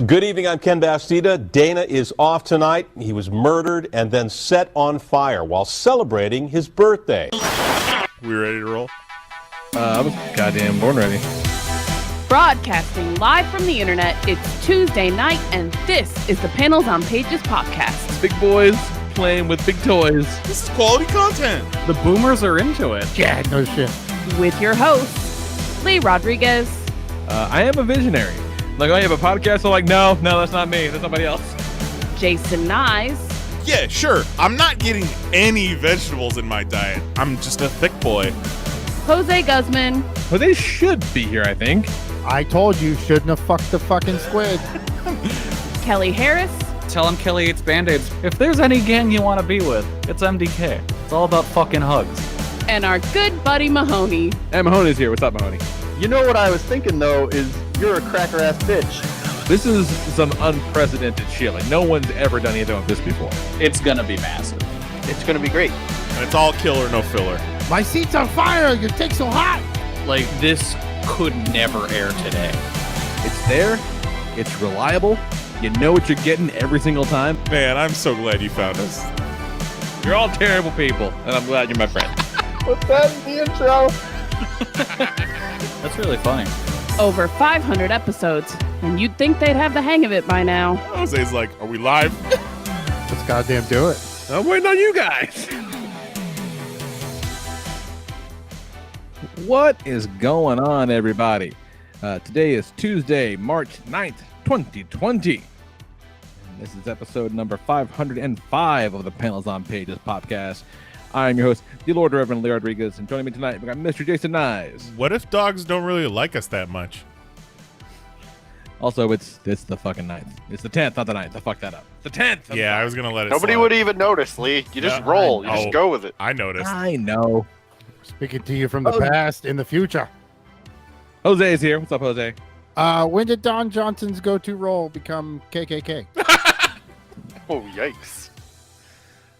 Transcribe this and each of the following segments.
Good evening, I'm Ken Bastida. Dana is off tonight. He was murdered and then set on fire while celebrating his birthday. We ready to roll? I was goddamn born ready. Broadcasting live from the internet, it's Tuesday night, and this is the Panels on Pages podcast. Big boys playing with big toys. This is quality content. The boomers are into it. Yeah, no shit. With your host, Lee Rodriguez. I am a visionary. Like, oh, you have a podcast? I'm like, no, that's not me. That's somebody else. Jason Knize. Yeah, sure. I'm not getting any vegetables in my diet. I'm just a thick boy. Jose Guzman. Well, they should be here, I think. I told you, shouldn't have fucked the fucking squid. Kelly Harris. Tell him Kelly eats Band-Aids. If there's any gang you want to be with, it's MDK. It's all about fucking hugs. And our good buddy Mahoney. And Mahoney's here. What's up, Mahoney? You know what I was thinking, though, is you're a cracker-ass bitch. This is some unprecedented shit. Like, no one's ever done anything like this before. It's gonna be massive. It's gonna be great. And it's all killer, no filler. My seat's on fire. Your dick's so hot. Like, this could never air today. It's there. It's reliable. You know what you're getting every single time. Man, I'm so glad you found us. You're all terrible people, and I'm glad you're my friend. What's that in the intro? That's really funny. Over 500 episodes, and you'd think they'd have the hang of it by now. Jose's like, are we live? Let's goddamn do it. I'm waiting on you guys. What is going on, everybody? Today is Tuesday, March 9th, 2020. And this is episode number 505 of the Panels on Pages podcast. I am your host, the Lord Reverend Lee Rodriguez, and joining me tonight, we got Mr. Jason Knize. What if dogs don't really like us that much? Also, it's the fucking 9th. It's the 10th, not the 9th. I fucked that up. The 10th. Yeah, I was going to let it Nobody slide. would even notice, Lee. You just roll. You just go with it. I noticed. I know. Speaking to you from the past, in the future. Jose is here. What's up, Jose? When did Don Johnson's go-to role become KKK? Oh, yikes.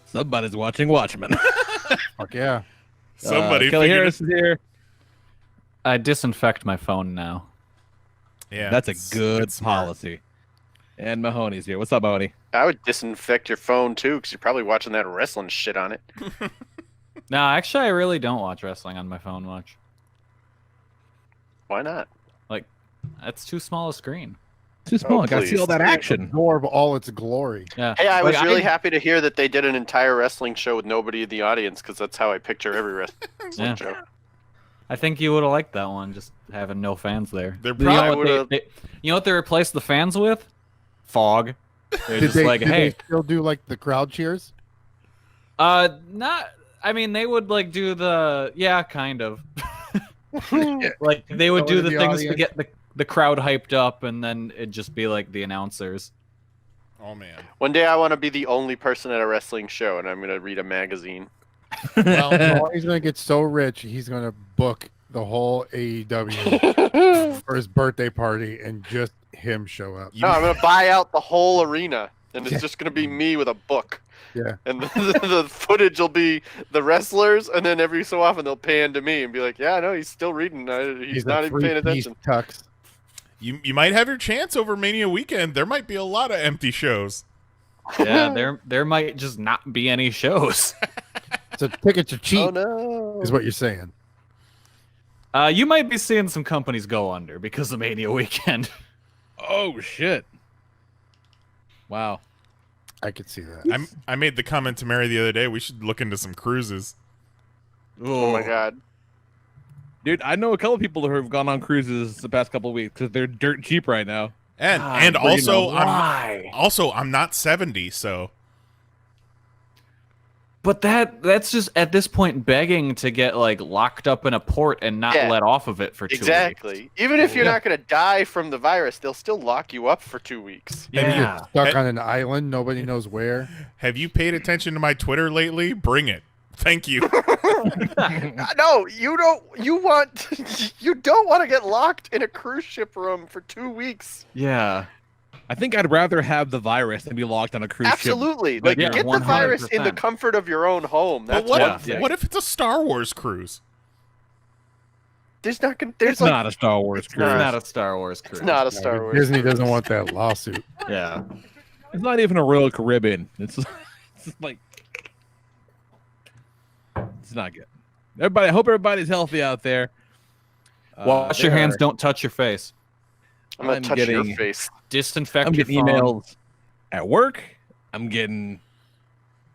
Somebody's watching Watchmen. Fuck yeah. Somebody Kelly figured Harris is here. I disinfect my phone now. Yeah, That's a it's good smart. policy. And Mahoney's here. What's up, Mahoney? I would disinfect your phone, too, because you're probably watching that wrestling shit on it. No, actually, I really don't watch wrestling on my phone much. Why not? Like, that's too small a screen. Too small. I gotta see please. all that action. Absorb all its glory. Yeah. Hey, I was Like, really happy to hear that they did an entire wrestling show with nobody in the audience, because that's how I picture every wrestling Yeah. show. I think you would have liked that one, just having no fans there. They're You know probably what would've- you know what they replaced the fans with? Fog. They're Did just they, like, did hey, they still do like the crowd cheers? not. I mean, they would like do the kind of. Like they would Go do into the the things to audience. get the crowd hyped up, and then it'd just be like the announcers. Oh, man. One day I want to be the only person at a wrestling show, and I'm going to read a magazine. Well, Oh, he's gonna get so rich, he's gonna book the whole AEW for his birthday party and just him show up. No, I'm going to buy out the whole arena, and it's just going to be me with a book. Yeah. And the footage will be the wrestlers, and then every so often they'll pan to me and be like, yeah, no, he's still reading. He's a not even paying three-piece attention. Tux. you might have your chance over Mania weekend. There might be a lot of empty shows. Yeah, there might just not be any shows. So tickets are cheap, Oh, no. is what you're saying. You might be seeing some companies go under because of Mania weekend. Oh shit! Wow. I could see that. I made the comment to Mary the other day. We should look into some cruises. Oh, my God. Dude, I know a couple people who have gone on cruises the past couple of weeks because they're dirt cheap right now. And Brina, also, why? I'm not 70, so But that's just at this point begging to get like locked up in a port and not Yeah. let off of it for 2 weeks. Exactly. Even if you're Yeah. not going to die from the virus, they'll still lock you up for 2 weeks. Yeah. Stuck on an island, nobody knows where. have you paid attention to my Twitter lately? Bring it. Thank you. No, you don't. You don't want to get locked in a cruise ship room for 2 weeks. Yeah. I think I'd rather have the virus than be locked on a cruise ship. Absolutely. Like, Yeah, get the virus in the 100%. comfort of your own home. But That's what one if, thing. what if it's a Star Wars cruise? There's not gonna. There's It's like not a Star Wars it's cruise. It's not a Star Wars cruise. it's not a Star Wars. Disney doesn't want that lawsuit. Yeah. It's not even a Royal Caribbean. It's like it's not good. Everybody, I hope everybody's healthy out there. Wash your hands. Don't touch your face. I'm gonna I'm touch getting- your face. Disinfect I'm your getting phone. emails at work. I'm getting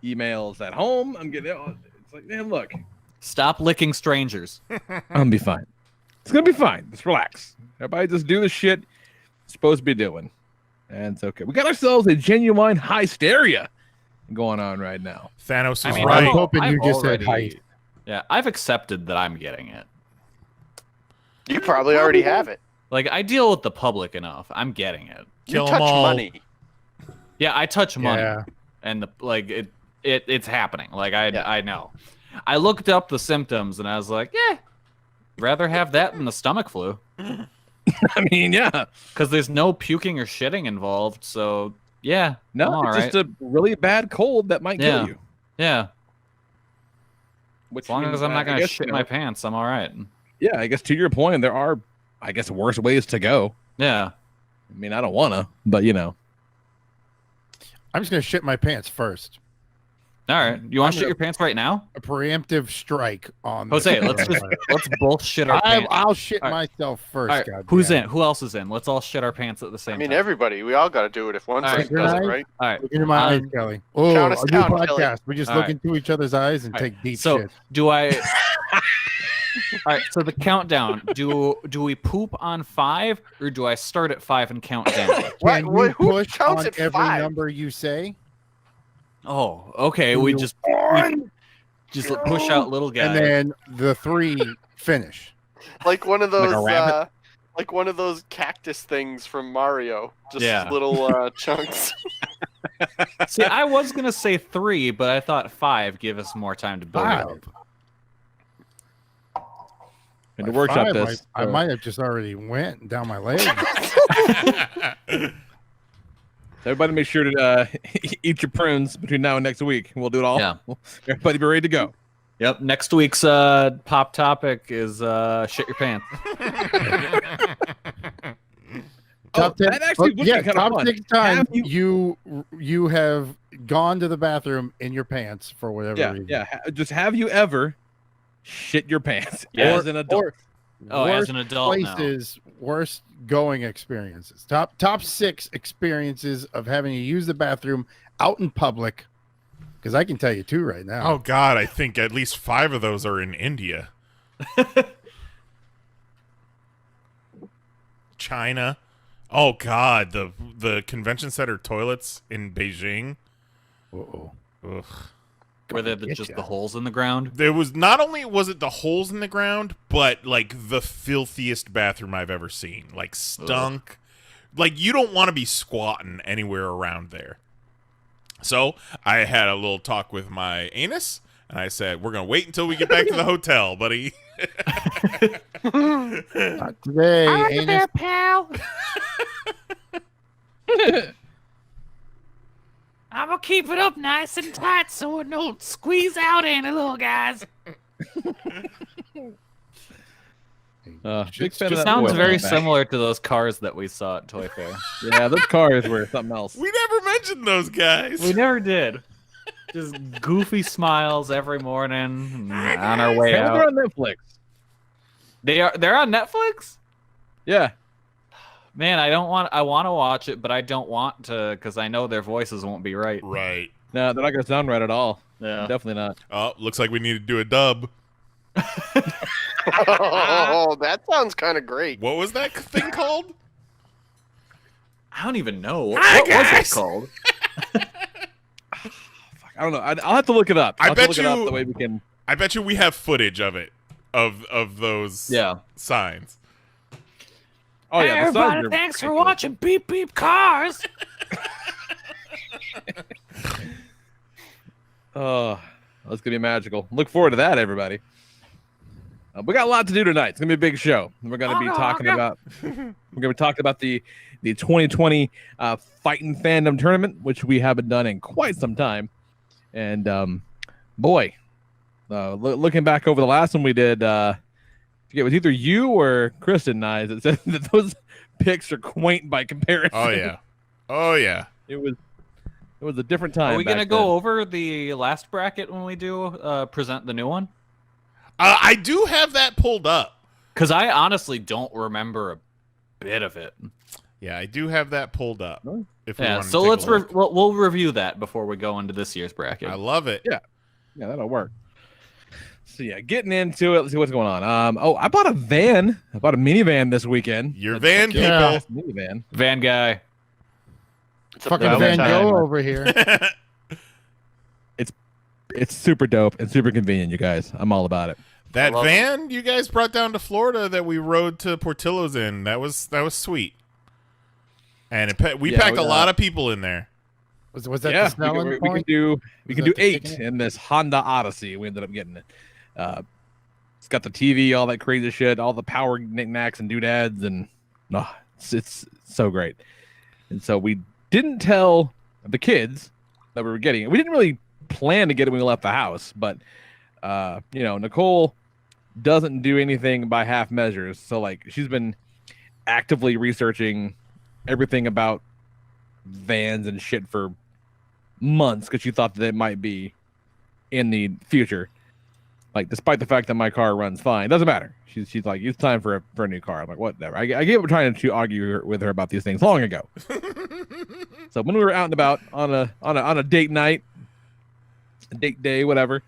emails at home. I'm getting. It's like, man, look, Stop licking strangers. I'm gonna be fine. It's gonna be fine. Just relax. Everybody, just do the shit you're supposed to be doing, and it's okay. We got ourselves a genuine hysteria going on right now. Thanos was I mean, right. I'm hoping you I've just said already- height. Yeah, I've accepted that I'm getting it. You probably already have it. Like, I deal with the public enough. I'm getting it. Kill you 'em touch all. money. Yeah, I touch money, Yeah. and it's happening. Like I know. I looked up the symptoms, and I was like, yeah, rather have that than the stomach flu, I mean, yeah, because there's no puking or shitting involved. So yeah, no, I'm all it's right. just a really bad cold that might Yeah. kill you. Yeah, Which as long means, as I'm not I gonna guess, shit you my know, pants, I'm all right. Yeah, I guess to your point, there are, I guess, worse ways to go. Yeah. I mean, I don't wanna, but you know, I'm just gonna shit my pants first. All right. You want I'm to shit gonna- your pants right now, A preemptive strike on Jose? the- Let's both shit our pants. I'll shit All right. myself first. All right, goddamn. who's in? Who else is in? Let's all shit our pants at the same I mean, time. everybody. We all got to do it if one All person right. does it, Good night. right? All right. Look into my eyes, Um, Kelly. Oh, count a us new down, podcast. Kelly. We just All look right. into each other's eyes and All right. take deep So shit. do I? All right. So the countdown. Do we poop on 5 or do I start at 5 and count down? Can What- you who push counts on at every 5? number you say? Oh, okay. We just push out little guys. And then the 3 finish. Like one of Like those, a rabbit? like one of those cactus things from Mario. Just Yeah. little chunks. See, I was gonna say 3, but I thought 5 give us more time to build it up. 5. and to By workshop 5, this, I might have just already went down my leg. everybody make sure to eat your prunes between now and next week. We'll do it all. Yeah. Everybody be ready to go. Yep. Next week's pop topic is shit your pants. Top 10. that actually would be yeah, kinda top fun. 6 times Have you have gone to the bathroom in your pants for whatever Yeah, reason. yeah. Just have you ever shit your pants Yeah. as an adult? Or Oh, as worst an adult now. places, worst going experiences. Top 6 experiences of having to use the bathroom out in public. Because I can tell you 2 right now. Oh God, I think at least 5 of those are in India. China. Oh God, the convention center toilets in Beijing. Uh-oh. Ugh. Where they're Get just ya. the holes in the ground. There was not only was it the holes in the ground, but like the filthiest bathroom I've ever seen. Like stunk. Like you don't want to be squatting anywhere around there. So I had a little talk with my anus, and I said, "We're gonna wait until we get back to the hotel, buddy." Not today. anus. pal. I'm gonna keep it up nice and tight so it don't squeeze out any little guys. Big fan of It that sounds oil very on the back. similar to those cars that we saw at Toy Fair. Yeah, those cars were something else. We never mentioned those guys. We never did. Just goofy smiles every morning on our way Hey, they're out. on Netflix. They're on Netflix? Yeah. Man, I want to watch it, but I don't want to because I know their voices won't be right. Right. No, they're not going to sound right at all. Yeah. Definitely not. Oh, looks like we need to do a dub. Oh, that sounds kind of great. What was that thing called? I don't even know. What was it called? I don't know. I'll have to look it up. I I'll have to bet look it up you- the way we can. I bet you we have footage of it, of those Yeah. signs. Oh yeah, the signs are thanks for ridiculous. watching Beep Beep Cars. Oh, that's gonna be magical. Look forward to that, everybody. We got a lot to do tonight. It's gonna be a big show. We're gonna be talking about. We're gonna be talking about the 2020 Fighting Fandom Tournament, which we haven't done in quite some time. And boy, looking back over the last one we did, It was either you or Kristen Knize that said that those pics are quaint by comparison. Oh yeah. Oh yeah. It was a different time. Are we gonna back go then. over the last bracket when we do present the new one? I do have that pulled up. Because I honestly don't remember a bit of it. Yeah, I do have that pulled up. If we Yeah, want to so take let's a look. we'll review that before we go into this year's bracket. I love it. Yeah, that'll work. So yeah, getting into it. Let's see what's going on. I bought a van. I bought a minivan this weekend. Your van people. Yeah. Minivan. Van guy. It's a Fucking bad Van time. Gogh over here. It's super dope and super convenient, you guys. I'm all about it. That love van you guys brought down to Florida that we rode to Portillo's in, that was sweet. And we packed a lot of people in there. Was that Yeah, the selling we point? can do Was do that the 8 ticket? in this Honda Odyssey. We ended up getting it. It's got the TV, all that crazy shit, all the power knickknacks and doodads, and it's so great. And so we didn't tell the kids that we were getting it. We didn't really plan to get it when we left the house, but Nicole doesn't do anything by half measures. So like she's been actively researching everything about vans and shit for months because she thought that it might be in the future. Like, despite the fact that my car runs fine, it doesn't matter. She's like, it's time for a new car. I'm like, whatever. I gave up trying to argue with her about these things long ago. So when we were out and about on a date night, a date day, whatever,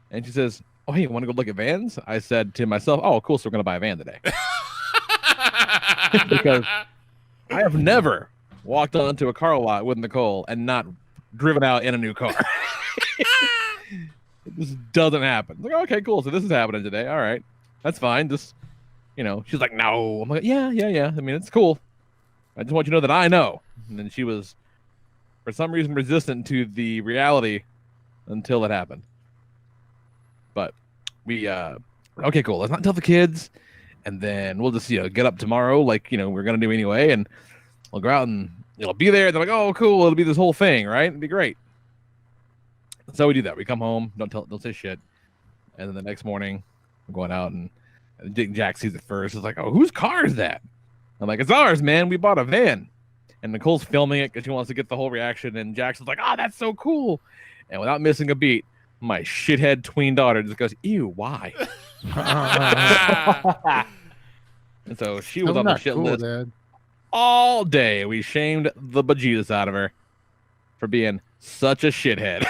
and she says, "Oh, hey, you want to go look at vans?" I said to myself, "Oh, cool. So we're gonna buy a van today." Because I have never walked onto a car lot with Nicole and not driven out in a new car. This doesn't happen. Like, okay, cool. So this is happening today. All right, that's fine. Just, she's like, no. I'm like, yeah. I mean, it's cool. I just want you to know that I know. And then she was, for some reason, resistant to the reality until it happened. But we, okay, cool. Let's not tell the kids, and then we'll just, get up tomorrow, like we're gonna do anyway, and we'll go out and it'll be there. They're like, oh, cool. It'll be this whole thing, right? It'd be great. So we do that. We come home, don't say shit, and then the next morning, we're going out, and Jack sees it first. It's like, oh, whose car is that? I'm like, it's ours, man. We bought a van, and Nicole's filming it because she wants to get the whole reaction. And Jackson's like, oh, that's so cool, and without missing a beat, my shithead tween daughter just goes, ew, why? And so she was Still on the not shit cool, list Dad. all day. We shamed the bejesus out of her for being such a shithead.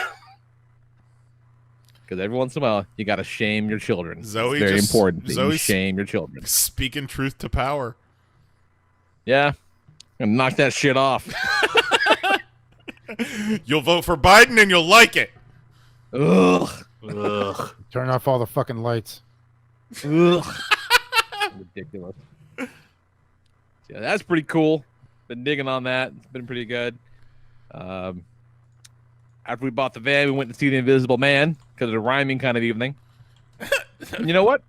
Because every once in a while, you got to shame your children. Zoe it's very just- important that you Zoe's- shame your children. Speaking truth to power. Yeah. And knock that shit off. You'll vote for Biden and you'll like it. Ugh. Ugh. Turn off all the fucking lights. Ugh. Ridiculous. Yeah, that's pretty cool. Been digging on that. It's been pretty good. After we bought the van, we went to see The Invisible Man because it's a rhyming kind of evening. And you know what?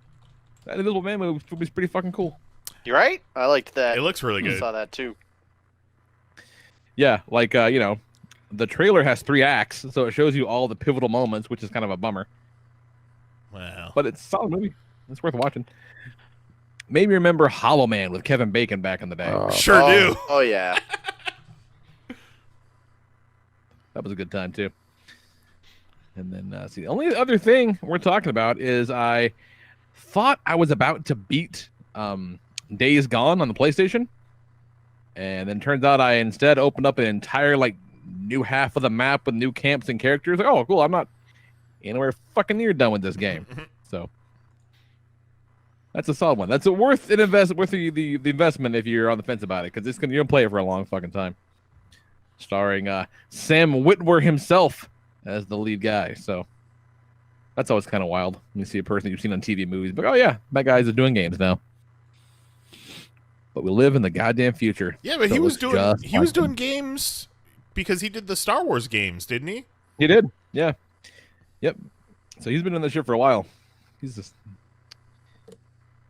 That Invisible Man movie was pretty fucking cool. You right? I liked that. It looks really I good. saw that too. Yeah, like the trailer has 3 acts, so it shows you all the pivotal moments, which is kind of a bummer. Wow. But it's a solid movie. It's worth watching. Made me remember Hollow Man with Kevin Bacon back in the day. Sure do. Oh yeah. That was a good time too. And then see, the only other thing we're talking about is I thought I was about to beat Days Gone on the PlayStation, and then turns out I instead opened up an entire new half of the map with new camps and characters. Like, oh, cool! I'm not anywhere fucking near done with this game. So that's a solid one. That's worth the investment if you're on the fence about it, because you're gonna play it for a long fucking time. Starring Sam Witwer himself as the lead guy. So that's always kind of wild when you see a person you've seen on TV movies. But oh yeah, that guy's doing games now. But we live in the goddamn future. Yeah, but So he was it's just doing like him. games because he did the Star Wars games, didn't he? He did. Yeah. Yep. So he's been doing this shit for a while. He's just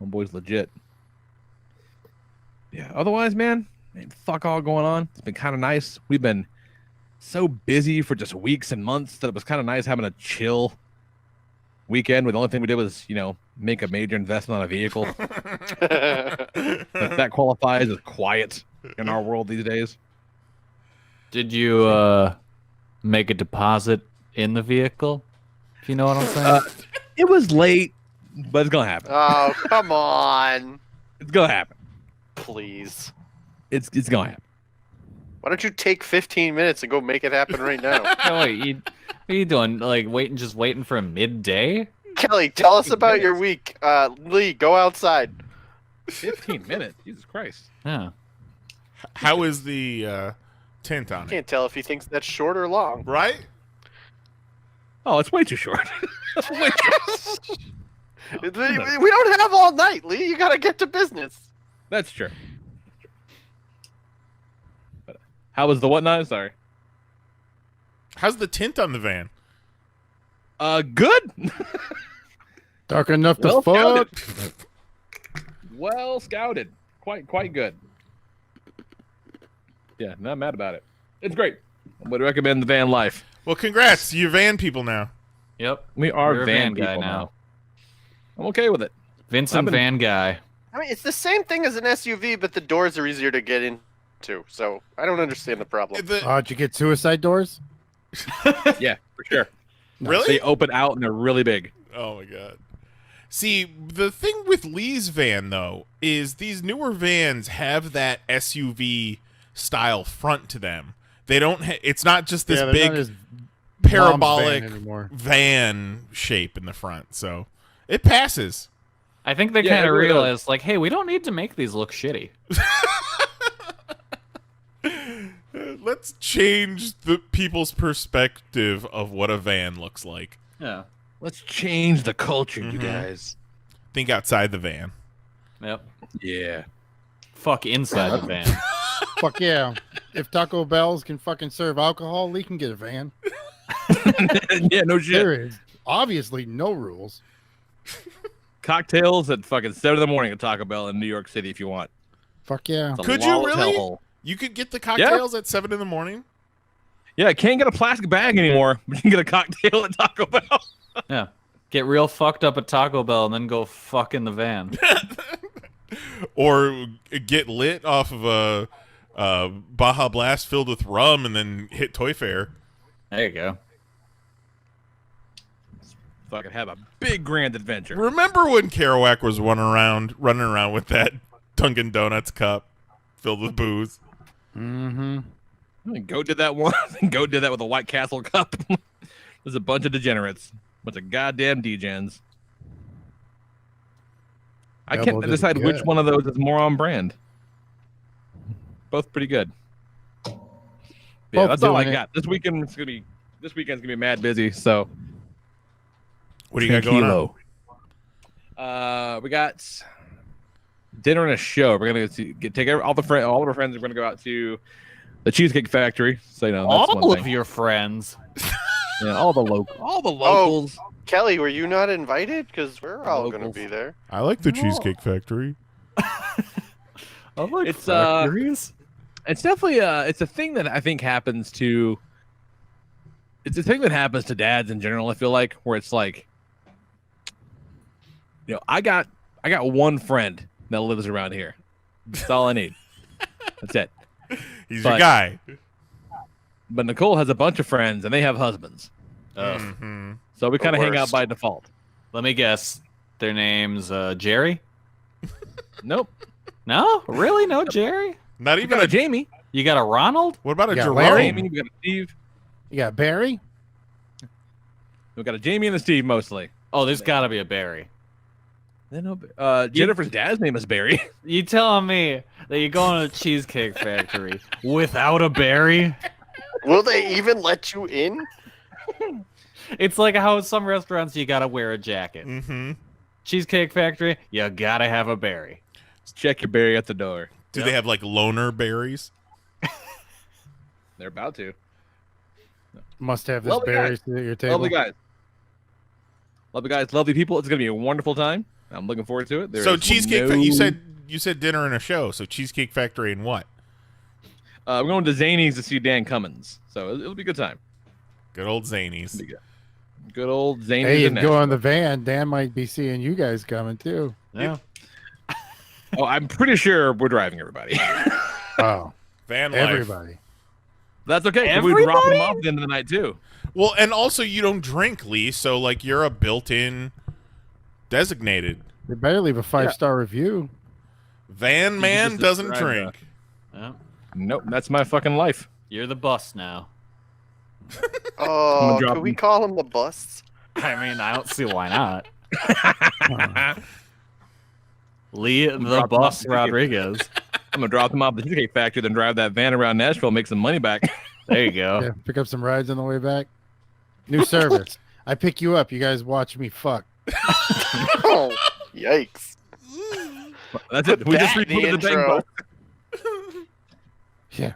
homeboy's legit. Yeah. Otherwise, man, fuck all going on. It's been kind of nice. We've been so busy for just weeks and months that it was kind of nice having a chill weekend where the only thing we did was, make a major investment on a vehicle. That qualifies as quiet in our world these days. Did you make a deposit in the vehicle? If you know what I'm saying. It was late, but it's gonna happen. Oh, come on. It's gonna happen. Please. It's gonna happen. Why don't you take 15 minutes and go make it happen right now? No, wait, what are you doing? Like waiting for a midday? Kelly, tell us about your week. Lee, go outside. 15 minutes. Jesus Christ. Yeah. How is the tint on it? Can't tell if he thinks that's short or long. Right? Oh, it's way too short. We don't have all night, Lee. You gotta get to business. That's true. But how was the whatnot? Sorry. How's the tint on the van? Good. Dark enough to Well fuck. scouted. Well scouted. Quite good. Yeah, not mad about it. It's great. I would recommend the van life. Well, congrats. You van people now. Yep. We are You're a van guy people now. I'm okay with it. Vincent Van Guy. I mean, it's the same thing as an SUV, but the doors are easier to get into. So I don't understand the problem. Did you get suicide doors? Yeah, for sure. Really? They open out and they're really big. Oh my god. See, the thing with Lee's van though is these newer vans have that SUV style front to them. They don't. It's not just this they're big not his parabolic mom's van anymore. van shape in the front, so it passes. I think they Yeah, kind it of really realized, like, hey, we don't need to make these look shitty. Let's change the people's perspective of what a van looks like. Yeah. Let's change the culture, you Mhm. guys. Think outside the van. Yep. Yeah. Fuck inside the van. Fuck yeah. If Taco Bell's can fucking serve alcohol, Lee can get a van. Yeah, no shit. There is obviously no rules. Cocktails at fucking 7 in the morning at Taco Bell in New York City if you want. Fuck yeah. It's a Could you wild really? hellhole. You could get the cocktails at 7 in the morning. Yeah, I can't get a plastic bag anymore, but you can get a cocktail at Taco Bell. Yeah. Get real fucked up at Taco Bell and then go fuck in the van. Or get lit off of a Baja Blast filled with rum and then hit Toy Fair. There you go. Fucking have a big grand adventure. Remember when Kerouac was running around with that Dunkin' Donuts cup filled with booze? Mm-hmm. Goat did that one. Goat did that with a White Castle cup. There's a bunch of degenerates. Bunch of goddamn degens. I Double can't decide did which good. one of those is more on brand. Both pretty good. Yeah, Both that's all I doing it. got. This weekend's gonna be mad busy. So What do you got going on? We got dinner and a show. We're gonna take all of our friends. We're gonna go out to the Cheesecake Factory. So that's All one of thing. your friends. Yeah, all the locals. Kelly, were you not invited? Because we're all going to Locals. be there. I like the Cheesecake Factory. Oh, like It's, factories? It's definitely it's a thing that I think happens to. It's a thing that happens to dads in general. I feel like where it's like, I got one friend that lives around here. That's all I need. That's it. He's your But- guy. But Nicole has a bunch of friends and they have husbands, Ugh. Mhm. so we The kind of hang out worst. by default. Let me guess. Their name's Jerry? Nope. No? Really? No Jerry? Not We even got a a. Jamie. You got a Ronald? What about a You got Jerome? Larry? Jamie. We got a Steve. You got Barry? We got a Jamie and a Steve mostly. Oh, there's got to be a Barry. Jennifer's dad's name is Barry. You telling me that you're going to a Cheesecake Factory without a Barry? Will they even let you in? It's like how in some restaurants you got to wear a jacket. Mm-hmm. Cheesecake Factory, you got to have a Barry. Check your Barry at the door. Do they have like loner berries? They're about to. Must have this Lovely Barry at your table. Lovely guys. Lovely people. It's gonna be a wonderful time. I'm looking forward to it. So Cheesecake. You said dinner and a show. So Cheesecake Factory and what? We're going to Zany's to see Dan Cummins. So it'll be a good time. Good old It'll Zanies. be good. Good old Zane. Hey, and go on the van. Dan might be seeing you guys coming too. Yeah. Oh, I'm pretty sure we're driving everybody. Oh, Van life. everybody. That's okay. 'Cause we drop them off at the end of the night too. Well, and also you don't drink, Lee, so like you're a built-in designated. They better leave a 5-star review. Van man doesn't drink. Yeah. Nope, that's my fucking life. You're the bus now. Oh, drop can we them. call them the busts? I mean, I don't see why not. Lee the Bus Rodriguez. I'm gonna drop them off at the Cheesecake Factory, then drive that van around Nashville, make some money back. There you go. Yeah, pick up some rides on the way back. New service. I pick you up. You guys watch me fuck. Oh, yikes. That's it. We just That in the rebooted the thing. intro. Yeah.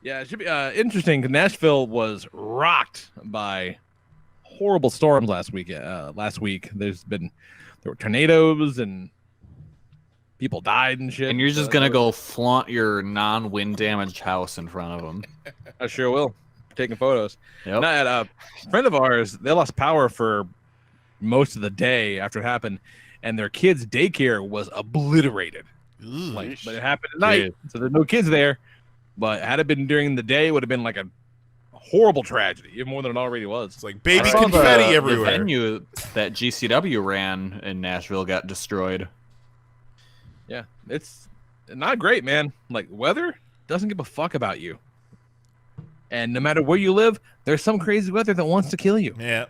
Yeah, it should be interesting. 'Cause Nashville was rocked by horrible storms last week. There were tornadoes and people died and shit. And you're just gonna go flaunt your non-wind damaged house in front of them. I sure will. Taking photos. Yep. Not a friend of ours. They lost power for most of the day after it happened, and their kids' daycare was obliterated. Like, but it happened at night, so there's no kids there. But had it been during the day, it would have been like a horrible tragedy, even more than it already was. It's like baby I saw confetti the everywhere. venue that GCW ran in Nashville got destroyed. Yeah, it's not great, man. Like, weather doesn't give a fuck about you. And no matter where you live, there's some crazy weather that wants to kill you. Yeah.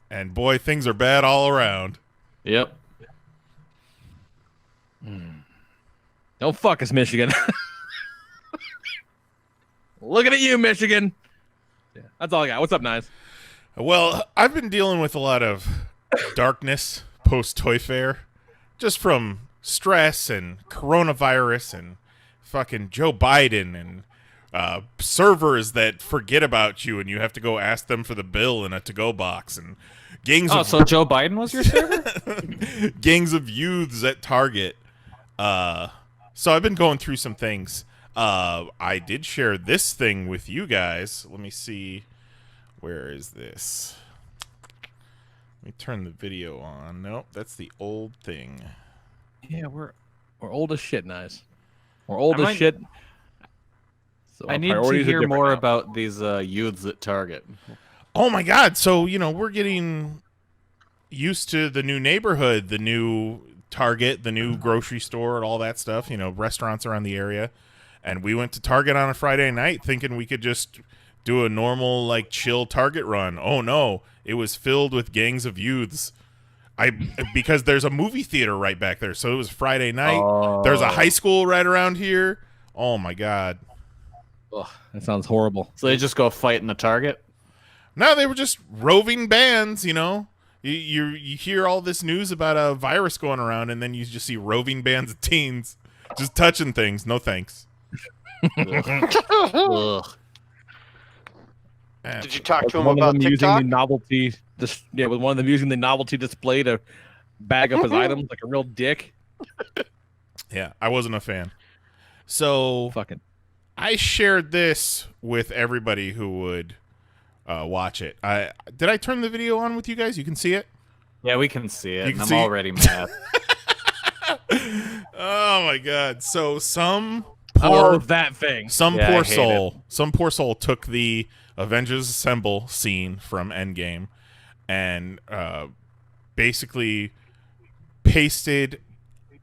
And boy, things are bad all around. Yep. Don't fuck us, Michigan. Looking at you, Michigan. Yeah, that's all I got. What's up, Knize? Well, I've been dealing with a lot of darkness post Toy Fair, just from stress and coronavirus and fucking Joe Biden and servers that forget about you and you have to go ask them for the bill in a to-go box and gangs of So Joe Biden was your server? gangs of youths at Target. So I've been going through some things. I did share this thing with you guys. Let me see. Where is this? Let me turn the video on. Nope, that's the old thing. Yeah, we're old as shit, Knize. We're old as shit. So I our need to priorities are hear different more now. about these youths at Target. Oh my God. So, we're getting used to the new neighborhood, the new Target, the new grocery store and all that stuff, restaurants around the area. And we went to Target on a Friday night thinking we could just do a normal, like, chill Target run. Oh, no. It was filled with gangs of youths. Because there's a movie theater right back there. So it was Friday night. Oh. There's a high school right around here. Oh, my God. Ugh, that sounds horrible. So they just go fight in the Target? No, they were just roving bands, You hear all this news about a virus going around, and then you just see roving bands of teens just touching things. No thanks. Ugh. Did you talk to him One of about them using TikTok? the novelty, with one of them using the novelty display to bag up his items like a real dick. Yeah, I wasn't a fan. So Fucking. I shared this with everybody who would watch it. Did I turn the video on with you guys? You can see it? Yeah, we can see it. You can I'm see it? already mad. Oh my God. So some That thing. Some Yeah, I poor hate soul. Some poor soul took the Avengers Assemble scene from Endgame and basically pasted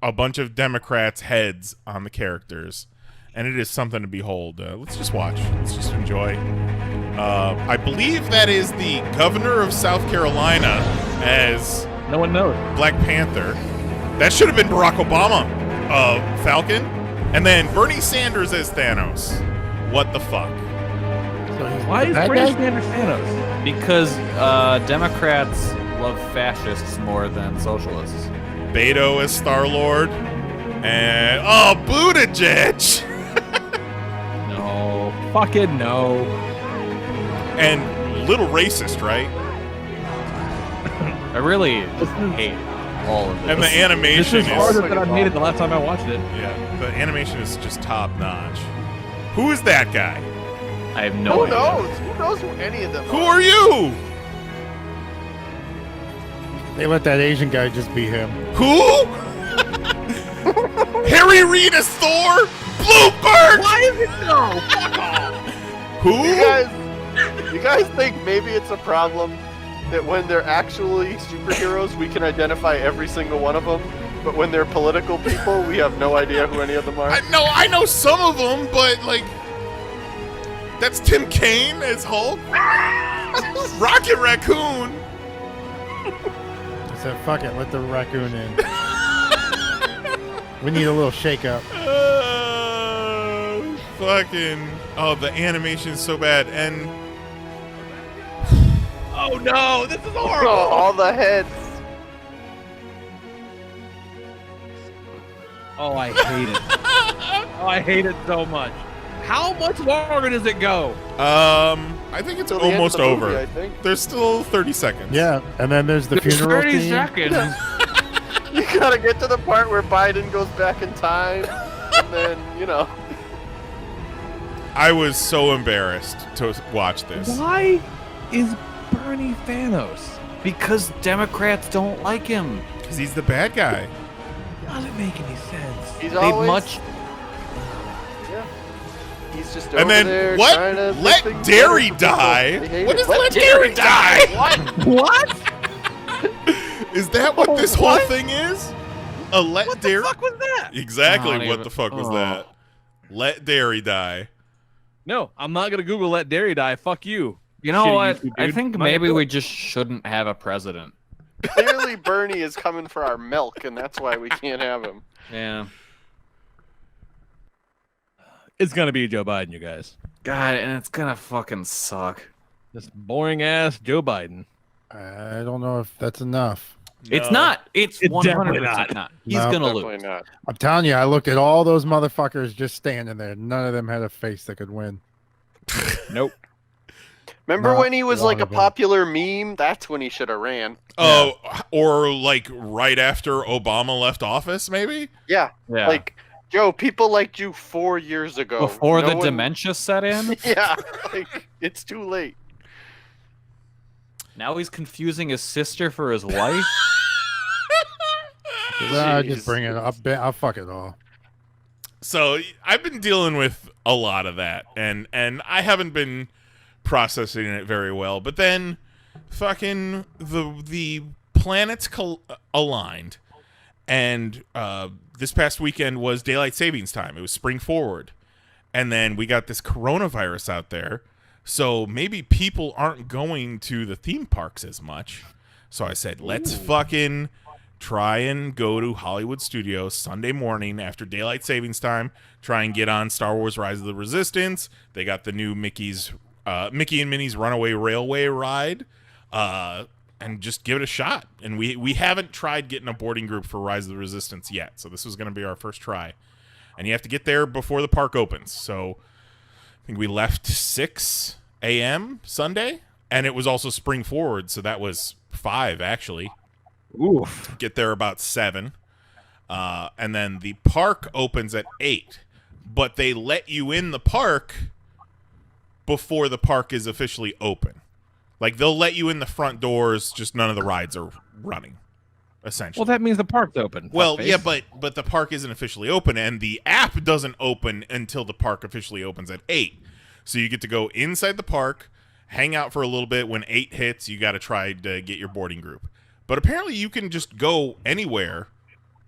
a bunch of Democrats' heads on the characters, and it is something to behold. Let's just watch. Let's just enjoy. I believe that is the governor of South Carolina as No one knows. Black Panther. That should have been Barack Obama, Falcon. And then Bernie Sanders as Thanos. What the fuck? Why is That British guy? Standard Thanos? Because Democrats love fascists more than socialists. Beto as Star-Lord. And, Buttigieg! No. Fucking no. And little racist, right? I really hate all of this. And the This animation is is... harder than I made it the last time I watched it. Yeah, the animation is just top-notch. Who is that guy? I have no Who idea. knows? Who knows who any of them Who are? are you? They let that Asian guy just be him. Who? Harry Reid as Thor? Bloomberg! Why is it no? Fuck off. Who? You guys think maybe it's a problem that when they're actually superheroes, we can identify every single one of them, but when they're political people, we have no idea who any of them are? I know some of them, but like, that's Tim Kaine as Hulk. Rocket Raccoon. I said, fuck it, let the raccoon in. We need a little shake-up. Oh, the animation is so bad, and Oh no, this is horrible. All the heads. Oh, I hate it. Oh, I hate it so much. How much longer does it go? I think it's Till the end of almost the movie, over. I think. There's still 30 seconds. Yeah, and then there's the funeral 30 theme. seconds. You gotta get to the part where Biden goes back in time, and then, you know. I was so embarrassed to watch this. Why is Bernie Thanos? Because Democrats don't like him. Because he's the bad guy. Doesn't make any sense. He's They always... much. Yeah. He's just over And then there what? trying to make Let things Derry better for people. die? They hate What it. is Let Derry die? What? Is that what this whole What? thing is? A Let What Derry? the fuck was that? Exactly Not what even- the fuck was Oh. that? Let Derry die. No, I'm not gonna Google "Let Derry Die." Fuck you. You know Shitty what? YouTube, I dude. think I'm not gonna maybe do we it. just shouldn't have a president. Clearly, Bernie is coming for our milk, and that's why we can't have him. Yeah. It's gonna be Joe Biden, you guys. God, and it's gonna fucking suck. This boring ass Joe Biden. I don't know if that's enough. It's not. It's It's 100% definitely not. He's No, gonna Definitely lose. not. I'm telling you, I looked at all those motherfuckers just standing there. None of them had a face that could win. Nope. Remember Not when he was one like a of them. popular meme? That's when he should have ran. Oh, or like right after Obama left office, maybe? Yeah. Yeah. Like, Joe, people liked you 4 years ago. Before No the one- dementia set in. Yeah. Like, it's too late. Now he's confusing his sister for his wife. Nah, Jeez. just bring it up. I'll fuck it all. So I've been dealing with a lot of that, and I haven't been processing it very well. But then, fucking the planets aligned, and this past weekend was daylight savings time. It was spring forward, and then we got this coronavirus out there. So maybe people aren't going to the theme parks as much. So I said, let's fucking try and go to Hollywood Studios Sunday morning after daylight savings time. Try and get on Star Wars: Rise of the Resistance. They got the new Mickey and Minnie's Runaway Railway ride, and just give it a shot. And we haven't tried getting a boarding group for Rise of the Resistance yet, so this was going to be our first try. And you have to get there before the park opens. So I think we left 6 a.m. Sunday, and it was also spring forward, so that was 5 actually. Oof. Get there about 7, and then the park opens at 8, but they let you in the park before the park is officially open. Like, they'll let you in the front doors, just none of the rides are running, essentially. Well, that means the park's open. Well, fuckface. yeah, but the park isn't officially open, and the app doesn't open until the park officially opens at 8. So you get to go inside the park, hang out for a little bit. When 8 hits, you got to try to get your boarding group. But apparently you can just go anywhere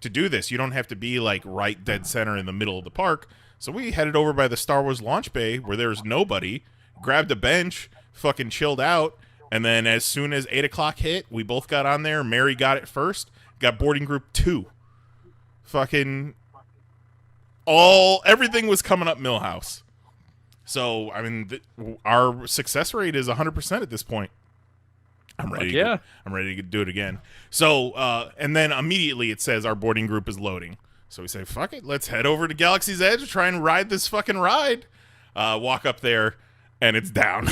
to do this. You don't have to be like right dead center in the middle of the park. So we headed over by the Star Wars launch bay where there's nobody, grabbed a bench, fucking chilled out, and then as soon as 8 o'clock hit, we both got on there. Mary got it first, got boarding group 2. Fucking everything was coming up Millhouse. So, I mean, our success rate is 100% at this point. I'm ready. yeah. I'm ready to do it again. So, and then immediately it says our boarding group is loading. So we say, fuck it, let's head over to Galaxy's Edge and try and ride this fucking ride. Walk up there, and it's down.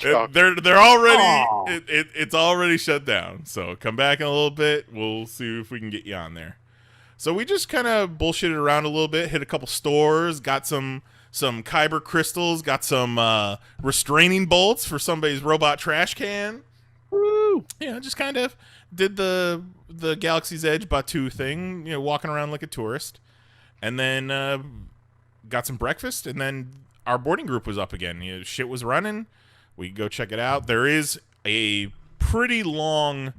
They're already. It's already shut down. So come back in a little bit. We'll see if we can get you on there. So we just kind of bullshitted around a little bit. Hit a couple stores. Got some Kyber crystals. Got some restraining bolts for somebody's robot trash can. Woo! Just kind of did the Galaxy's Edge Batu thing, walking around like a tourist, and then got some breakfast, and then our boarding group was up again. Shit was running. We could go check it out. There is a pretty long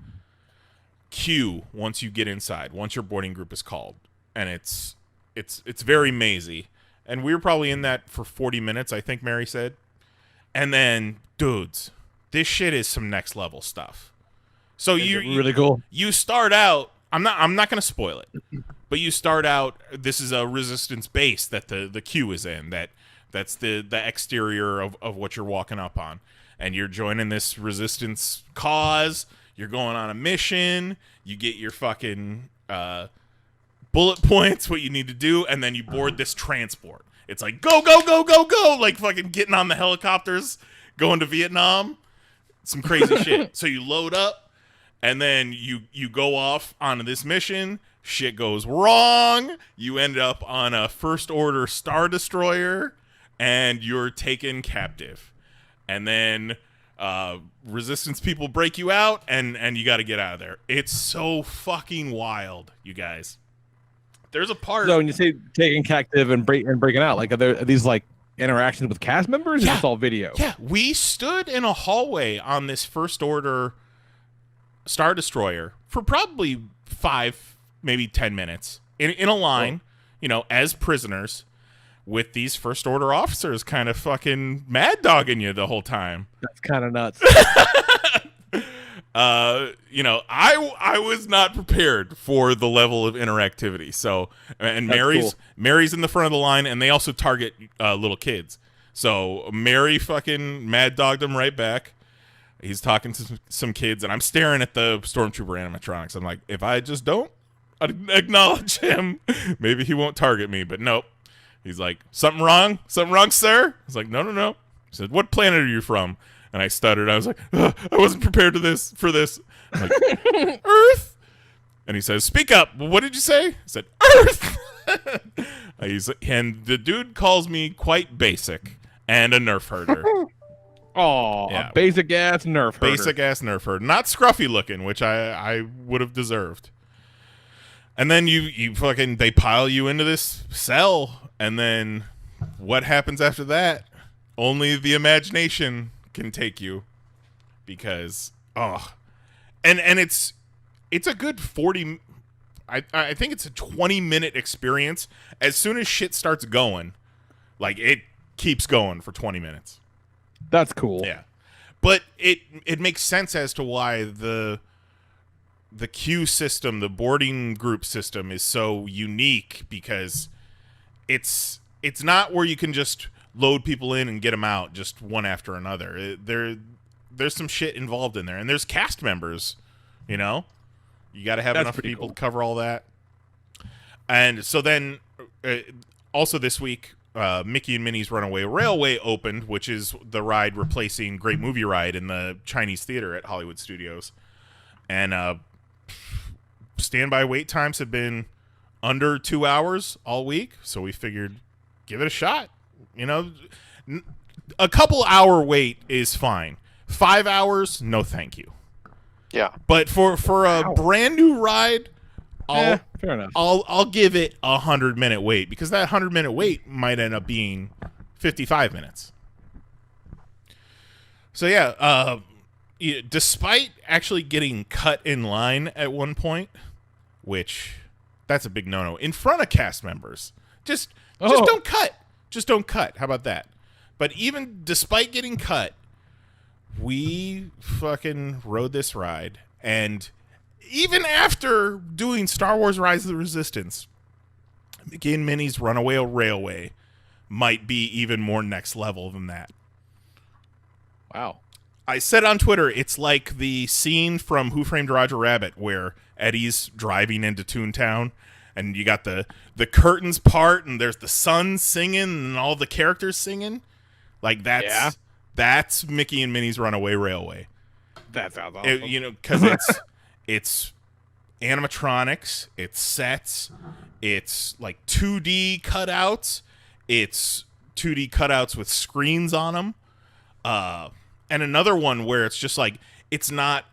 queue once you get inside, once your boarding group is called, and it's very mazy. And we were probably in that for 40 minutes, I think Mary said. And then, dudes, this shit is some next level stuff. So you really cool. You start out. I'm not going to spoil it, but you start out. This is a resistance base that the queue is in. That's the exterior of what you're walking up on, and you're joining this resistance cause. You're going on a mission. You get your fucking bullet points, what you need to do, and then you board this transport. It's like go go go go go, like fucking getting on the helicopters, going to Vietnam. Some crazy shit. So you load up, and then you go off onto this mission. Shit goes wrong. You end up on a first order Star Destroyer, and you're taken captive. And then resistance people break you out, and you got to get out of there. It's so fucking wild, you guys. There's a part. So when you say taking captive and breaking out, like are these like interactions with cast members? Or just all video? Yeah, we stood in a hallway on this first order Star Destroyer for probably 5, maybe 10 minutes in a line, as prisoners, with these first order officers kind of fucking mad dogging you the whole time. That's kind of nuts. I was not prepared for the level of interactivity. So, and Mary's in the front of the line, and they also target little kids. So Mary fucking mad dogged him right back. He's talking to some kids, and I'm staring at the Stormtrooper animatronics. I'm like, if I just don't acknowledge him, maybe he won't target me. But nope. He's like, something wrong, sir? I was like, no. He said, what planet are you from? And I stuttered. I was like, I wasn't prepared for this. I'm like, Earth. And he says, speak up. What did you say? I said, Earth. And the dude calls me quite basic and a nerf herder. Oh, yeah. A basic ass nerf herder. Basic ass nerf herder. Not scruffy looking, which I would have deserved. And then you fucking, they pile you into this cell. And then what happens after that? Only the imagination can take you, because and it's a good 40. I think it's a 20-minute experience. As soon as shit starts going, like it keeps going for 20 minutes. That's cool. Yeah, but it makes sense as to why the queue system, the boarding group system, is so unique, because it's not where you can just load people in and get them out just one after another. There's some shit involved in there, and there's cast members. You got to have enough people to cover all that. And so then, also this week, Mickey and Minnie's Runaway Railway opened, which is the ride replacing Great Movie Ride in the Chinese Theater at Hollywood Studios. And standby wait times have been under 2 hours all week, so we figured give it a shot. A couple hour wait is fine. 5 hours, no thank you. Yeah. But for a brand new ride, fair enough. I'll give it 100-minute wait, because that 100-minute wait might end up being 55 minutes. So yeah, despite actually getting cut in line at one point, which that's a big no-no, in front of cast members, just don't cut. Just don't cut. How about that? But even despite getting cut, we fucking rode this ride. And even after doing Star Wars Rise of the Resistance, Mickey and Minnie's Runaway Railway might be even more next level than that. Wow. I said on Twitter, it's like the scene from Who Framed Roger Rabbit where Eddie's driving into Toontown, and you got the curtains part, and there's the sun singing, and all the characters singing. Like, that's Mickey and Minnie's Runaway Railway. That sounds awesome. Because it's animatronics, it's sets, it's like 2D cutouts, it's 2D cutouts with screens on them. And another one where it's just like, it's not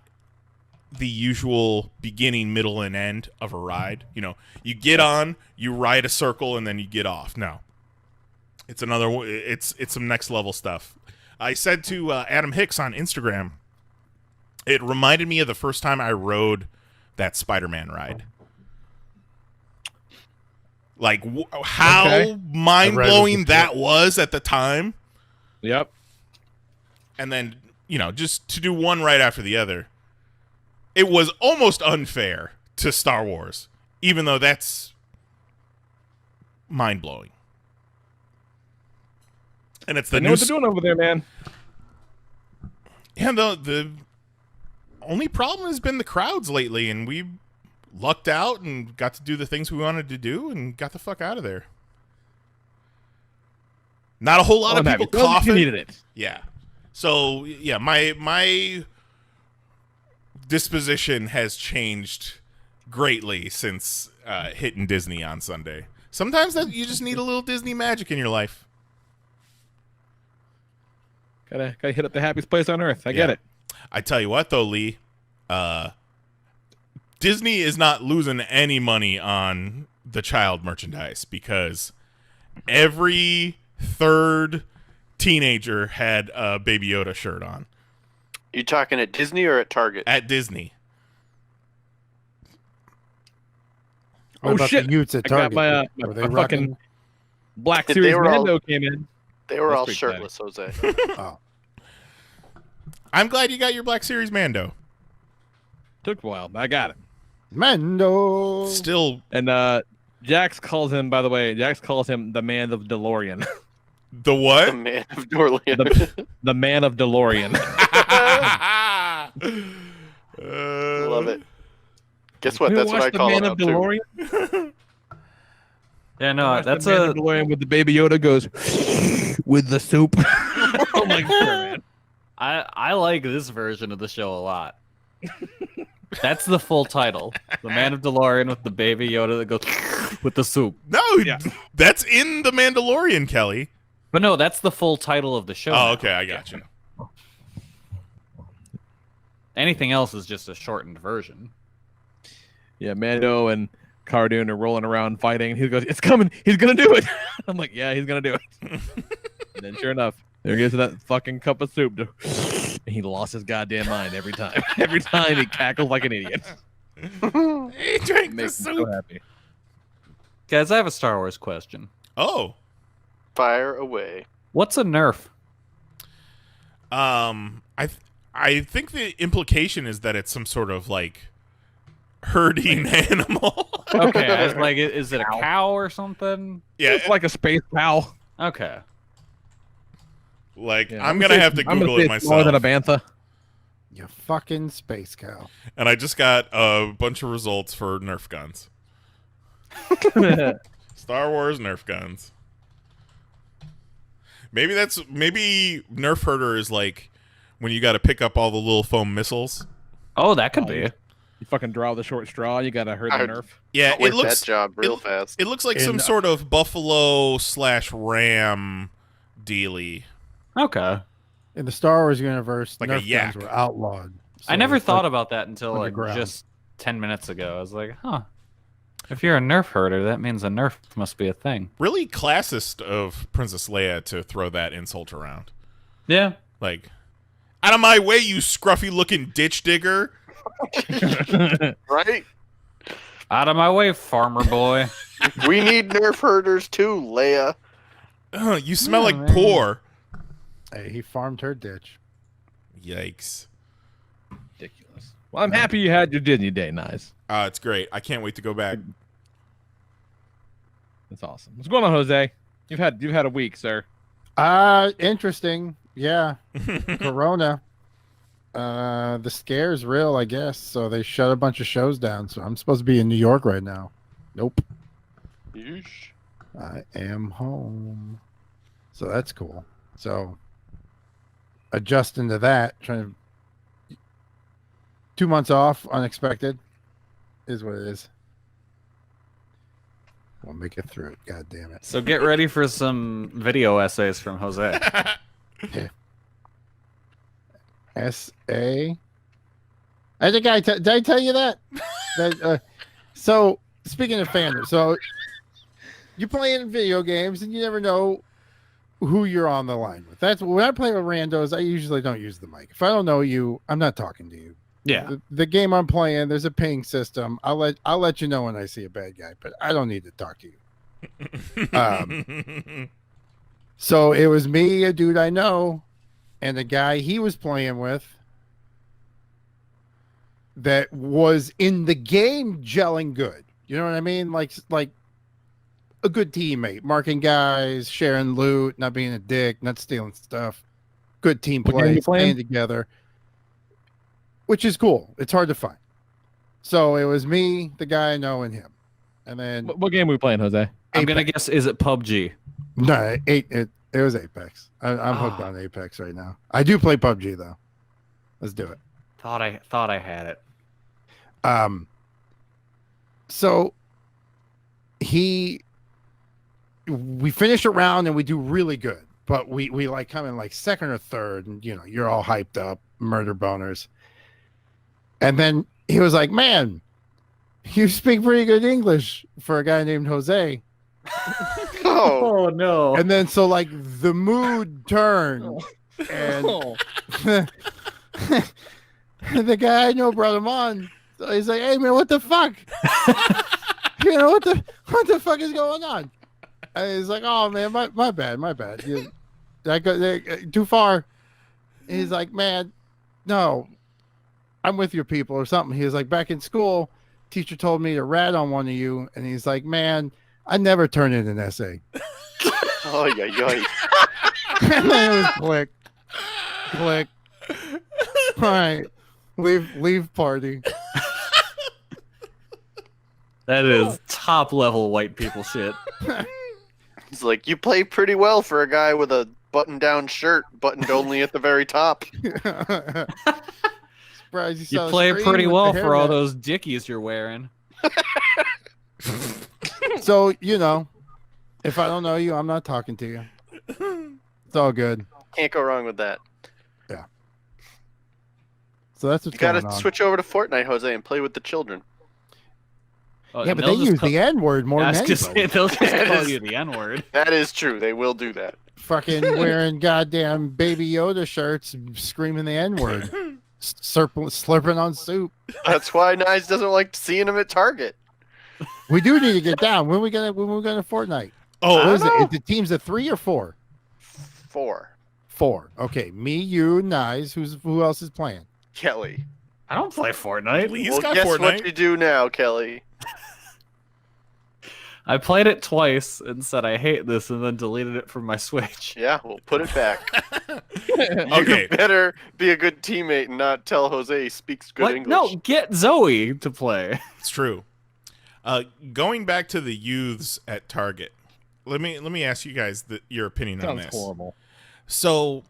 the usual beginning, middle, and end of a ride. You know, you get on, you ride a circle, and then you get off. No. It's some next level stuff. I said to Adam Hicks on Instagram, it reminded me of the first time I rode that Spider-Man ride. Like how mind-blowing that was at the time. Yep. And then, you know, just to do one right after the other. It was almost unfair to Star Wars, even though that's mind-blowing. And it's the know what they're doing over there, man. Yeah, the only problem has been the crowds lately, and we lucked out and got to do the things we wanted to do and got the fuck out of there. Not a whole lot of people coughing. You needed it. Yeah. So, yeah, my disposition has changed greatly since hitting Disney on Sunday. Sometimes you just need a little Disney magic in your life. Gotta hit up the happiest place on earth. I get it. I tell you what, though, Lee, Disney is not losing any money on the child merchandise because every third teenager had a Baby Yoda shirt on. You talking at Disney or at Target? At Disney. What about shit! the Utes at Target? I got my fucking Black Series Mando came in. They were all shirtless, Jose. Oh. I'm glad you got your Black Series Mando. Took a while, but I got it. Mando. Still, and Jax calls him, by the way, Jax calls him the man of DeLorean. The what? The man of DeLorean. the man of DeLorean. Love it. Guess what? That's what I call it now, too. Yeah, no, that's the man of DeLorean with the Baby Yoda goes with the soup. Oh my god, man. I like this version of the show a lot. That's the full title. The Man of DeLorean with the Baby Yoda that goes with the soup. No, that's in The Mandalorian, Kelly. But no, that's the full title of the show. Oh, okay, I got you. Anything else is just a shortened version. Yeah, Mando and Cardoon are rolling around fighting. He goes, "It's coming! He's gonna do it!" I'm like, "Yeah, he's gonna do it." And then, sure enough, there goes that fucking cup of soup. He lost his goddamn mind every time. Every time he cackles like an idiot. He drank the Makes me soup. so happy. Guys, I have a Star Wars question. Oh. Fire away. What's a Nerf? I think the implication is that it's some sort of like herding animal. Okay, it's like, is it a cow or something? Yeah, It's like a space cow. Okay. like Yeah, I'm gonna have to Google it More myself. than a bantha. You fucking space cow. And I just got a bunch of results for Nerf guns. Star Wars Nerf guns. Maybe Nerf herder is like when you got to pick up all the little foam missiles. Oh, that could be. You fucking draw the short straw. You gotta herd the Nerf. Yeah, Quit it looks that job real fast. It looks like some sort of buffalo/ram dealy. Okay. In the Star Wars universe, Like a Nerf yak. guns were outlawed. I So never it's thought like about that until like underground. just 10 minutes ago. I was like, huh. If you're a Nerf herder, that means a Nerf must be a thing. Really classist of Princess Leia to throw that insult around. Yeah. Like, out of my way, you scruffy-looking ditch digger. Right? Out of my way, farmer boy. We need Nerf herders too, Leia. You smell like man. poor. Hey, he farmed her ditch. Yikes. Ridiculous. Well, I'm happy you had your Disney day, Knize. It's great. I can't wait to go back. That's awesome. What's going on, Jose? You've had a week, sir. Interesting. Yeah. Corona. The scare's real, I guess. So they shut a bunch of shows down. So I'm supposed to be in New York right now. Nope. Yeesh. I am home. So that's cool. So adjusting to that, trying to 2 months off, unexpected, is what it is. We'll make it through it. God damn it. So get ready for some video essays from Jose. SA I think did I tell you that? So speaking of fandom, so you're playing video games and you never know who you're on the line with. That's when I play with randos. I usually don't use the mic. If I don't know you, I'm not talking to you. Yeah. The game I'm playing, there's a ping system. I'll let you know when I see a bad guy, but I don't need to talk to you. So it was me, a dude I know, and the guy he was playing with that was in the game gelling good. You know what I mean? Like a good teammate, marking guys, sharing loot, not being a dick, not stealing stuff. Good team play, playing together, which is cool. It's hard to find. So it was me, the guy I know, and him. And then What game are we playing, Jose? I'm going to guess, is it PUBG? No, it was Apex. I'm hooked on Apex right now. I do play PUBG though. Let's do it. Thought I had it. So we finish a round and we do really good, but we like come in like second or third, and you know, you're all hyped up, murder boners. And then he was like, "Man, you speak pretty good English for a guy named Jose." Oh, no. And then so like the mood turned, and the guy I know brought him on. So he's like, "Hey man, what the fuck? You know what the fuck is going on?" And he's like, "Oh man, my bad. I go too far." And he's like, "Man, no, I'm with your people or something." He was like, "Back in school, teacher told me to rat on one of you," and he's like, "Man, I never turn in an essay." oh yeah. And then it was click. All right, leave party. That is top level white people shit. He's like, you play pretty well for a guy with a button-down shirt, buttoned only at the very top. Surprised You saw play screen pretty with well the for all hairnet. those dickies you're wearing. So, you know, if I don't know you, I'm not talking to you. It's all good. Can't go wrong with that. So that's what's You going gotta on. switch over to Fortnite, Jose, and play with the children. Oh, Yeah, and but they they'll just use the N-word more I than was gonna say, anybody. they'll just That call is- you the N-word. That is true. They will do that. Fucking wearing goddamn Baby Yoda shirts, screaming the N-word, slurping on soup. That's why Knize doesn't like seeing him at Target. We do need to get down. When we gonna Fortnite? Oh, What is know. it? The teams of 3 or 4? 4. 4. Okay, me, you, Knize. Who else is playing? Kelly. I don't play Fortnite. Lee's Well, got guess what Fortnite. you do now, Kelly? I played it twice and said I hate this and then deleted it from my Switch. Yeah, we'll put it back. Okay. You better be a good teammate and not tell Jose he speaks good What? English. No, get Zoe to play. It's true. Going back to the youths at Target, let me ask you guys your opinion on Sounds this. horrible. So,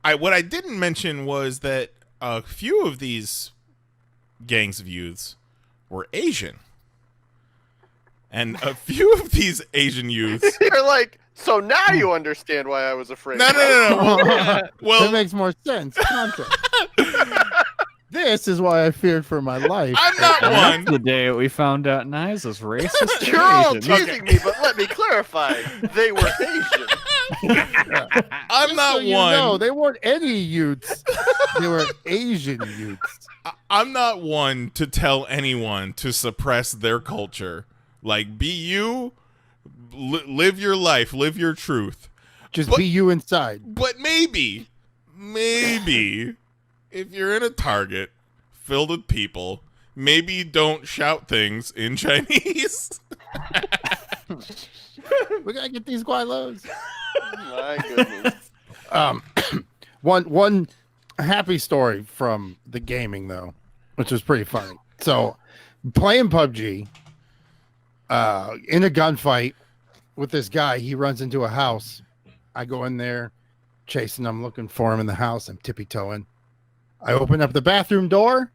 what I didn't mention was that a few of these gangs of youths were Asian, and a few of these Asian youths. You're like, so now you understand why I was afraid. No. That Well, makes more sense. Context. This is why I feared for my life. I'm not That's one. the day we found out Knize was racist. to You're all Asians. teasing me, but let me clarify. They were Asian. I'm Just not so you one. know, they weren't any Utes. They were Asian Utes. I'm not one to tell anyone to suppress their culture. Like, be you, live your life, live your truth. Just But- be you inside. But maybe, if you're in a Target filled with people, maybe don't shout things in Chinese. We gotta get these guaylos. My goodness. One happy story from the gaming though, which was pretty funny. So playing PUBG, in a gunfight with this guy, he runs into a house. I go in there, chasing him, looking for him in the house. I'm tippy-toeing. I open up the bathroom door,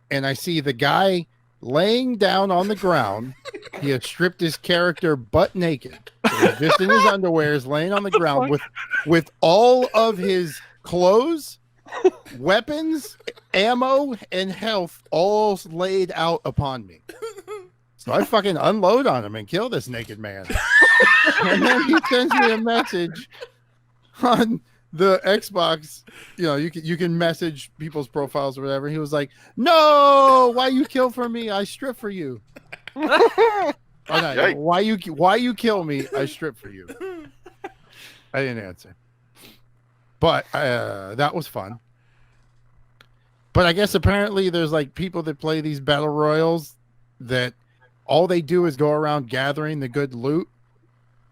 and I see the guy laying down on the ground. He had stripped his character butt naked. So he's just in his underwears, laying on the ground with all of his clothes weapons, ammo, and health all laid out upon me. So I fucking unload on him and kill this naked man. And then he sends me a message on the Xbox. You know, you can message people's profiles or whatever. He was like, "No, why you kill for me? I strip for you." Oh, no, why you kill me? I strip for you. I didn't answer, but that was fun. But I guess apparently there's like people that play these battle royals that all they do is go around gathering the good loot,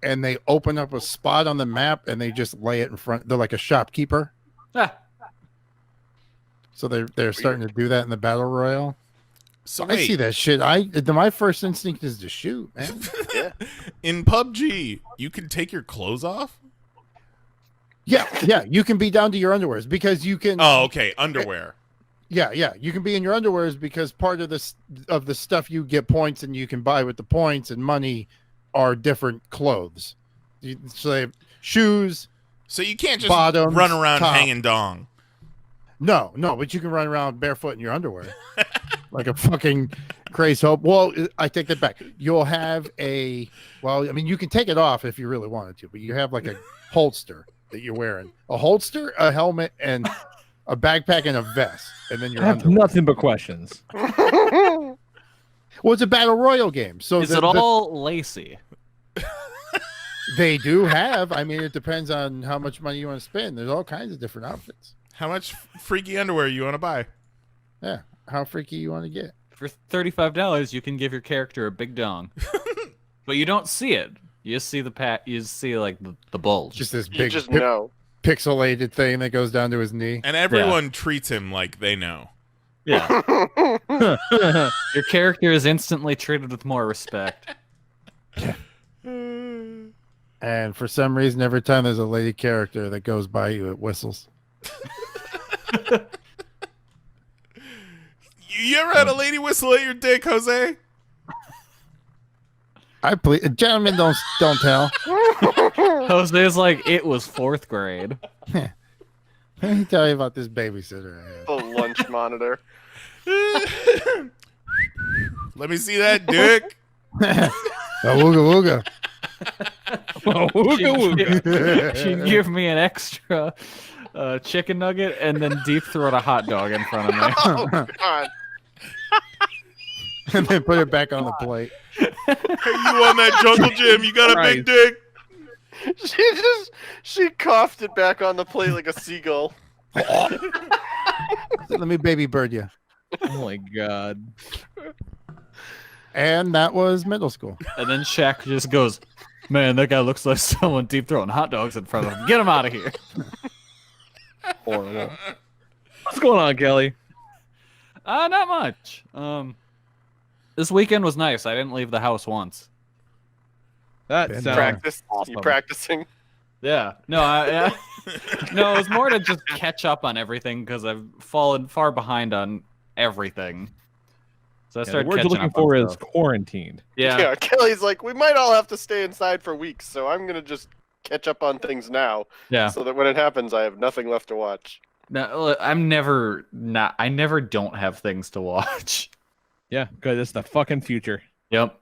and they open up a spot on the map and they just lay it in front. They're like a shopkeeper. So they're starting to do that in the battle royal. So I see that shit. My first instinct is to shoot, man. Yeah. In PUBG, you can take your clothes off? Yeah. You can be down to your underwears because you can. Oh, okay. Underwear. Yeah. You can be in your underwears because part of the stuff you get points and you can buy with the points and money are different clothes. So they have shoes. So you can't just bottoms, run around top. hanging dong. No, but you can run around barefoot in your underwear. Like a fucking crazy hope. Well, I take that back. You'll have you can take it off if you really wanted to, but you have like a holster that you're wearing. A holster, a helmet, and a backpack and a vest. And then you're I have nothing but questions. Well, it's a battle royal game. So is it all lacy? They do have. I mean, it depends on how much money you want to spend. There's all kinds of different outfits. How much freaky underwear you want to buy? Yeah. How freaky you want to get. For $35, you can give your character a big dong. But you don't see it. You just see you just see like the bulge. Just this You big just know. pixelated thing that goes down to his knee. And everyone treats him like they know. Yeah. Your character is instantly treated with more respect. And for some reason, every time there's a lady character that goes by you, it whistles. You ever had a lady whistle at your dick, Jose? I please, gentlemen, don't tell. Jose's like, it was 4th grade. Let me tell you about this babysitter I had. The lunch monitor. Let me see that dick. Wooga wooga. She'd give me an extra chicken nugget and then deep throat a hot dog in front of me. Oh, God. And then put it back on the plate. Hey, you on that jungle gym? You got a big dick. She coughed it back on the plate like a seagull. Let me baby bird you. Oh my god. And that was middle school. And then Shaq just goes, "Man, that guy looks like someone deep throating hot dogs in front of him. Get him out of here." Horrible. What's going on, Kelly? Not much. This weekend was nice. I didn't leave the house once. That Been sounds Practice. awesome. You practicing? Yeah. No, no, it was more to just catch up on everything because I've fallen far behind on everything. So I The started word you're catching looking up for on is stuff. quarantined. Yeah. Kelly's like, we might all have to stay inside for weeks, so I'm gonna just catch up on things now, Yeah. so that when it happens, I have nothing left to watch. No, I never don't have things to watch. Yeah, because it's the fucking future. Yep.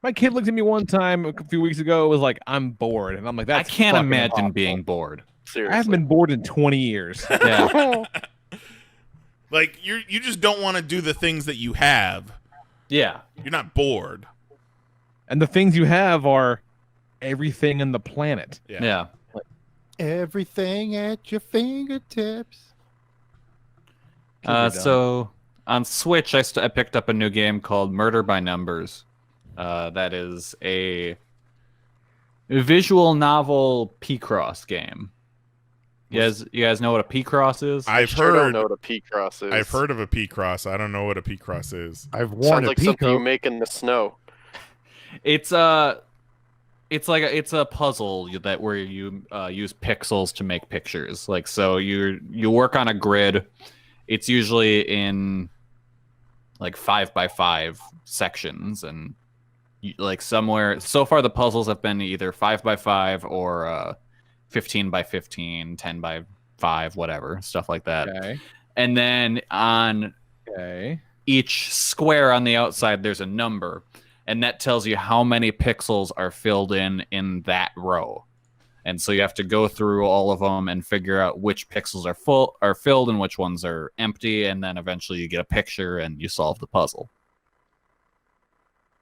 My kid looked at me one time a few weeks ago. It was like, "I'm bored," and I'm like, "That's I can't fucking imagine impossible. being bored. Seriously. I haven't been bored in 20 years." Yeah. Like you just don't want to do the things that you have. Yeah. You're not bored. And the things you have are everything in the planet. Yeah. Everything at your fingertips. So on Switch, I picked up a new game called Murder by Numbers. That is a visual novel P-Cross game. You guys know what a P-Cross is? I've Sure don't heard. know what a P-cross is. I've heard of a P-cross. I don't know what a P-cross is. I've worn Sounds a like something you peacoat. make in the snow. It's a puzzle where you use pixels to make pictures. Like, so you work on a grid. It's usually in like 5x5 sections, and like somewhere so far the puzzles have been either 5x5 or 15x15, 5, whatever, stuff like that. Okay. And then on each square on the outside, there's a number, and that tells you how many pixels are filled in that row. And so you have to go through all of them and figure out which pixels are filled and which ones are empty, and then eventually you get a picture and you solve the puzzle.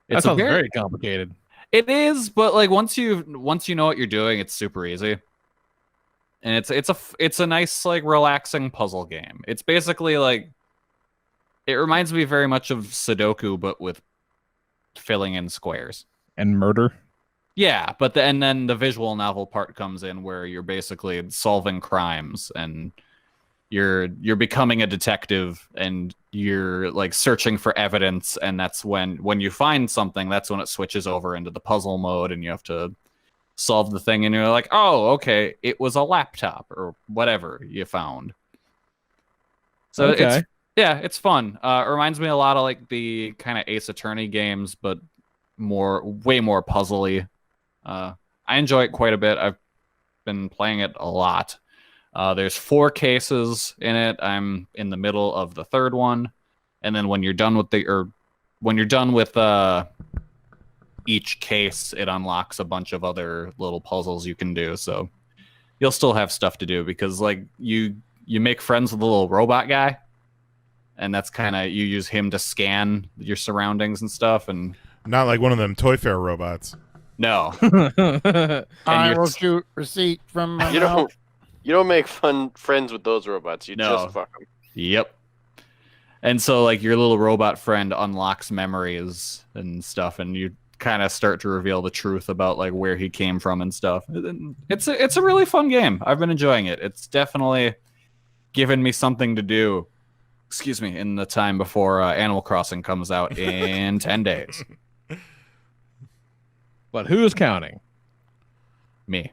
That sounds very complicated. It is, but like once you know what you're doing, it's super easy. And it's a nice, like, relaxing puzzle game. It's basically like, it reminds me very much of Sudoku, but with filling in squares And murder. Yeah, but then the visual novel part comes in, where you're basically solving crimes and you're becoming a detective, and you're like searching for evidence, and that's when you find something, that's when it switches over into the puzzle mode, and you have to solve the thing, and you're like, oh, okay, it was a laptop or whatever you found. So Okay. it's fun. It reminds me a lot of like the kind of Ace Attorney games, but way more puzzly. I enjoy it quite a bit. I've been playing it a lot. There's 4 cases in it. I'm in the middle of the 3rd one, and then when you're done with each case, it unlocks a bunch of other little puzzles you can do. So you'll still have stuff to do, because like you make friends with the little robot guy, and that's kind of, you use him to scan your surroundings and stuff. And Not like one of them Toy Fair robots. no, I will shoot receipt from my mouth. You don't make friends with those robots. You just fuck them. Yep. And so like your little robot friend unlocks memories and stuff, and you kind of start to reveal the truth about like where he came from and stuff. It's a really fun game. I've been enjoying it. It's definitely given me something to do. Excuse me, in the time before Animal Crossing comes out in 10 days. But who's counting? Me.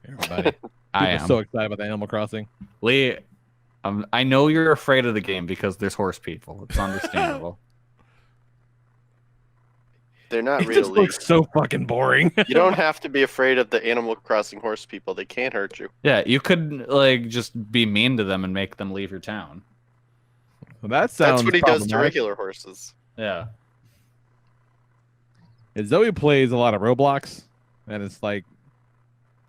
Everybody. I People am. so excited about the Animal Crossing. Lee, I know you're afraid of the game because there's horse people. It's understandable. They're not It just really. looks so fucking boring. You don't have to be afraid of the Animal Crossing horse people. They can't hurt you. Yeah, you could like just be mean to them and make them leave your town. Well, that sounds That's what he does to problematic. regular horses. Yeah. And Zoe plays a lot of Roblox, and it's like,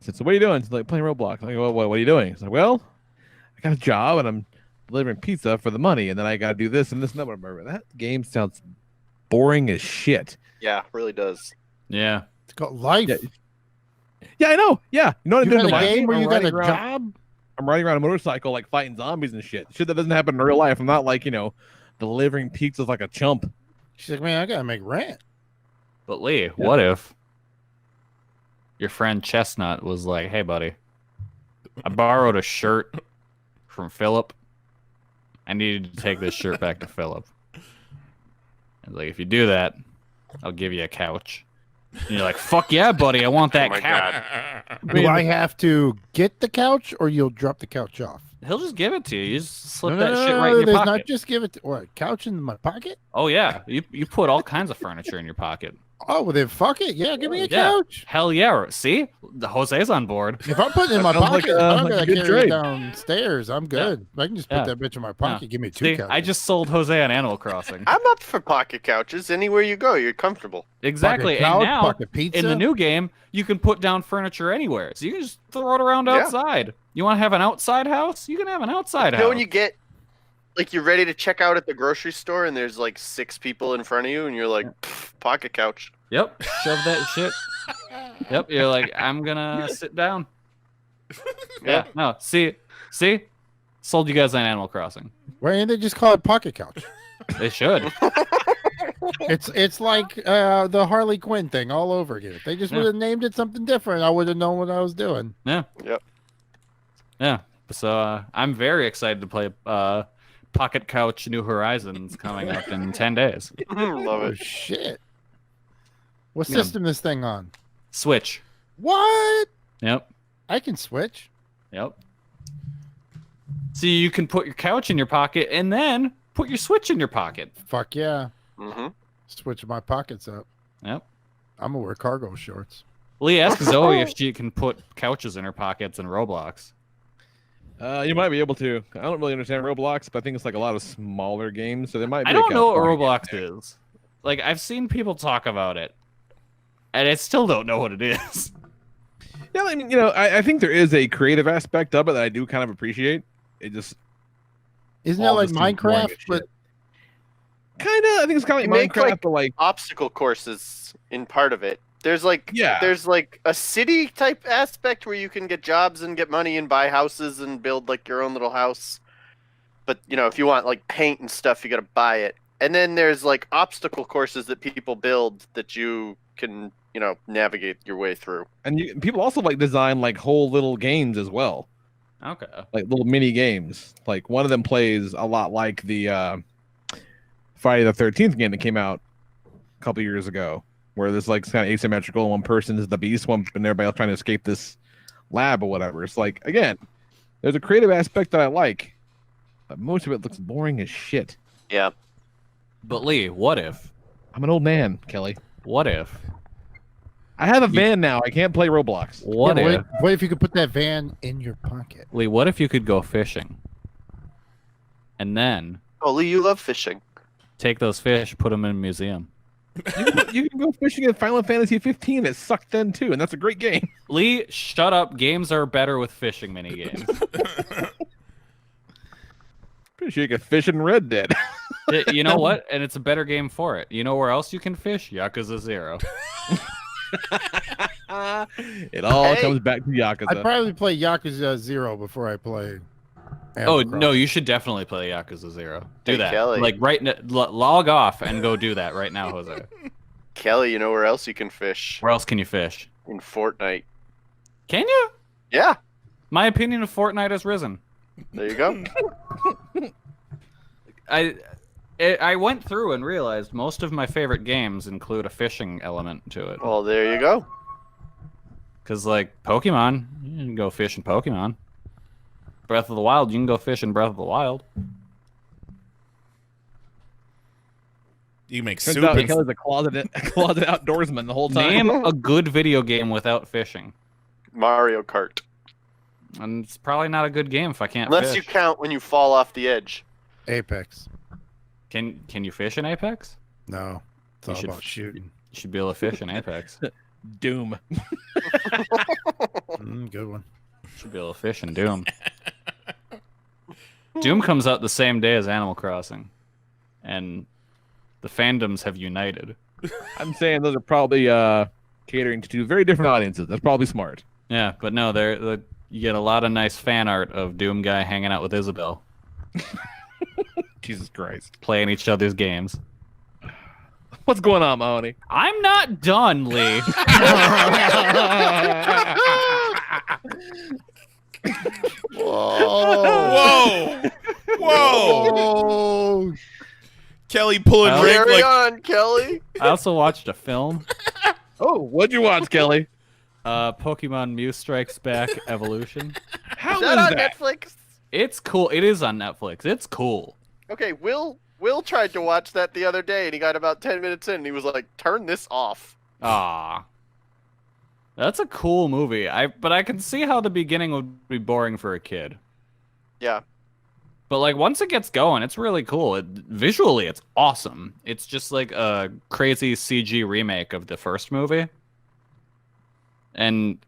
I said, so what are you doing? She's like, playing Roblox. I'm like, well, what are you doing? She's like, well, I got a job, and I'm delivering pizza for the money, and then I got to do this and this and that. Whatever. That game sounds boring as shit. Yeah, really does. Yeah. It's called life. Yeah, I know. Yeah. You know what I'm You doing got in a my game where I'm you got a riding around- job? I'm riding around a motorcycle, like fighting zombies and shit. Shit that doesn't happen in real life. I'm not like, delivering pizzas like a chump. She's like, man, I gotta make rent. But Lee, what if your friend Chestnut was like, hey, buddy, I borrowed a shirt from Philip. I needed to take this shirt back to Philip. And like, if you do that, I'll give you a couch. And you're like, fuck yeah, buddy, I want that Oh my couch. Do I have to get the couch, or you'll drop the couch off? He'll just give it to you. You just slip No, that no, shit no, right in your there's pocket. not just give it to, what, couch in my pocket? Oh, yeah. You put all kinds of furniture in your pocket. Oh, well then fuck it. Yeah, give me a Yeah. couch. Hell yeah. See? The Jose's on board. If I'm putting it in my Sounds like pocket, a- I'm like a gonna good carry it trade. downstairs. I'm good. I can just put Yeah. that bitch in my pocket. Give me 2 See, couches. I just sold Jose on Animal Crossing. I'm up for pocket couches. Anywhere you go, you're comfortable. Exactly. Pocket couch, And now, pocket pizza. in the new game, you can put down furniture anywhere. So you can just throw it around Yeah. outside. You want to have an outside house? You can have an outside You house. know when you get, like, you're ready to check out at the grocery store and there's like 6 people in front of you and you're like, pocket couch. Yep. Shove that shit. Yep. You're like, I'm gonna sit down. Yeah. No. See. Sold you guys on Animal Crossing. Why didn't they just call it pocket couch? They should. It's like the Harley Quinn thing all over again. If they just Yeah. would have named it something different, I would have known what I was doing. Yeah. Yep. Yeah. So I'm very excited to play Pocket Couch New Horizons coming up in 10 days. Love Oh it. shit! What Yeah. system this thing on? Switch. What? Yep. I can switch. Yep. So you can put your couch in your pocket and then put your Switch in your pocket. Fuck yeah! Mm-hmm. Switch my pockets up. Yep. I'm gonna wear cargo shorts. Lee, ask Zoe if she can put couches in her pockets in Roblox. You might be able to. I don't really understand Roblox, but I think it's like a lot of smaller games, so there might be. I a don't know what California Roblox game is. Like, I've seen people talk about it, and I still don't know what it is. there. Yeah, I mean, I think there is a creative aspect of it that I do kind of appreciate. It just Isn't that all like just seems boring Minecraft? as But shit. Kind of. I think it's kind You of like make, Minecraft, like, but like obstacle courses in part of it. There's like Yeah. there's like a city type aspect where you can get jobs and get money and buy houses and build like your own little house. But if you want like paint and stuff, you got to buy it. And then there's like obstacle courses that people build that you can navigate your way through. and people also like design like whole little games as well, Okay. like little mini games. Like one of them plays a lot like the Friday the 13th game that came out a couple years ago, where there's like kind of asymmetrical. One person is the beast, and everybody else trying to escape this lab or whatever. It's like, again, there's a creative aspect that I like, but most of it looks boring as shit. Yeah. But Lee, what if? I'm an old man, Kelly. What if? I have a van now. I can't play Roblox. What if? what if you could put that van in your pocket? Lee, what if you could go fishing? And then Oh, Lee, you love fishing. take those fish, put them in a museum. You can go fishing in Final Fantasy 15. It sucked then too, and that's a great game. Lee, shut up. Games are better with fishing minigames. Pretty sure you can fish in Red Dead. You know what? And it's a better game for it. You know where else you can fish? Yakuza 0. It all Hey. comes back to Yakuza. I'd probably play Yakuza 0 before I play. Oh, Animal no, Crossing. you should definitely play Yakuza 0. Do Hey, that. Kelly. Like, log off and go do that right now, Jose. Kelly, you know where else you can fish? Where else can you fish? In Fortnite. Can you? Yeah. My opinion of Fortnite has risen. There you go. I went through and realized most of my favorite games include a fishing element to it. Well, there you go. Because, like, Pokemon, you can go fish in Pokemon. Breath of the Wild, you can go fish in Breath of the Wild. You make Turns soup. out And, Kelly's a closet outdoorsman the whole time. Name a good video game without fishing. Mario Kart. And it's probably not a good game if I can't Unless you fish. count when you fall off the edge. Apex. Can you fish in Apex? No, it's You all should about shooting. You should be able to fish in Apex. Doom. Good one. Should be able to fish in Doom. Doom comes out the same day as Animal Crossing. And the fandoms have united. I'm saying those are probably catering to two very different audiences. That's probably smart. Yeah, but no, you get a lot of nice fan art of Doom guy hanging out with Isabel, Jesus Christ. playing each other's games. What's going on, Mahoney? I'm not done, Lee. whoa! Whoa! Oh, Kelly pulling Well, Rick Carry like on, Kelly. I also watched a film, Oh, what'd you watch, Kelly? Pokemon Mew Strikes Back Evolution. How Is is that on that? Netflix? It's cool. It is on Netflix. It's cool. Okay, Will tried to watch that the other day, and he got about 10 minutes in, and he was like, turn this off. Ah, that's a cool movie. But I can see how the beginning would be boring for a kid. Yeah. But like once it gets going, it's really cool. Visually, it's awesome. It's just like a crazy CG remake of the first movie. And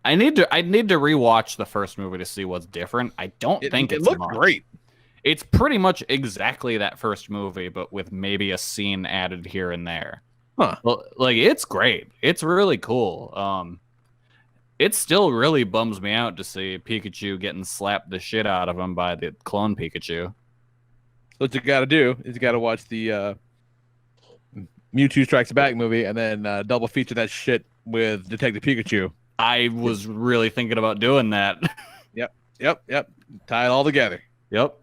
I need to rewatch the first movie to see what's different. I don't think it it's looked much. great. It's pretty much exactly that first movie, but with maybe a scene added here and there. Huh. Well, like it's great. It's really cool. It still really bums me out to see Pikachu getting slapped the shit out of him by the clone Pikachu. What you got to do is you got to watch the Mewtwo Strikes Back movie and then double feature that shit with Detective Pikachu. I was really thinking about doing that. Yep. Tie it all together. Yep.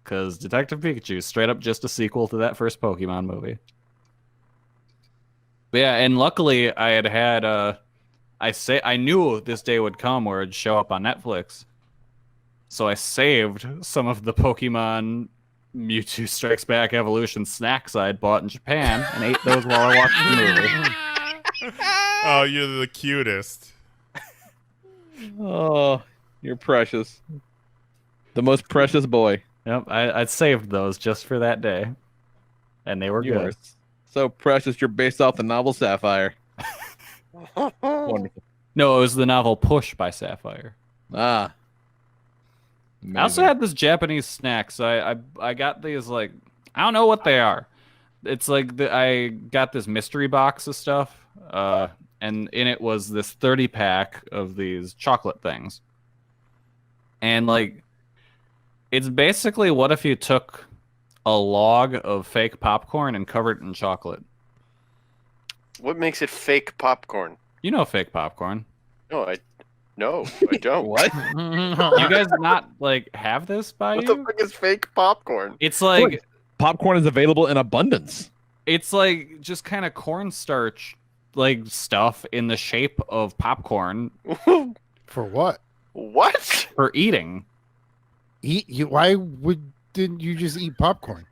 Because Detective Pikachu is straight up just a sequel to that first Pokemon movie. But yeah, and luckily I had I knew this day would come where it'd show up on Netflix. So I saved some of the Pokemon Mewtwo Strikes Back Evolution snacks I had bought in Japan and ate those while I watched the movie. oh, you're the cutest. Oh, you're precious. The most precious boy. Yep, I saved those just for that day, and they were You are good. so precious. You're based off the novel Sapphire. Wonderful. No, it was the novel Push by Sapphire. Ah. I also had this Japanese snack, so I got these, like, I don't know what they are. It's like I got this mystery box of stuff, and in it was this 30-pack of these chocolate things. And, like, it's basically what if you took a log of fake popcorn and covered it in chocolate. What makes it fake popcorn? You know fake popcorn. No, I don't. What? You guys not, like, have this by What you? the fuck is fake popcorn? It's like... Popcorn is available in abundance. It's like just kind of cornstarch like stuff in the shape of popcorn For what? What? for eating. Eat you? Why didn't you just eat popcorn?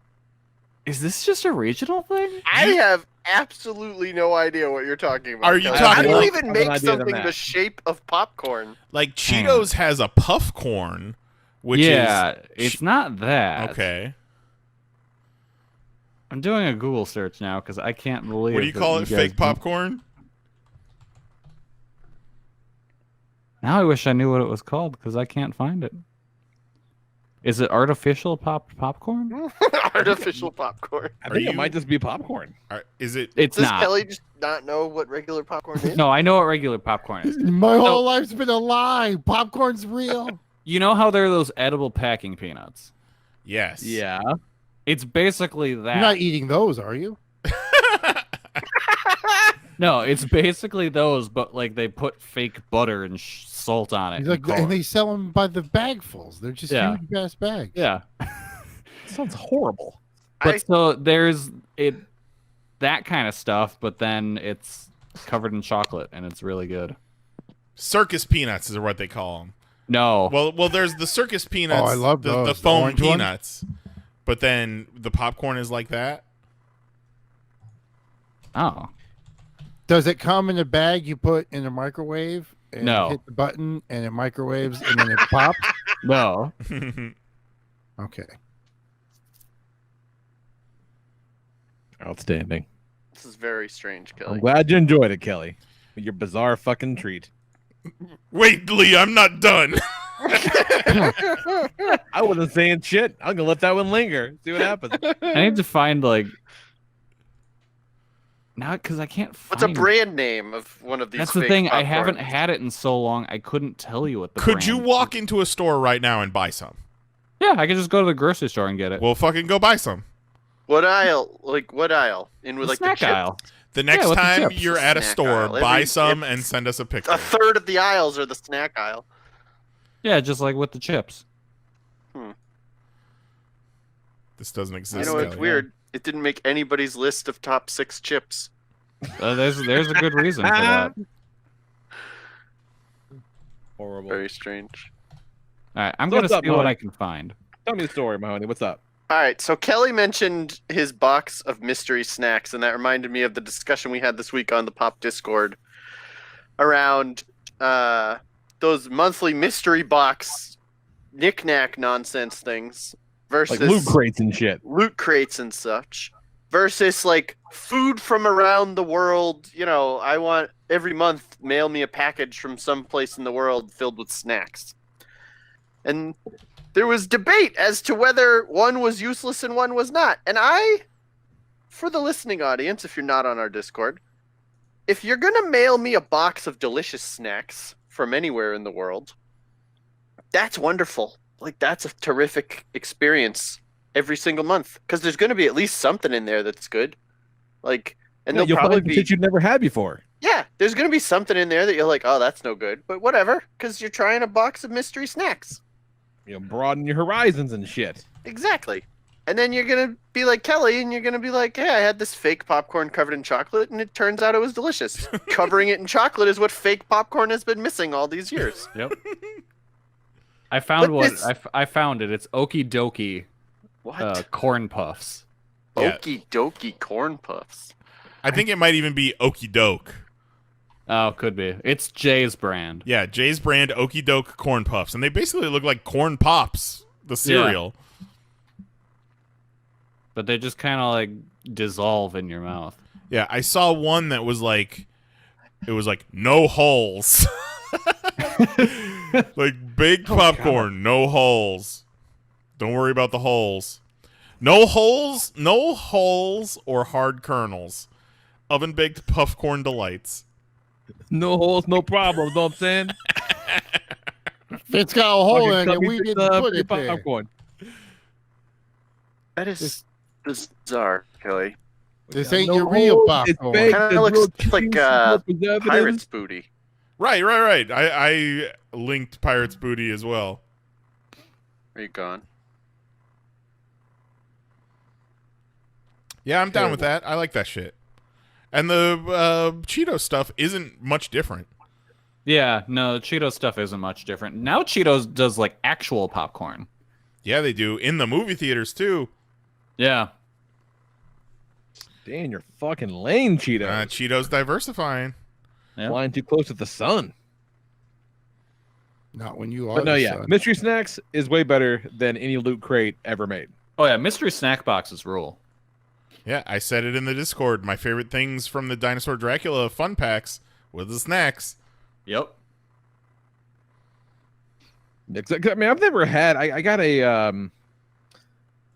Is this just a regional thing? I have absolutely no idea what you're talking about. Are you Kelly. talking How do you about- even I have an make idea than something that. the shape of popcorn? Like Cheetos has a puff corn, which yeah, is it's not that. okay. I'm doing a Google search now because I can't believe. What do you that call it? guys Fake don't- popcorn? Now I wish I knew what it was called because I can't find it. Is it artificial popcorn? Artificial popcorn. I Are think it you- might just be popcorn. Is it? It's Does not. Kelly just not know what regular popcorn is? No, I know what regular popcorn is. My whole life's been a lie. Popcorn's real. You know how there are those edible packing peanuts? Yes. Yeah. It's basically that. You're not eating those, are you? No, it's basically those, but like they put fake butter and salt on it. He's like, and they sell them by the bagfuls. They're just Yeah. huge ass bags. Yeah. Sounds horrible. But so there's that kind of stuff, but then it's covered in chocolate and it's really good. Circus peanuts is what they call them. No. Well, there's the circus peanuts. Oh, I love the those. The foam orange ones? peanuts. But then the popcorn is like that. Oh. Does it come in a bag you put in a microwave? And No. hit the button and it microwaves and then it pops? No. Okay. Outstanding. This is very strange, I'm Kelly. glad you enjoyed it, Kelly. With your bizarre fucking treat. Wait, Lee, I'm not done. I wasn't saying shit. I'm gonna let that one linger. See what happens. I need to find like now because I can't find. What's a brand name of one of these? That's the fake thing. I popcorns? haven't had it in so long. I couldn't tell you what the. Could you brand- walk into a store right now and buy some? Yeah, I could just go to the grocery store and get it. Well, fucking go buy some. What aisle? Like what aisle? In with The like snack the chip? aisle. The next with the time chips. you're at a Snack store, aisle. buy Every- some if- and send us a picture. A third of the aisles are the snack aisle. Yeah, just like with the chips. This doesn't exist. You know, it's Kelly. weird. It didn't make anybody's list of top 6 chips. There's a good reason for that. Horrible. Very strange. All right, I'm So gonna what's see up, what Mahoney? I can find. Tell me the story, Mahoney. What's up? All right, so Kelly mentioned his box of mystery snacks, and that reminded me of the discussion we had this week on the Pop Discord around those monthly mystery box knick-knack nonsense things versus Like loot crates and shit. loot crates and such versus like food from around the world. You know, I want every month mail me a package from some place in the world filled with snacks. And there was debate as to whether one was useless and one was not. And for the listening audience, if you're not on our Discord, if you're going to mail me a box of delicious snacks from anywhere in the world, that's wonderful. Like, that's a terrific experience every single month. Because there's going to be at least something in there that's good. Like, and Yeah, there'll you'll probably find be... shit you've never had before. Yeah, there's going to be something in there that you're like, oh, that's no good. But whatever, because you're trying a box of mystery snacks. You know, broaden your horizons and shit. Exactly. And then you're going to be like Kelly, and you're going to be like, hey, I had this fake popcorn covered in chocolate, and it turns out it was delicious. Covering it in chocolate is what fake popcorn has been missing all these years. Yep. I found But what this- I found it. It's Okie Dokie What? corn puffs. Yeah. Okie dokie corn puffs. I think it might even be Okie Doke. Oh, could be. It's Jay's brand. Yeah, Jay's brand Okie Doke corn puffs, and they basically look like corn pops. the cereal. But they just kind of like dissolve in your mouth. Yeah, I saw one that was like, it was like no holes. Like baked popcorn, no holes. Don't worry about the holes. No holes or hard kernels. Oven baked popcorn delights. No holes, no problems. Know what I'm saying? If it's got a hole in it, we didn't put it there. Popcorn. That is bizarre, Kelly. This ain't No your real holes, popcorn. it's baked, Kind there's of real looks like cheese, no preservatives. Pirate's booty. Right. I linked Pirate's Booty as well. Are you gone? Yeah, I'm down with that. I like that shit. And the Cheeto stuff isn't much different. Yeah, no, the Cheetos stuff isn't much different. Now Cheetos does like actual popcorn. Yeah, they do. In the movie theaters, too. Yeah. Stay in your fucking lane, Cheetos. Cheetos diversifying. Yeah. Flying too close to the sun. Not when you are. But no, the yeah. sun. Mystery Snacks is way better than any Loot Crate ever made. Oh yeah, mystery snack boxes rule. Yeah, I said it in the Discord. My favorite things from the Dinosaur Dracula fun packs were the snacks. Yep. I mean, I've never had. I got a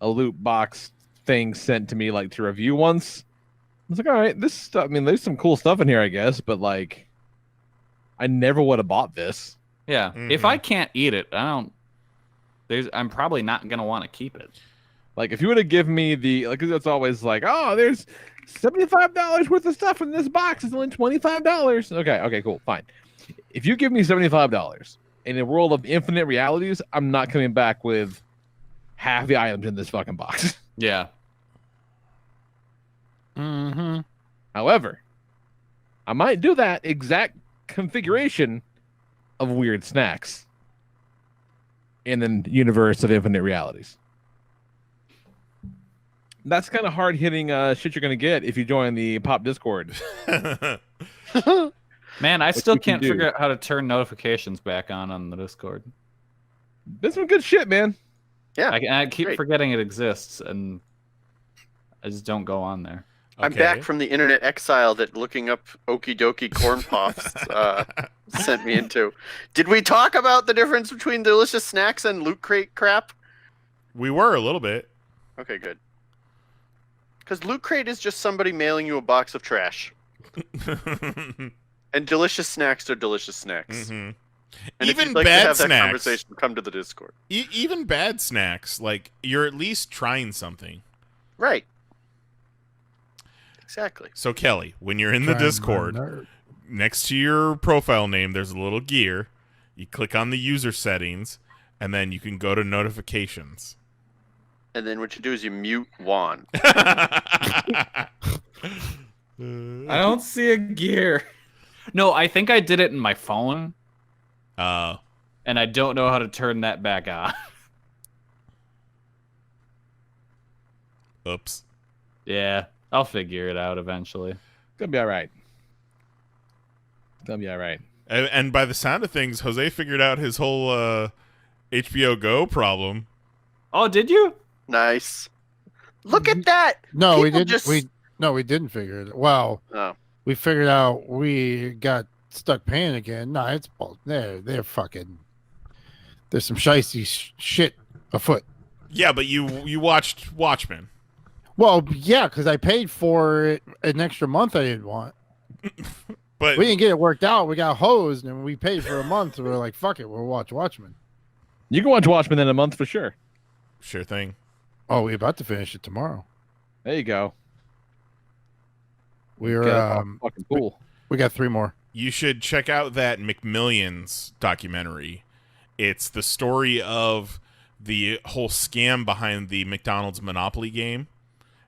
loot box thing sent to me like to review once. I was like, all right, this stuff. I mean, there's some cool stuff in here, I guess, but like, I never would have bought this. Yeah. If I can't eat it, I'm probably not gonna want to keep it. Like, if you would have given me the like, 'cause it's always like, oh, there's $75 worth of stuff in this box. It's only $25. Okay, cool, fine. If you give me $75 in a world of infinite realities, I'm not coming back with half the items in this fucking box. Yeah. Mm-hmm. However, I might do that exact configuration of weird snacks in the universe of infinite realities. That's kind of hard hitting shit you're gonna get if you join the PoP Discord. Man, I still you can can't do. figure out how to turn notifications back on the Discord. There's some good shit, man. Yeah. I keep great. forgetting it exists, and I just don't go on there. I'm Okay. back from the internet exile that looking up Okie Dokie Corn Puffs sent me into. Did we talk about the difference between delicious snacks and Loot Crate crap? We were a little bit. Okay, good. Because Loot Crate is just somebody mailing you a box of trash. And delicious snacks are delicious snacks. Mhm. And if Even you'd like bad to have that snacks. conversation, come to the Discord. Even bad snacks, like, you're at least trying something. Right. Exactly. So, Kelly, when you're in the Discord, next to your profile name, there's a little gear. You click on the user settings, and then you can go to notifications. And then what you do is you mute Juan. I don't see a gear. No, I think I did it in my phone, and I don't know how to turn that back on. Oops. Yeah, I'll figure it out eventually. Gonna be all right. Gonna be all right. And by the sound of things, Jose figured out his whole HBO Go problem. Oh, did you? Nice. Look at that. No, we People didn't. just- We didn't figure it. Well, Oh. we figured out we got stuck paying again. No, it's they're fucking. There's some shicey shit afoot. Yeah, but you watched Watchmen. Well, yeah, because I paid for it an extra month I didn't want. But We didn't get it worked out. We got hosed and we paid for a month. So we're like, fuck it, we'll watch Watchmen. You can watch Watchmen in a month for sure. sure thing. Oh, we're about to finish it tomorrow. There you go. We're Get it all fucking cool. we got 3 more. You should check out that McMillions documentary. It's the story of the whole scam behind the McDonald's Monopoly game.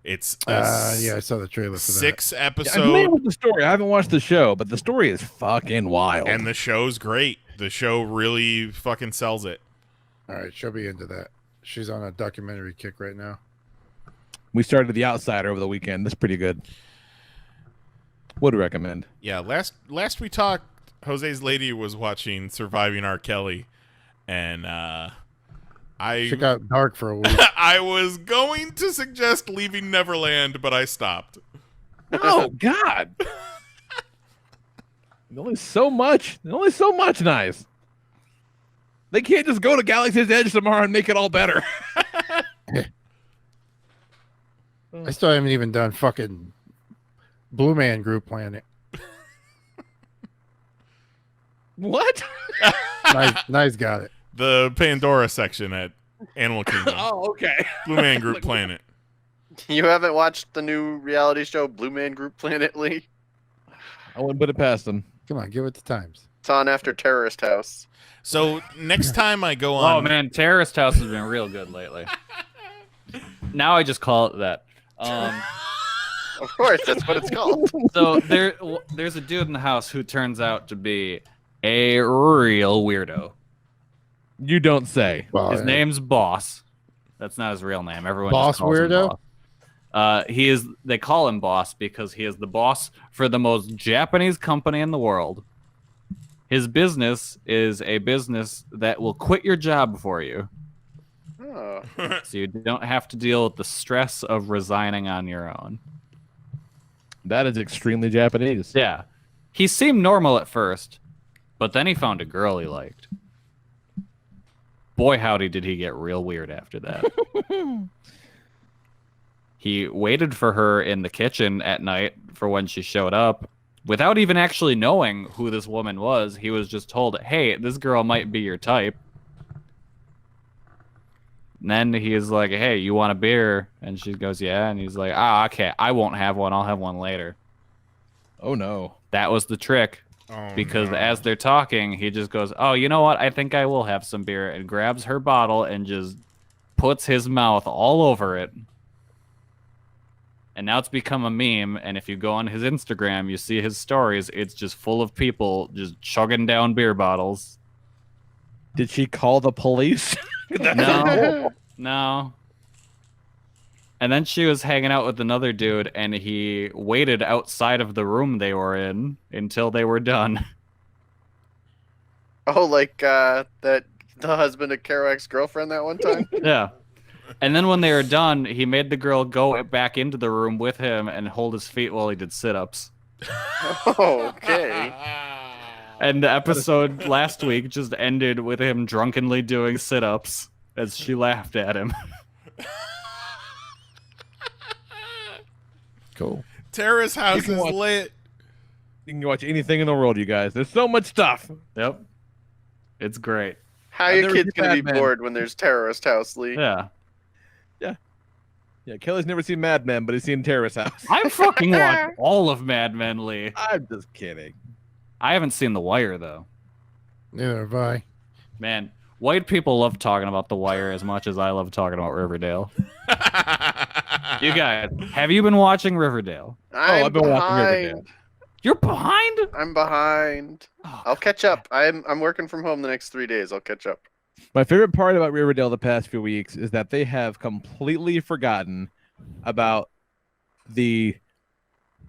It's Yeah, I saw the trailer for that. 6 I'm episode, familiar with the story. I haven't watched the show, but the story is fucking wild. and the show's great. The show really fucking sells it. All right, she'll be into that. She's on a documentary kick right now. We started The Outsider over the weekend. That's pretty good. Would recommend. Yeah, last we talked, Jose's lady was watching Surviving R. Kelly, and I Shit got dark for a week. I was going to suggest leaving Neverland, but I stopped. Oh God! There's only so much. There's only so much Knize. They can't just go to Galaxy's Edge tomorrow and make it all better. I still haven't even done fucking Blue Man Group Planet. What? Nice got it. The Pandora section at Animal Kingdom. Oh, okay. Blue Man Group Planet. You haven't watched the new reality show Blue Man Group Planet, Lee? I wouldn't put it past them. Come on, give it the times. It's on after Terrorist House. So next time I go on... Oh, man, Terrorist House has been real good lately. Now I just call it that. Of course, that's what it's called. So there's a dude in the house who turns out to be a real weirdo. You don't say. Well, His name's Boss. That's not his real name. Everyone Boss just calls him weirdo? Boss. He is. They call him Boss because he is the boss for the most Japanese company in the world. His business is a business that will quit your job for you, Oh. so you don't have to deal with the stress of resigning on your own. That is extremely Japanese. Yeah, he seemed normal at first, but then he found a girl he liked. Boy, howdy, did he get real weird after that. He waited for her in the kitchen at night for when she showed up. Without even actually knowing who this woman was, he was just told, hey, this girl might be your type. And then he's like, hey, you want a beer? And she goes, yeah. And he's like, okay, I won't have one. I'll have one later. Oh, no. That was the trick. Because as they're talking, he just goes, oh, you know what? I think I will have some beer, and grabs her bottle and just puts his mouth all over it. And now it's become a meme, and if you go on his Instagram, you see his stories, it's just full of people just chugging down beer bottles. Did she call the police? No. And then she was hanging out with another dude, and he waited outside of the room they were in until they were done. Oh, like the husband of Kerouac's girlfriend that one time? Yeah. And then when they were done, he made the girl go back into the room with him and hold his feet while he did sit-ups. Okay. And the episode last week just ended with him drunkenly doing sit-ups as she laughed at him. Cool. Terrace House You is can watch- lit. You can watch anything in the world, you guys. There's so much stuff. Yep. It's great. How I've are your never kids seen going to be Mad Men. bored when there's Terrorist House, Lee? Yeah. Yeah, Kelly's never seen Mad Men, but he's seen Terrace House. I fucking watched all of Mad Men, Lee. I'm just kidding. I haven't seen The Wire, though. Neither have I. Man, white people love talking about The Wire as much as I love talking about Riverdale. You guys, have you been watching Riverdale? I've been watching Riverdale. You're behind? I'm behind. Oh, I'll catch up. I'm working from home the next 3 days. I'll catch up. My favorite part about Riverdale the past few weeks is that they have completely forgotten about the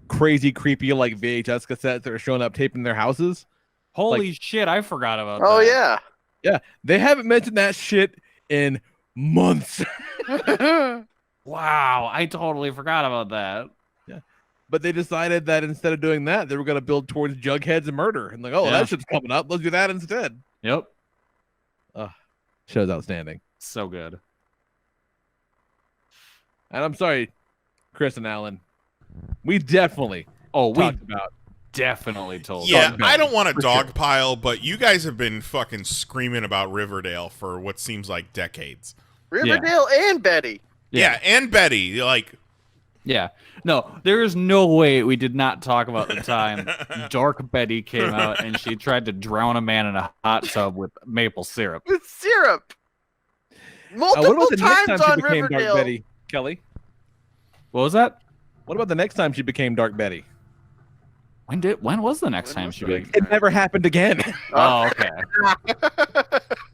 crazy, creepy, like VHS cassettes that are showing up taping their houses. Holy shit, I forgot about Oh, that. yeah. Yeah, they haven't mentioned that shit in months. Wow, I totally forgot about that. But they decided that instead of doing that, they were going to build towards Jughead's murder. And like, oh, Yeah. that shit's coming up. Let's do that instead. Yep. Show's outstanding. So good. And I'm sorry, Chris and Alan. We definitely We talked about. definitely told Yeah, them. I don't want to dogpile, but you guys have been fucking screaming about Riverdale for what seems like decades. Riverdale and Betty. Yeah, and Betty, like, Yeah. No, there is no way we did not talk about the time Dark Betty came out and she tried to drown a man in a hot tub with maple syrup. With syrup. What Multiple about the next times time she on became Riverdale. Dark Betty, Kelly? What was that? What about the next time she became Dark Betty? When was the next When time was she the became? It never happened again. Oh, okay.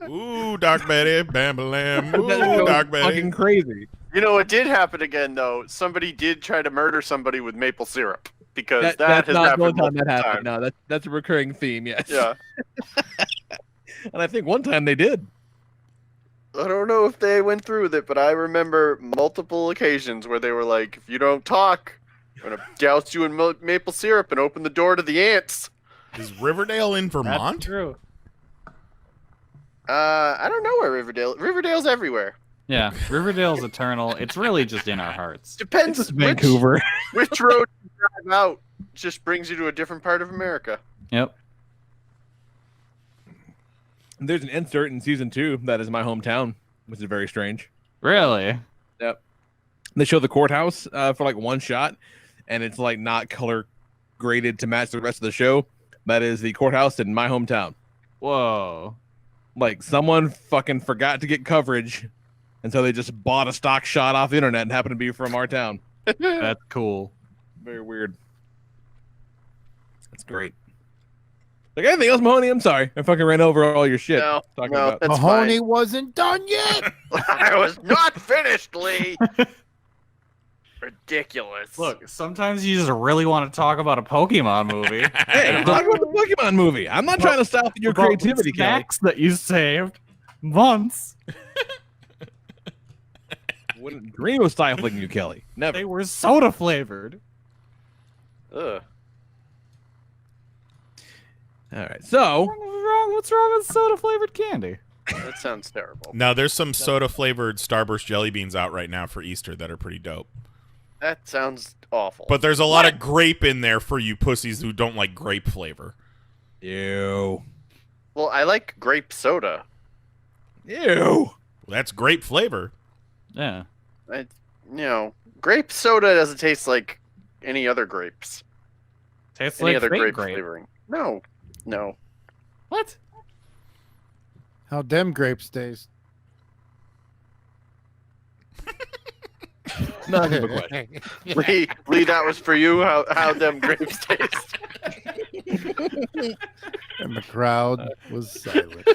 ooh, Dark Betty, bam, bam, ooh, That show Dark was Betty. fucking crazy. You know, it did happen again, though. Somebody did try to murder somebody with maple syrup. Because that That's has not the happened only time that multiple happened. times. No, that's a recurring theme. Yes. Yeah. And I think one time they did. I don't know if they went through with it, but I remember multiple occasions where they were like, if you don't talk, I'm going to douse you in maple syrup and open the door to the ants. Is Riverdale in Vermont? That's true. I don't know where Riverdale's everywhere. Yeah, Riverdale's eternal. It's really just in our hearts. Depends It's Vancouver. which road you drive out. Just brings you to a different part of America. Yep. There's an insert in season 2 that is my hometown, which is very strange. Really? Yep. They show the courthouse for like one shot, and it's like not color graded to match the rest of the show. That is the courthouse in my hometown. Whoa. Like someone fucking forgot to get coverage, and so they just bought a stock shot off the internet and happened to be from our town. That's cool. Very weird. That's great. Like anything else, Mahoney? I'm sorry. I fucking ran over all your shit. No, talking no, about. that's Mahoney fine. wasn't done yet. I was not finished, Lee. Ridiculous. Look, sometimes you just really want to talk about a Pokemon movie. Hey, talk about the Pokemon movie. I'm not trying to stop your About creativity, Kelly. snacks that you saved months. Wouldn't dream of stifling you, Kelly. Never. They were soda flavored. Ugh. All right. So, What's wrong with soda flavored candy? That sounds terrible. Now, there's some soda-flavored Starburst jelly beans out right now for Easter that are pretty dope. That sounds awful. But there's a lot of grape in there for you pussies who don't like grape flavor. ew. Well, I like grape soda. Ew. Well, that's grape flavor. Yeah. Grape soda doesn't taste like any other grapes. Tastes Any like other fake grape grape. flavoring. No. What? How them grapes taste. Not even a question. Lee, that was for you. How them grapes taste. And the crowd was silent.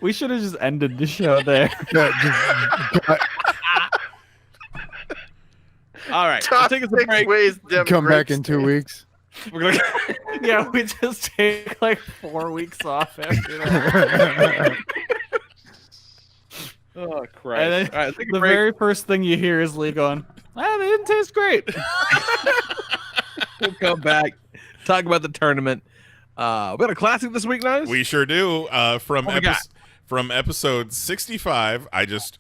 We should have just ended the show there. All right. Let's take us a break. Ways them Come back grapes in 2 taste. weeks. We're gonna. Yeah, we just take like 4 weeks off after that. Oh And Christ! then All right, let's take a the break. very first thing you hear is Lee going, they didn't taste great. We'll come back. Talk about the tournament. We got a classic this week, Knize? We sure do. From What we got? from episode 65, I just,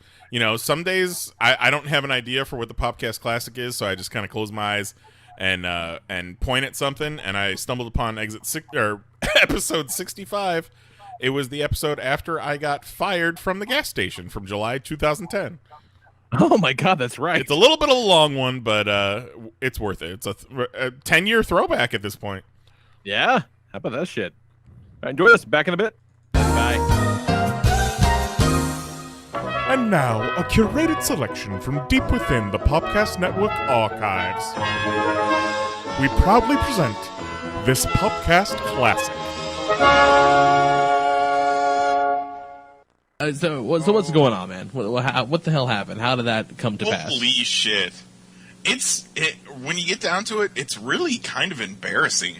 some days I don't have an idea for what the Popcast Classic is, so I just kind of close my eyes and point at something, and I stumbled upon episode 65. It was the episode after I got fired from the gas station from July 2010. Oh my God, that's right. It's a little bit of a long one, but it's worth it. It's a 10-year throwback at this point. Yeah. How about that shit? All right, enjoy this. Back in a bit. Bye. And now, a curated selection from deep within the Popcast Network archives. We proudly present this Popcast Classic. So what's going on, man? What the hell happened? How did that come to pass? Holy shit. When you get down to it, it's really kind of embarrassing.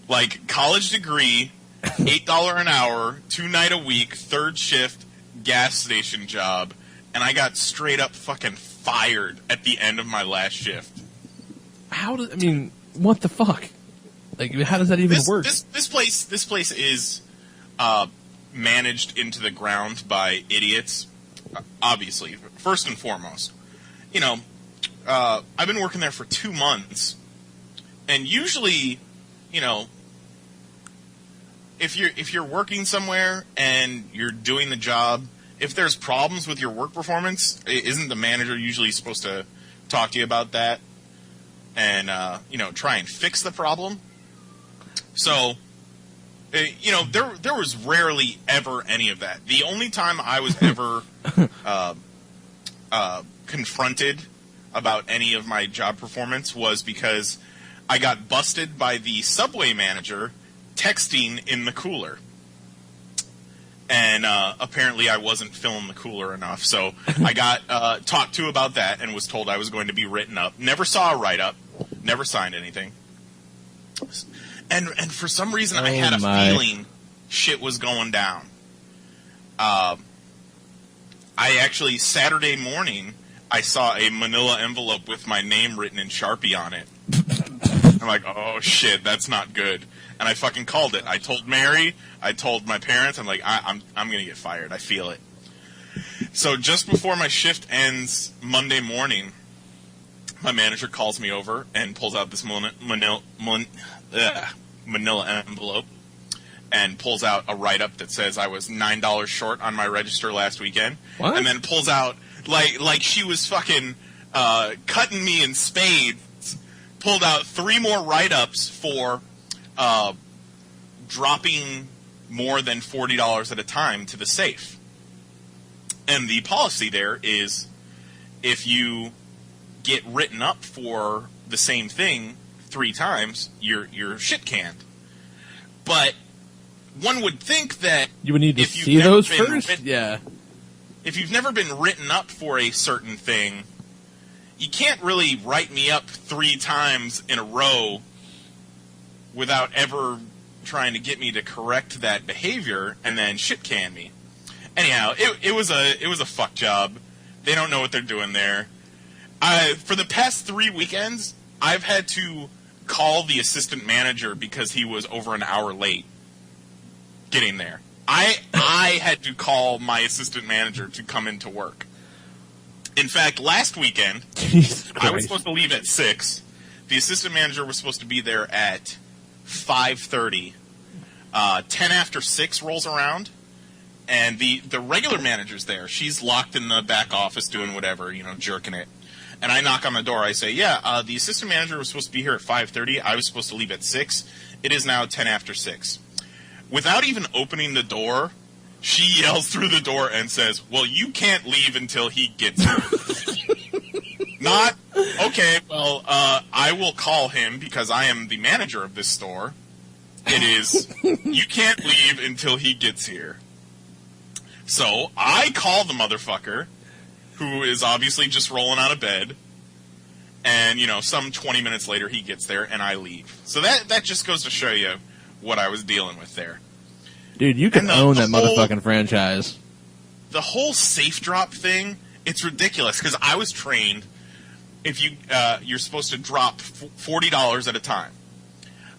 Like, college degree, $8 an hour, 2-night a week, third shift, gas station job, and I got straight up fucking fired at the end of my last shift. What the fuck? Like, how does that even work? This place is managed into the ground by idiots, obviously, first and foremost. I've been working there for 2 months, and usually, if you're working somewhere and you're doing the job, if there's problems with your work performance, isn't the manager usually supposed to talk to you about that and try and fix the problem? So, there was rarely ever any of that. The only time I was ever confronted about any of my job performance was because I got busted by the subway manager texting in the cooler. And apparently I wasn't filling the cooler enough, so I got talked to about that and was told I was going to be written up. Never saw a write-up, never signed anything. And for some reason I had a feeling shit was going down. I actually, Saturday morning, I saw a manila envelope with my name written in Sharpie on it. I'm like, oh shit, that's not good. And I fucking called it. I told Mary, I told my parents, I'm like, I'm gonna get fired. I feel it. So just before my shift ends Monday morning, my manager calls me over and pulls out this manila envelope and pulls out a write-up that says I was $9 short on my register last weekend. What? And then pulls out, like she was fucking cutting me in spades, pulled out 3 more write-ups for dropping more than $40 at a time to the safe. And the policy there is if you get written up for the same thing 3 times, you're shit canned. But one would think that You would need to if you've see never those been first? written- Yeah. if you've never been written up for a certain thing, you can't really write me up 3 times in a row without ever trying to get me to correct that behavior and then shit can me. Anyhow, it was a fuck job. They don't know what they're doing there. For the past 3 weekends, I've had to call the assistant manager because he was over an hour late getting there. I had to call my assistant manager to come into work. In fact, last weekend, Jesus I was Christ. supposed to leave at 6. The assistant manager was supposed to be there at 5:30. 10 after 6 rolls around, and the regular manager's there. She's locked in the back office doing whatever, jerking it. And I knock on the door. I say, yeah, the assistant manager was supposed to be here at 5:30. I was supposed to leave at 6. It is now 10 after 6. Without even opening the door, she yells through the door and says, well, you can't leave until he gets here. Not, okay, well, I will call him because I am the manager of this store. It is, you can't leave until he gets here. So I call the motherfucker, who is obviously just rolling out of bed, and, some 20 minutes later he gets there and I leave. So that just goes to show you what I was dealing with there. Dude, you can And own the that whole- motherfucking franchise. The whole safe drop thing, it's ridiculous because I was trained if you're supposed to drop $40 at a time.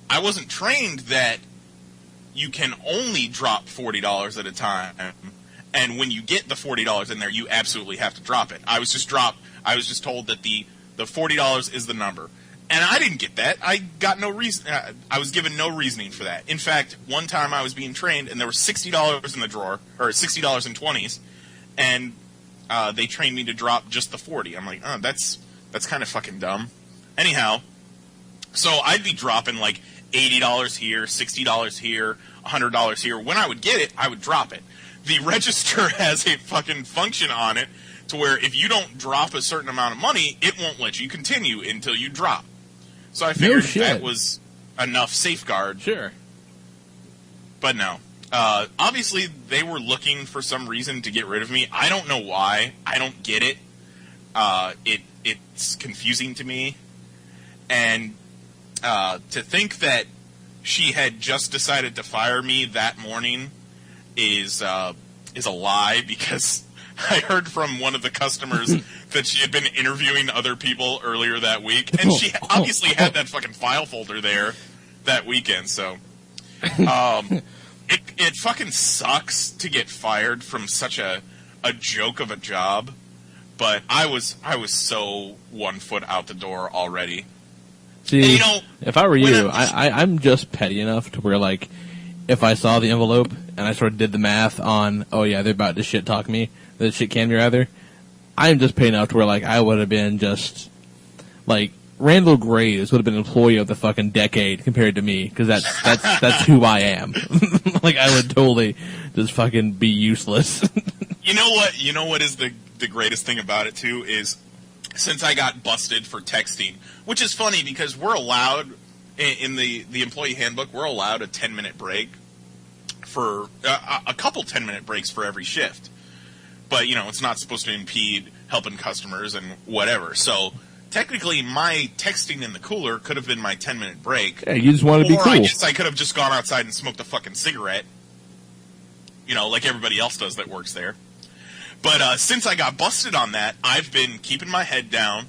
I wasn't trained that you can only drop $40 at a time, and when you get the $40 in there, you absolutely have to drop it. I was just told that the $40 is the number. And I didn't get that. I got no reason. I was given no reasoning for that. In fact, one time I was being trained, and there was $60 in the drawer, or $60 in 20s, and they trained me to drop just the 40. I'm like, oh, that's kind of fucking dumb. Anyhow, so I'd be dropping like $80 here, $60 here, $100 here. When I would get it, I would drop it. The register has a fucking function on it to where if you don't drop a certain amount of money, it won't let you continue until you drop. So I figured that was enough safeguard. Sure. But no. Obviously, they were looking for some reason to get rid of me. I don't know why. I don't get it. It's confusing to me. And to think that she had just decided to fire me that morning is a lie, because I heard from one of the customers that she had been interviewing other people earlier that week, and she obviously had that fucking file folder there that weekend. So, it fucking sucks to get fired from such a joke of a job. But I was so 1 foot out the door already. See, And, if I were you, I'm just petty enough to where, like, if I saw the envelope and I sort of did the math on, oh yeah, they're about to shit talk me, the shit can me rather, I'm just petty enough to where, like, I would have been just, like, Randall Graves would have been an employee of the fucking decade compared to me, because that's who I am. Like, I would totally just fucking be useless. You know what? You know what is the greatest thing about it too is, since I got busted for texting, which is funny because we're allowed in the employee handbook, we're allowed a 10-minute break for a couple 10-minute breaks for every shift. But it's not supposed to impede helping customers and whatever. So technically, my texting in the cooler could have been my 10-minute break. Yeah, you just want to be Or cool. I guess I could have just gone outside and smoked a fucking cigarette. like everybody else does that works there. But since I got busted on that, I've been keeping my head down,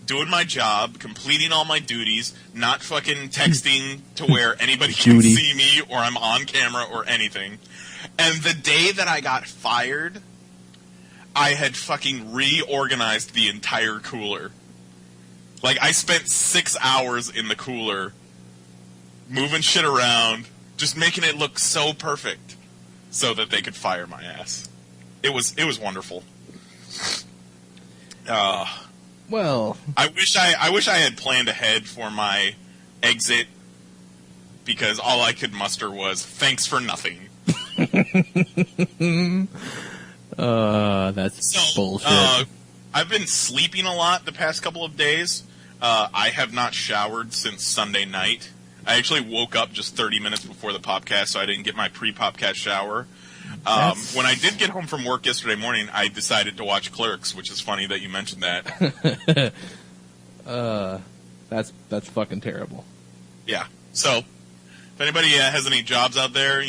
doing my job, completing all my duties, not fucking texting to where anybody can see me or I'm on camera or anything. And the day that I got fired, I had fucking reorganized the entire cooler. Like, I spent 6 hours in the cooler, moving shit around, just making it look so perfect so that they could fire my ass. It was wonderful. Well, I wish I had planned ahead for my exit, because all I could muster was thanks for nothing. That's bullshit. I've been sleeping a lot the past couple of days. I have not showered since Sunday night. I actually woke up just 30 minutes before the podcast, so I didn't get my pre-podcast shower. When I did get home from work yesterday morning, I decided to watch Clerks, which is funny that you mentioned that. That's fucking terrible. Yeah. So, if anybody has any jobs out there,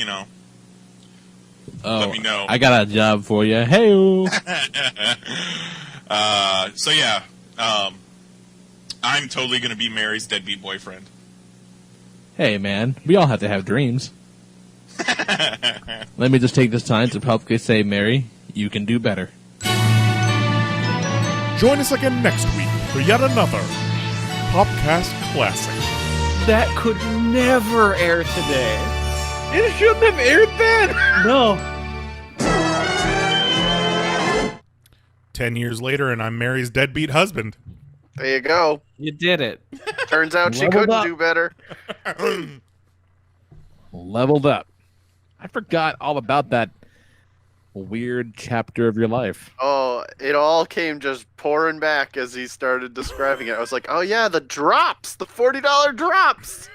let me know. I got a job for you. Hey. So yeah, I'm totally going to be Mary's deadbeat boyfriend. Hey, man. We all have to have dreams. Let me just take this time to publicly say, Mary, you can do better. Join us again next week for yet another Popcast Classic. That could never air today. It shouldn't have aired then. No. 10 years later, and I'm Mary's deadbeat husband. There you go. You did it. Turns out she Leveled couldn't up. do better. Leveled up. I forgot all about that weird chapter of your life. Oh, it all came just pouring back as he started describing it. I was like, oh yeah, the drops, the $40 drops.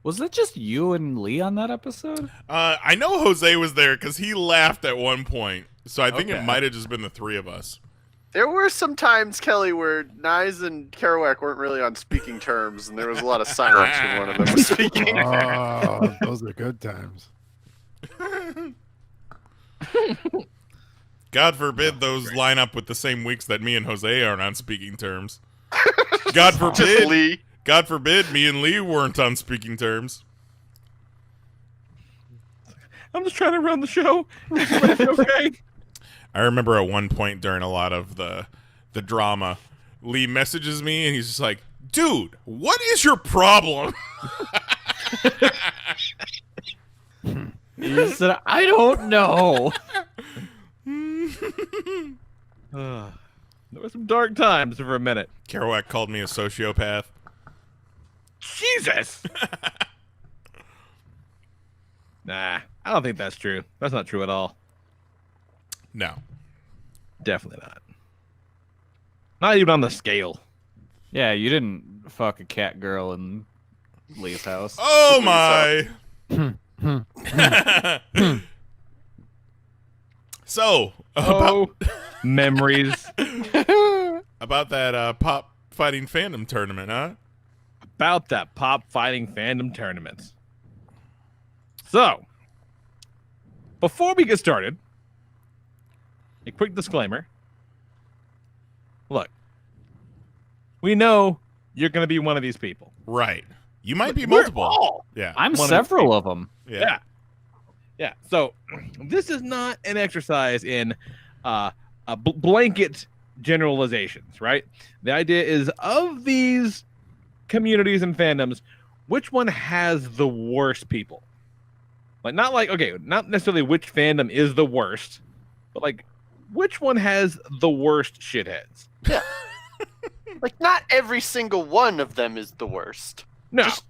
Was it just you and Lee on that episode? I know Jose was there because he laughed at one point, so I think Okay. it might have just been the three of us. There were some times, Kelly, where Knize and Kerouac weren't really on speaking terms, and there was a lot of silence when one of them was speaking. Oh, those are good times. God forbid those line up with the same weeks that me and Jose aren't on speaking terms. God Just forbid. Lee. God forbid me and Lee weren't on speaking terms. I'm just trying to run the show. Okay. I remember at one point during a lot of the drama, Lee messages me and he's just like, "Dude, what is your problem?" You said, I don't know. There were some dark times for a minute. Kerouac called me a sociopath. Jesus. Nah, I don't think that's true. That's not true at all. No. Definitely not. Not even on the scale. Yeah, you didn't fuck a cat girl in Lee's house. Oh my. So, Memories. about that pop fighting fandom tournament, huh? About that pop fighting fandom tournament. So, before we get started, a quick disclaimer. Look, we know you're going to be one of these people. Right. You might be We're multiple. all Yeah. I'm one of several of them. Yeah. Yeah. So, this is not an exercise in blanket generalizations, right? The idea is, of these communities and fandoms, which one has the worst people? Like, not necessarily which fandom is the worst, but like, which one has the worst shitheads? Yeah. Like, not every single one of them is the worst. No. Just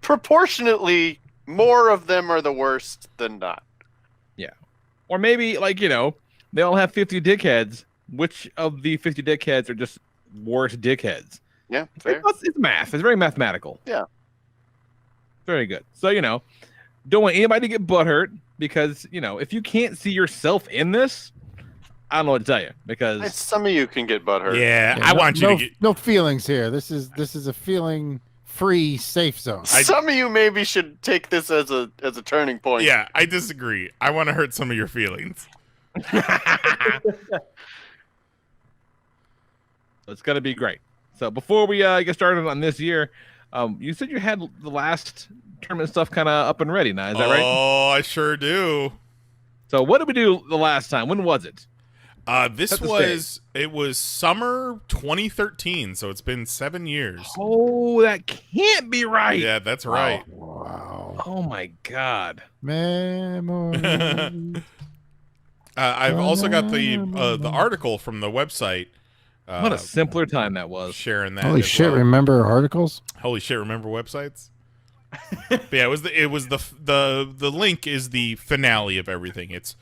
proportionately, more of them are the worst than not. Or maybe, they all have 50 dickheads. Which of the 50 dickheads are just worse dickheads? Yeah, fair. It's math. It's very mathematical. Yeah. Very good. So, don't want anybody to get butthurt because, if you can't see yourself in this, I don't know what to tell you because Some of you can get butthurt. Yeah, I want you to get. No feelings here. This is a free safe zone. Some of you maybe should take this as a turning point. Yeah, I disagree. I want to hurt some of your feelings. It's going to be great. So before we get started on this year, you said you had the last tournament stuff kind of up and ready now. Is that right? Oh, I sure do. So what did we do the last time? When was it? It was summer 2013, so it's been 7 years. Oh, that can't be right. Yeah, that's right. Wow. Oh my God. Memory. I've also got the article from the website. What a simpler time that was. Sharing that. Holy as shit! well. Remember articles? Holy shit! Remember websites? But yeah, it was the link is the finale of everything. It's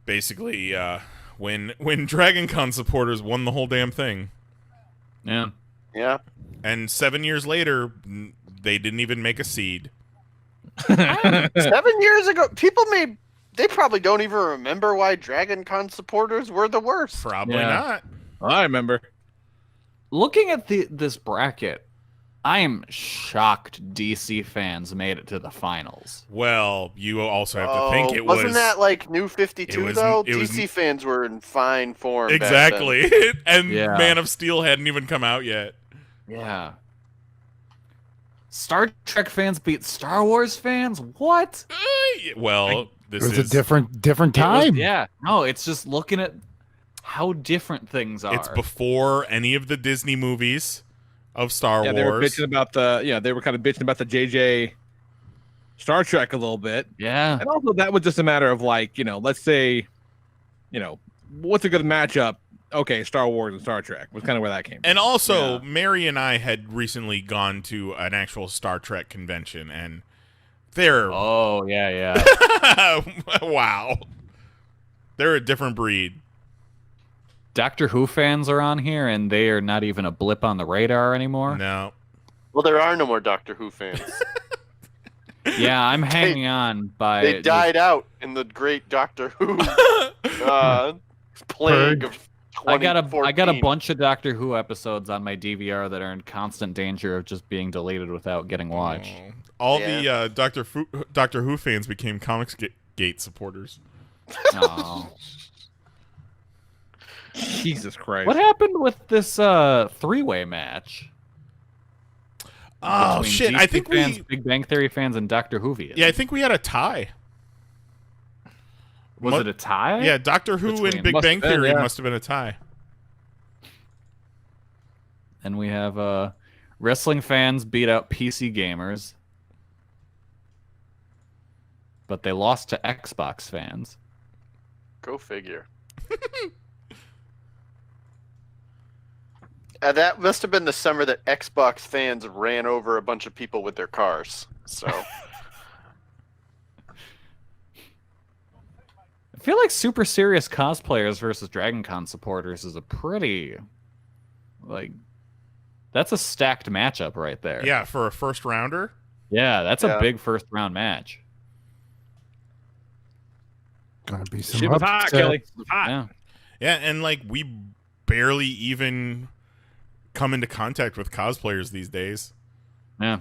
basically when DragonCon supporters won the whole damn thing. Yeah. Yeah. And 7 years later, they didn't even make a seed. 7 years ago, they probably don't even remember why DragonCon supporters were the worst. Probably Yeah. not. I remember. Looking at this bracket, I am shocked DC fans made it to the finals. Well, you also have to think it wasn't was that like New 52 though? it was- DC fans were in fine form. back then. exactly, and Yeah. Man of Steel hadn't even come out yet. Yeah. Star Trek fans beat Star Wars fans? What? Well, It was a different time. Yeah. No, it's just looking at how different things are. It's before any of the Disney movies of Star Yeah, Wars. they were bitching about they were kind of bitching about the JJ Star Trek a little bit. Yeah. And also that was just a matter of like, let's say, what's a good matchup? Okay, Star Wars and Star Trek was kind of where that came from. And also, Mary and I had recently gone to an actual Star Trek convention, and they're Oh, yeah. wow, they're a different breed. Doctor Who fans are on here, and they are not even a blip on the radar anymore. No, Well, there are no more Doctor Who fans. Yeah, I'm hanging on by. They died out in the great Doctor Who plague of 2014. I got a bunch of Doctor Who episodes on my DVR that are in constant danger of just being deleted without getting watched. all the Doctor Who fans became Comicsgate supporters. Oh. Jesus Christ. What happened with this three-way match? Oh between shit! DC I think fans, Big Bang Theory fans, and Doctor Whovians. I think we had a tie. Was it a tie? Yeah, Doctor Who and Between- Big Must Bang have been, Theory yeah. must have been a tie. And we have wrestling fans beat out PC gamers, but they lost to Xbox fans. Go figure. That must have been the summer that Xbox fans ran over a bunch of people with their cars. So I feel like super serious cosplayers versus DragonCon supporters is a pretty, that's a stacked matchup right there. Yeah, for a first rounder. Yeah, that's Yeah. a big first round match. Gonna be some Shit was hot, upset. Kelly. It was hot. Yeah. Yeah, and we barely even come into contact with cosplayers these days. Yeah.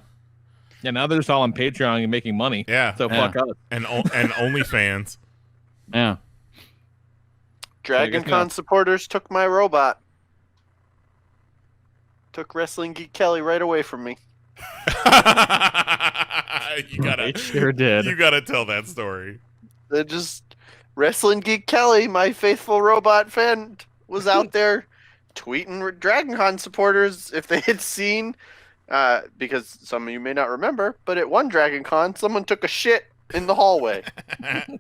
Yeah, now they're just all on Patreon and making money. Yeah, So Yeah. fuck us. and OnlyFans. Yeah. DragonCon supporters took my robot. Took Wrestling Geek Kelly right away from me. You gotta, They sure did. You gotta tell that story. They just Wrestling Geek Kelly, my faithful robot fan, was out there tweeting DragonCon supporters if they had seen, because some of you may not remember, but at one DragonCon, someone took a shit in the hallway, and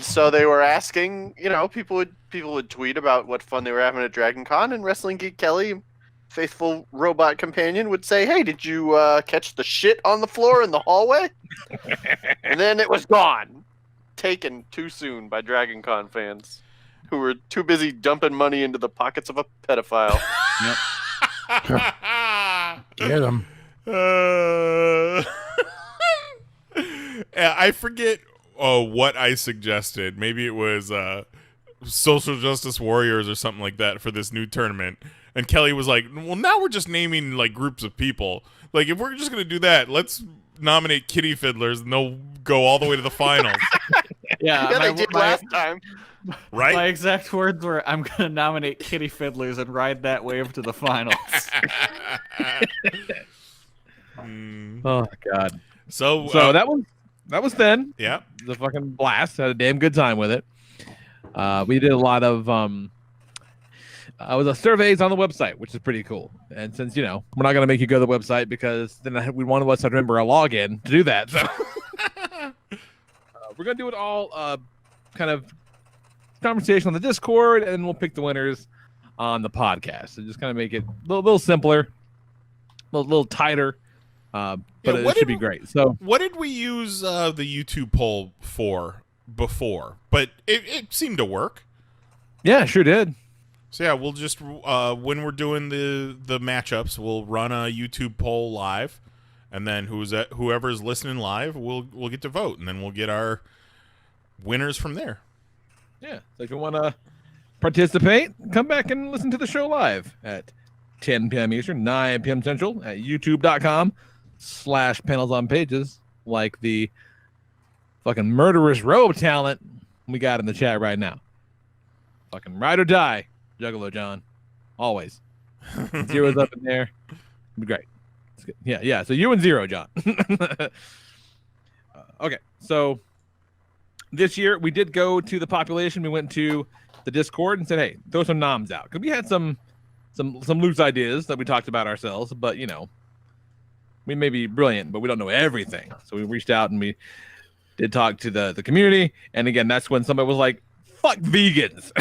so they were asking. People would tweet about what fun they were having at DragonCon, and Wrestling Geek Kelly, faithful robot companion, would say, "Hey, did you catch the shit on the floor in the hallway?" And then it was gone. Taken too soon by DragonCon fans who were too busy dumping money into the pockets of a pedophile. Get him. I forget what I suggested. Maybe it was social justice warriors or something like that for this new tournament. And Kelly was like, well, now we're just naming like groups of people. Like, if we're just going to do that, let's nominate kitty fiddlers and they'll go all the way to the finals. Yeah, They did last time. Right? My exact words were, I'm going to nominate kitty fiddlers and ride that wave to the finals. Oh God. So that was then. yeah. It was a fucking blast. Had a damn good time with it. We did a lot of surveys on the website, which is pretty cool. And since we're not gonna make you go to the website because then we want us to remember a login to do that. So we're gonna do it all kind of conversation on the Discord, and we'll pick the winners on the podcast. So just kind of make it a little simpler, a little tighter. But it should be great. So what did we use the YouTube poll for before? But it seemed to work. Yeah, sure did. So yeah, we'll just when we're doing the matchups, we'll run a YouTube poll live, and then whoever's listening live, we'll get to vote, and then we'll get our winners from there. Yeah. So if you want to participate, come back and listen to the show live at 10 p.m. Eastern, 9 p.m. Central at youtube.com/PanelsOnPages, like the fucking murderous robe talent we got in the chat right now. Fucking ride or die, Juggalo John. Always. Zero's up in there. It'd be great. It's good. Yeah. So you and Zero, John. Okay. So this year we did go to the population. We went to the Discord and said, hey, throw some noms out. Because we had some loose ideas that we talked about ourselves, but we may be brilliant, but we don't know everything. So we reached out and we did talk to the community. And again, that's when somebody was like, fuck vegans.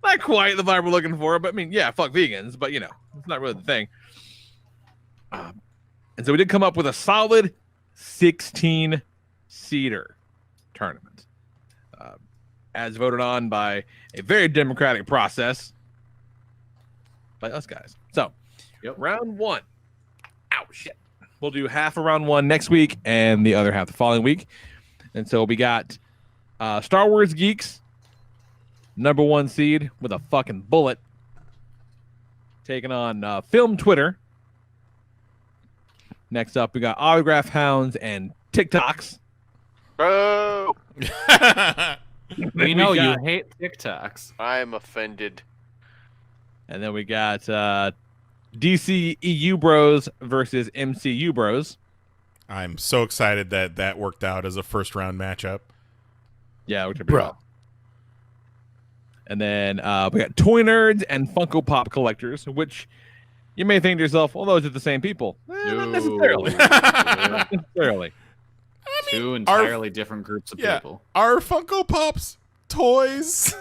Not quite the vibe we're looking for, but I mean, yeah, fuck vegans, but it's not really the thing. And so we did come up with a solid 16-seater tournament, as voted on by a very democratic process by us guys. So, round one. Ow, shit. We'll do half of round one next week and the other half the following week. And so we got Star Wars Geeks, number 1 seed with a fucking bullet, taking on Film Twitter. Next up, we got Autograph Hounds and TikToks. Bro, We know you hate TikToks. I'm offended. And then we got DC EU Bros versus MCU Bros. I'm so excited that worked out as a first round matchup. Yeah, which are bro. And then we got Toy Nerds and Funko Pop Collectors, which you may think to yourself, well, those are the same people. Not necessarily. Not necessarily. Two entirely different groups of people. Are Funko Pops toys?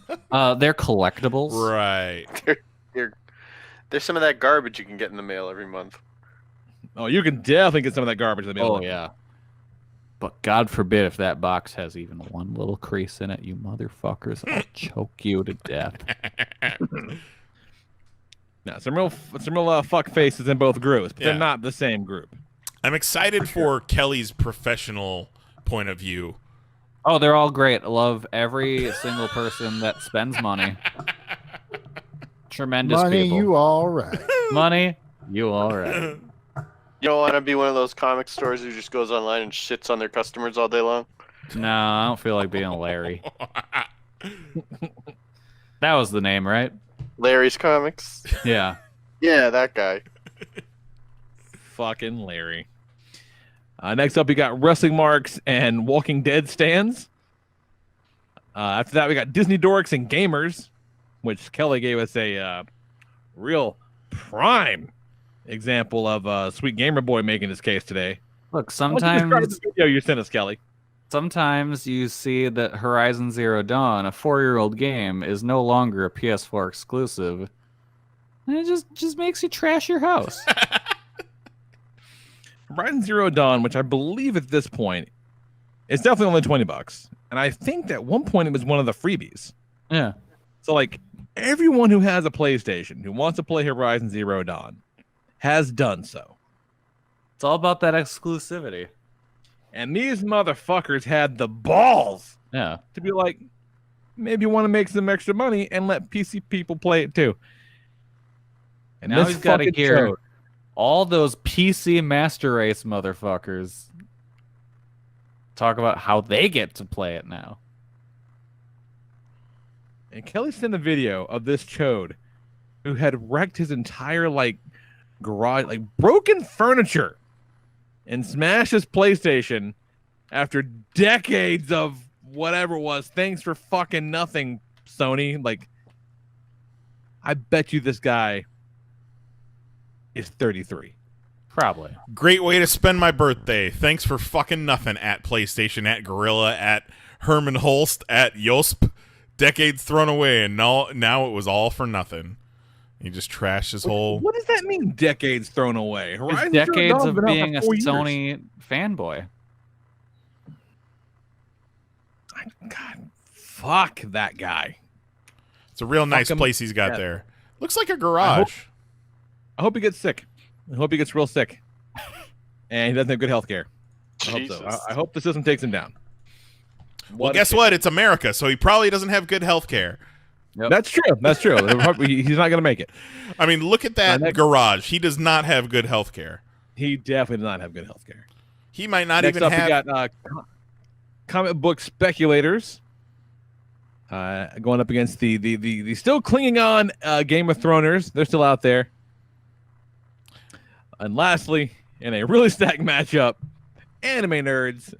They're collectibles. Right. There's some of that garbage you can get in the mail every month. Oh, you can definitely get some of that garbage in the mail. Oh, yeah. But God forbid if that box has even one little crease in it, you motherfuckers. I'll choke you to death. No, some real fuck faces in both groups, but Yeah. they're not the same group. I'm excited for Kelly's professional point of view. Oh, they're all great. I love every single person that spends money. Tremendous Money, people. you all right. Money, you all right. You don't want to be one of those comic stores who just goes online and shits on their customers all day long? No, I don't feel like being a Larry. That was the name, right? Larry's Comics? Yeah. Yeah, that guy. Fucking Larry. Next up, we got Wrestling Marks and Walking Dead stands. After that, we got Disney Dorks and Gamers, which Kelly gave us a real prime example of Sweet Gamer Boy making his case today. Look, Why don't you describe sometimes the video you sent us, Kelly. sometimes you see that Horizon Zero Dawn, a 4-year-old game, is no longer a PS4 exclusive. And it just makes you trash your house. Horizon Zero Dawn, which I believe at this point is definitely only $20, and I think that at one point it was one of the freebies. Yeah. So like everyone who has a PlayStation who wants to play Horizon Zero Dawn has done so. It's all about that exclusivity. And these motherfuckers had the balls Yeah. to be like, maybe you want to make some extra money and let PC people play it too. And Now this he's got to fucking hear chode- all those PC Master Race motherfuckers talk about how they get to play it now. And Kelly sent a video of this chode who had wrecked his entire garage, broken furniture, and smashed his PlayStation after decades of whatever it was. Thanks for fucking nothing, Sony. I bet you this guy is 33. Probably. Great way to spend my birthday. Thanks for fucking nothing at PlayStation, at Gorilla, at Herman Holst, at Josp. Decades thrown away, and now it was all for nothing. He just trashed his whole... What does that mean, decades thrown away? It's Horizon Zero decades Dawn's of been out being a for 4 years. Sony fanboy. God, fuck that guy. It's a real nice him place he's got death. there. Looks like a garage. I hope he gets sick. I hope he gets real sick. And he doesn't have good health care. I hope so. Jesus. I hope the system takes him down. Well, guess what? It's America, so he probably doesn't have good health care. Yep. That's true. That's true. He's not going to make it. I mean, look at that next- garage. He does not have good health care. He definitely does not have good health care. He might not Next even up, have... we got comic book speculators going up against the still clinging on Game of Throners. They're still out there. And lastly, in a really stacked matchup, anime nerds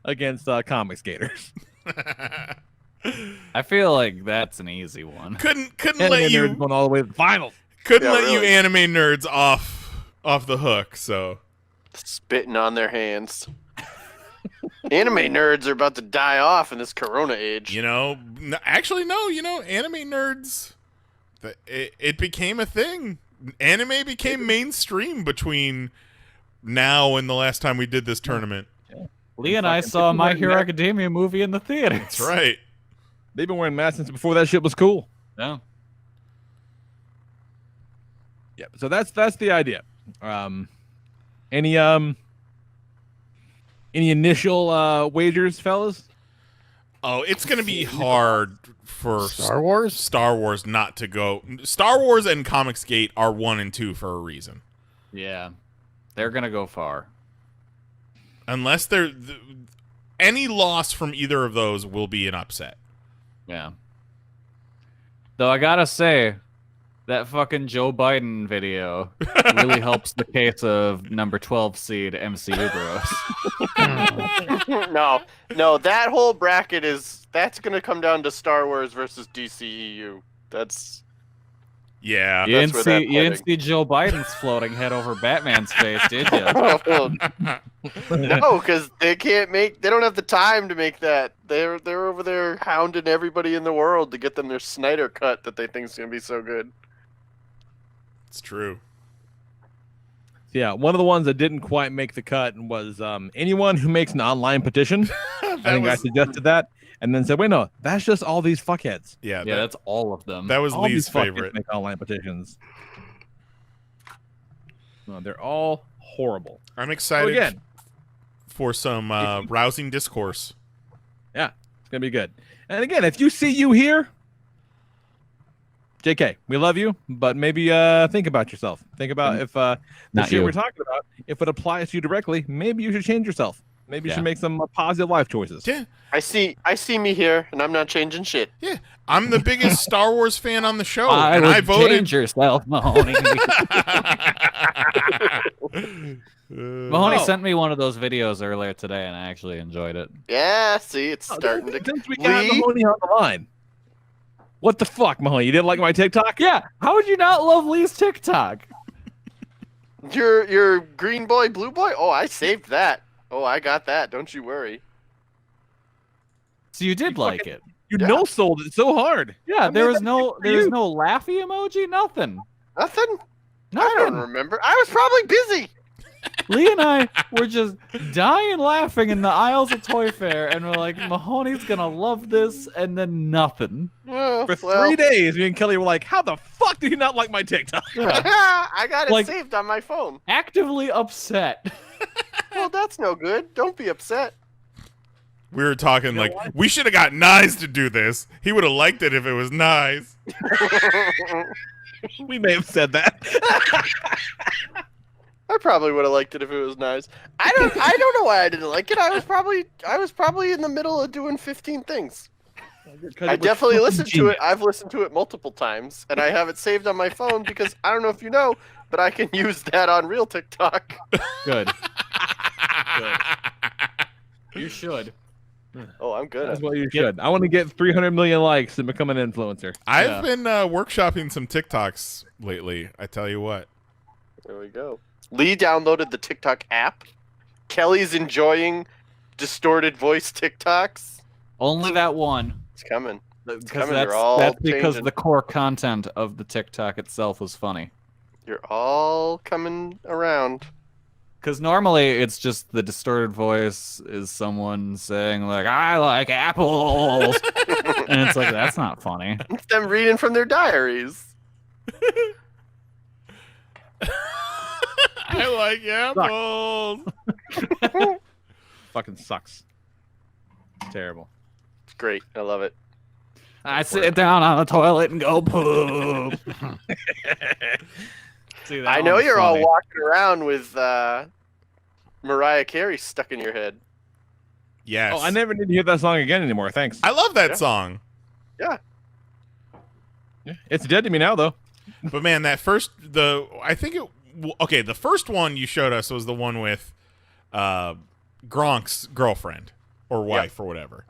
against comic skaters. I feel like that's an easy one. Couldn't Anime let you nerds going all the way to the finals. couldn't Yeah, let you really. anime nerds off the hook. So Spitting on their hands. Anime nerds are about to die off in this Corona age. actually no. Anime nerds. It became a thing. Anime became mainstream between now and the last time we did this tournament. Lee and I fucking saw a people My wearing Hero masks. Academia movie in the theaters. That's right. They've been wearing masks since before that shit was cool. No. Yeah, so that's the idea. Any initial wagers, fellas? Oh, it's gonna be hard for Star Wars? Star Wars not to go. Star Wars and Comicsgate are 1 and 2 for a reason. Yeah. They're going to go far. Unless any loss from either of those will be an upset. Yeah. Though I gotta say, that fucking Joe Biden video really helps the case of number 12 seed MCU bros. No, that whole bracket that's gonna come down to Star Wars versus DCEU. That's Yeah. You That's didn't where see that you didn't pudding- see Joe Biden's floating head over Batman's face, did you? no, because they don't have the time to make that. They're over there hounding everybody in the world to get them their Snyder cut that they think is gonna be so good. It's true. Yeah, one of the ones that didn't quite make the cut was anyone who makes an online petition. I think I suggested that, and then said, "Wait, no, that's just all these fuckheads. Yeah. Yeah, that's all of them. that was All Lee's these fuckheads favorite. make online petitions. No, they're all horrible. I'm So excited again, for some rousing discourse. yeah, it's gonna be good. And again, if you see you here, JK, we love you, but maybe think about yourself. Think about if the Not shit you. we're talking about, if it applies to you directly, maybe you should change yourself. Maybe you Yeah. should make some positive life choices. Yeah. I see me here, and I'm not changing shit. Yeah. I'm the biggest Star Wars fan on the show, I and would I voted. change yourself, Mahoney. Mahoney Oh. sent me one of those videos earlier today, and I actually enjoyed it. Yeah, see, it's Oh, starting to. Since we got Lee? Mahoney on the line. What the fuck, Mahoney? You didn't like my TikTok? Yeah, how would you not love Lee's TikTok? Your green boy, blue boy. Oh, I saved that. Oh, I got that. Don't you worry. So you did like it. You Yeah. no-sold it so hard. Yeah, I there made was that no shit for there was you. no laughy emoji, nothing. Nothing. I Nothing. don't remember. I was probably busy. Lee and I were just dying laughing in the aisles of Toy Fair, and we're like, Mahoney's gonna love this, and then nothing. Oh, For well, 3 days, me and Kelly were like, how the fuck do you not like my TikTok? I got it Like- saved on my phone. Actively upset. Well, that's no good. Don't be upset. We were talking like we should have got Knize to do this. He would have liked it if it was Knize. We may have said that. I probably would have liked it if it was nice. I don't know why I didn't like it. I was probably in the middle of doing 15 things. I definitely listened to it. I've listened to it multiple times, and I have it saved on my phone because I don't know if you know, but I can use that on real TikTok. Good. Good. You should. Oh, I'm good. That's what you should. I want to get 300 million likes and become an influencer. I've been workshopping some TikToks lately. I tell you what. There we go. Lee downloaded the TikTok app. Kelly's enjoying distorted voice TikToks. Only that one. It's coming. It's Because coming. You're all because changing. the core content of the TikTok itself was funny. You're all coming around. Because normally it's just the distorted voice is someone saying like, "I like apples," and it's like that's not funny. It's them reading from their diaries. I like apples. Fucking sucks. It's terrible. It's great. I love it. I sit down on the toilet and go poop. See, that I know one's you're all funny. walking around with Mariah Carey stuck in your head. Yes. Oh, I never need to hear that song again anymore. Thanks. I love that Yeah. song. Yeah. Yeah, it's dead to me now, though. But man, the first one you showed us was the one with Gronk's girlfriend or wife or whatever.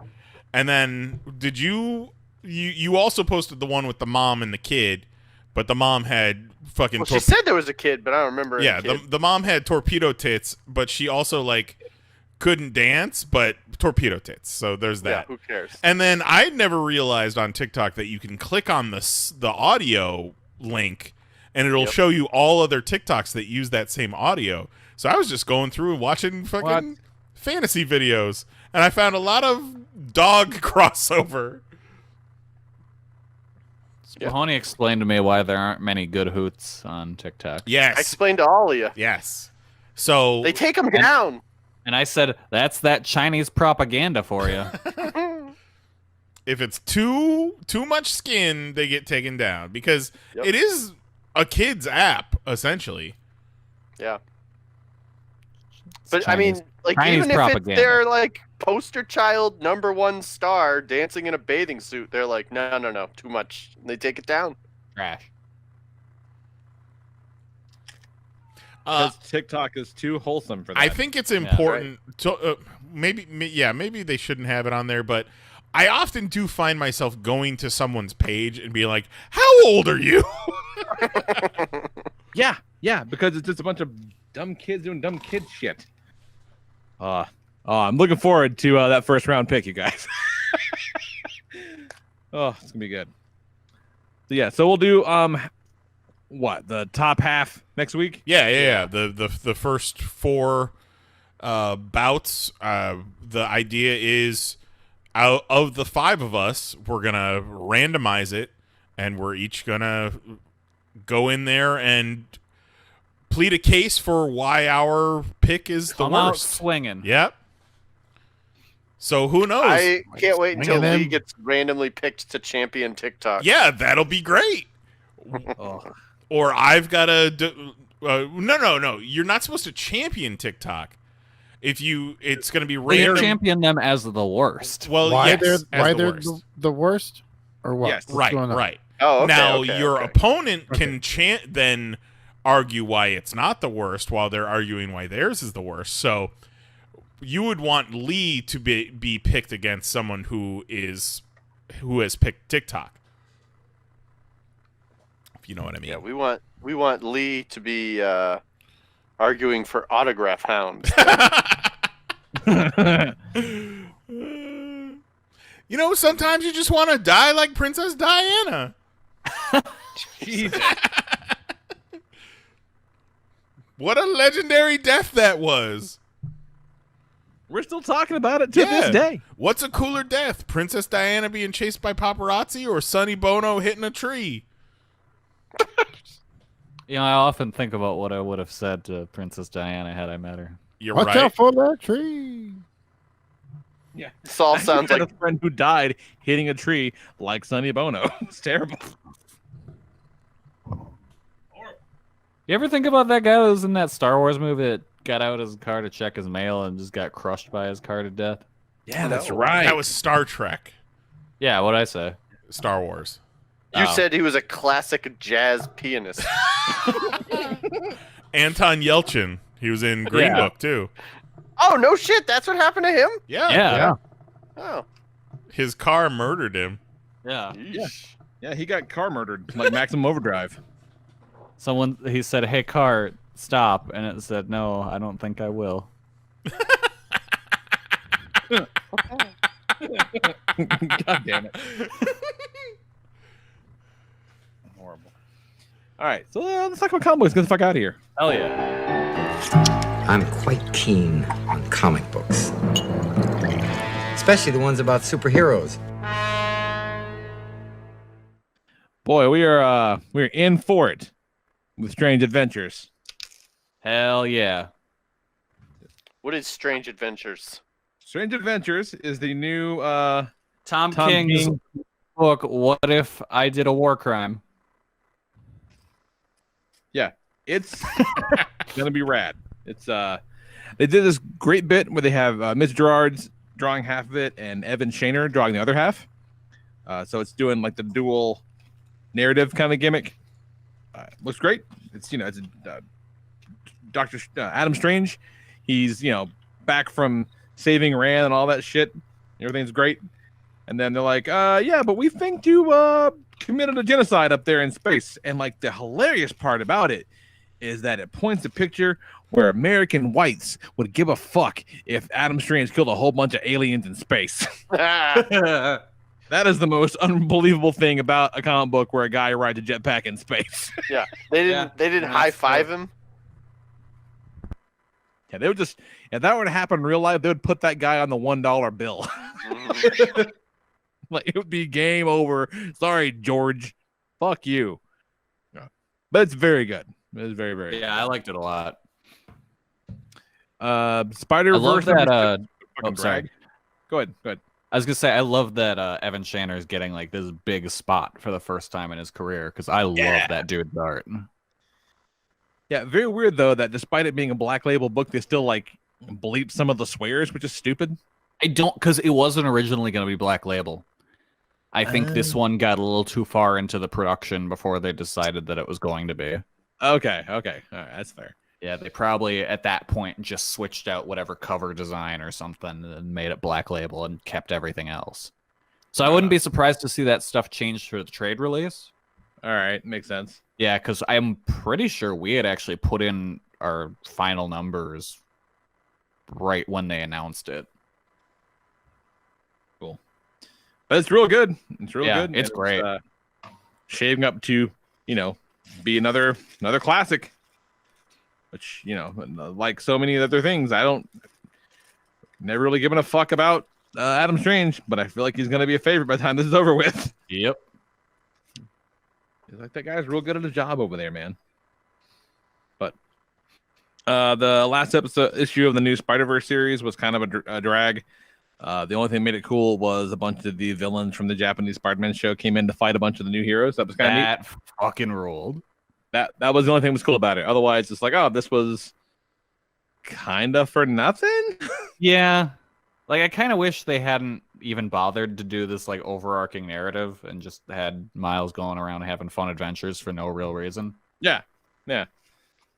And then did you also posted the one with the mom and the kid, but the mom had fucking Well, she said there was a kid, but I don't remember. yeah, any kid. the mom had torpedo tits, but she also like couldn't dance, but torpedo tits. So there's Yeah, that. who cares? And then I never realized on TikTok that you can click on the audio link and it'll show you all other TikToks that use that same audio. So I was just going through and watching fucking fantasy videos, and I found a lot of dog crossover. Yeah. Mahoney explained to me why there aren't many good hoots on TikTok. I Yes. explained to all of you. Yes. So They take them down. And I said, that's that Chinese propaganda for you. if it's too much skin, they get taken down because Yep. it is a kid's app essentially. Yeah. But I mean, like, Chinese even if it's propaganda. their like poster child #1 star dancing in a bathing suit, they're like, no, too much. And they take it down. Trash. Because TikTok is too wholesome for that. I think it's important to maybe they shouldn't have it on there, but I often do find myself going to someone's page and being like, "How old are you?" Yeah, because it's just a bunch of dumb kids doing dumb kid shit. I'm looking forward to that first round pick, you guys. Oh, it's gonna be good. So yeah, so we'll do the top half next week? Yeah. The first 4 bouts. The idea is out of the 5 of us, we're gonna randomize it, and we're each gonna go in there and plead a case for why our pick is the Come out worst. swinging. Yep. So who knows? I can't wait until Swinging Lee them. gets randomly picked to champion TikTok. Yeah, that'll be great. Or I've got to. No. You're not supposed to champion TikTok. It's going to be They random. champion them as the worst. Well, Why yes, they're as why the they're worst. the worst or what? Yes. What's going on? Right. Oh, okay, Now okay, your okay. opponent can then argue why it's not the worst while they're arguing why theirs is the worst. So you would want Lee to be picked against someone who has picked TikTok. If you know what I mean. Yeah, we want Lee to be arguing for autograph hound. You know, sometimes you just want to die like Princess Diana. Jesus. What a legendary death that was. We're still talking about it to this day. What's a cooler death? Princess Diana being chased by paparazzi or Sonny Bono hitting a tree? You know, I often think about what I would have said to Princess Diana had I met her. You're Watch right. out for that tree. Yeah. This all sounds I had like a friend who died hitting a tree like Sonny Bono. It's terrible. You ever think about that guy that was in that Star Wars movie that got out his car to check his mail and just got crushed by his car to death? Yeah, that's No. right. That was Star Trek, Yeah, what'd I say? Star Wars. you Oh. said he was a classic jazz pianist. Anton Yelchin. He was in Green Yeah. Book too. Oh no shit, that's what happened to him? Yeah. Yeah. Oh. His car murdered him. Yeah. Yeesh. Yeah, he got car murdered like Maximum Overdrive. He said, "Hey, car, stop," and it said, "No, I don't think I will." God damn it. Horrible. All right, so let's talk about comic books. Get the fuck out of here. Hell yeah. I'm quite keen on comic books, especially the ones about superheroes. Boy, we're in for it with Strange Adventures. Hell yeah. What is Strange Adventures? Strange Adventures is the new Tom Tom King's King. book, What If I Did a War Crime? Yeah, it's gonna be rad. It's they did this great bit where they have Mitch Gerard's drawing half of it and Evan Shaner drawing the other half. So it's doing like the dual narrative kind of gimmick. Looks great. It's it's Doctor Adam Strange. He's back from saving Rand and all that shit. Everything's great. And then they're like, yeah, but we think you committed a genocide up there in space. And like the hilarious part about it is that it points a picture where American whites would give a fuck if Adam Strange killed a whole bunch of aliens in space. That is the most unbelievable thing about a comic book where a guy rides a jetpack in space. Yeah. They didn't high five him. Yeah, they would just, if that were to happen in real life, they would put that guy on the $1 bill. Like it would be game over. Sorry, George. Fuck you. Yeah. But it's very good. It's very, very Yeah, I liked it a lot. good. Spider-Verse. I love that. fucking sorry. drag. Go ahead. I was gonna say I love that Evan Shaner is getting like this big spot for the first time in his career because I love that dude's art. Yeah, very weird though that despite it being a Black Label book, they still like bleep some of the swears, which is stupid. I don't because it wasn't originally gonna be Black Label. I think this one got a little too far into the production before they decided that it was going to be. Okay. All right, that's fair. Yeah, they probably at that point just switched out whatever cover design or something and made it Black Label and kept everything else. So I wouldn't be surprised to see that stuff changed for the trade release. All right, makes sense. Yeah, because I'm pretty sure we had actually put in our final numbers right when they announced it. Cool. But it's real good. It's real Yeah, good. it's and great. Shaping up to, be another classic. Which, like so many other things, I don't never really given a fuck about Adam Strange, but I feel like he's gonna be a favorite by the time this is over with. Yep. He's like, that guy's real good at his job over there, man. But the last issue of the new Spider-Verse series was kind of a drag. The only thing that made it cool was a bunch of the villains from the Japanese Spider-Man show came in to fight a bunch of the new heroes. That was kind of neat. That fucking ruled. That was the only thing that was cool about it. Otherwise, it's like, oh, this was kind of for nothing. Yeah. Like, I kind of wish they hadn't even bothered to do this, like, overarching narrative and just had Miles going around having fun adventures for no real reason. Yeah.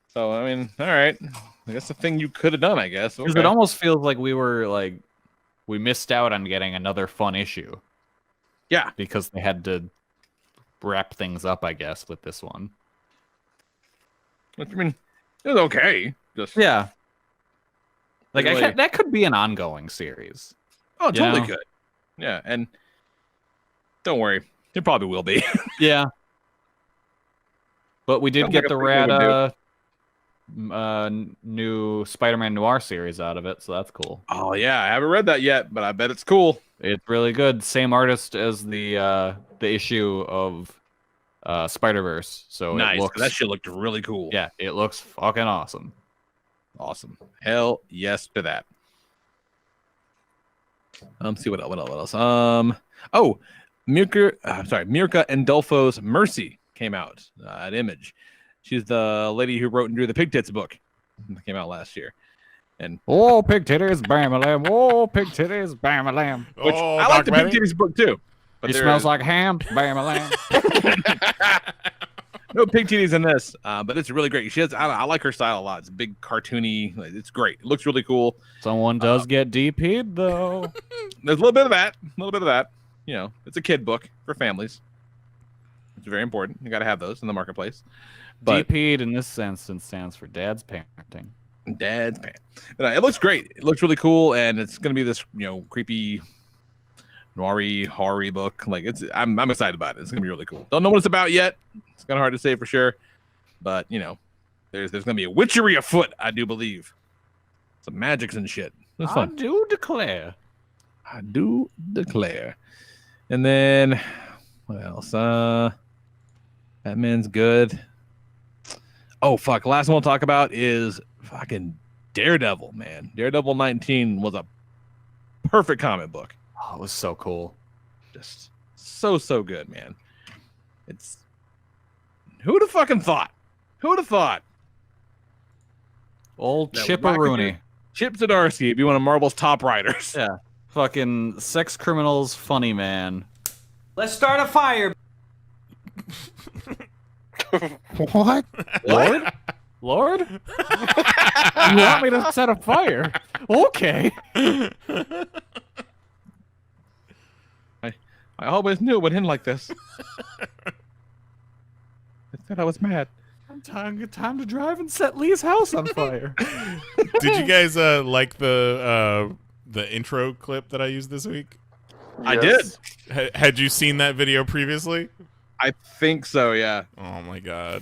So, I mean, all right. I guess the thing you could have done, I guess. Because Okay. it almost feels like we missed out on getting another fun issue. Yeah. Because they had to wrap things up, I guess, with this one. Which, I mean, it was okay. Just Yeah. Like, Really- that could be an ongoing series. Oh, totally Yeah. good. Yeah, and don't worry, it probably will be. Yeah. But we did Sounds get like a the pretty good rad new Spider-Man Noir series out of it, so that's cool. Oh yeah, I haven't read that yet, but I bet it's cool. It's really good. Same artist as the issue of Spider-Verse. So Nice. it looks That shit looked really cool. Yeah, it looks fucking awesome. Awesome. Hell yes to that. See what else. Oh, Mirka Andolfo's Mercy came out at Image. She's the lady who wrote and drew the Pig Tits book. That came out last year. And oh, pig titties, bam-a-lam. Oh, pig titties, bam-a-lam. Which I like the Pig Titties book too. But it smells like ham, bam-a-lam. No pig titties in this, but it's really great. I like her style a lot. It's big, cartoony. It's great. It looks really cool. Someone does get DP'd though. There's a little bit of that. You know, it's a kid book for families. It's very important. You got to have those in the marketplace. But DP'd in this instance stands for Dad's Parenting. Dad's Parenting. But, it looks great. It looks really cool, and it's going to be this, creepy, noiry, horror book. Like I'm excited about it. It's going to be really cool. Don't know what it's about yet. It's kind of hard to say for sure, but there's going to be a witchery afoot. I do believe some magics and shit. It's fun. I do declare. And then what else? Batman's good. Oh fuck! Last one we'll talk about is fucking Daredevil. Man, Daredevil 19 was a perfect comic book. Oh, it was so cool. Just so good, man. It's who'd have fucking thought? Who'd have thought? Old That Chipperoony. Chip Zdarsky, be one of Marvel's top writers. Yeah. Fucking sex criminals, funny man. Let's start a fire. What? Lord? You want me to set a fire? Okay. I always knew it would end like this. I said I was mad. Time to drive and set Lee's house on fire. Did you guys like the intro clip that I used this week? I did. Had you seen that video previously? I think so, yeah. Oh my god.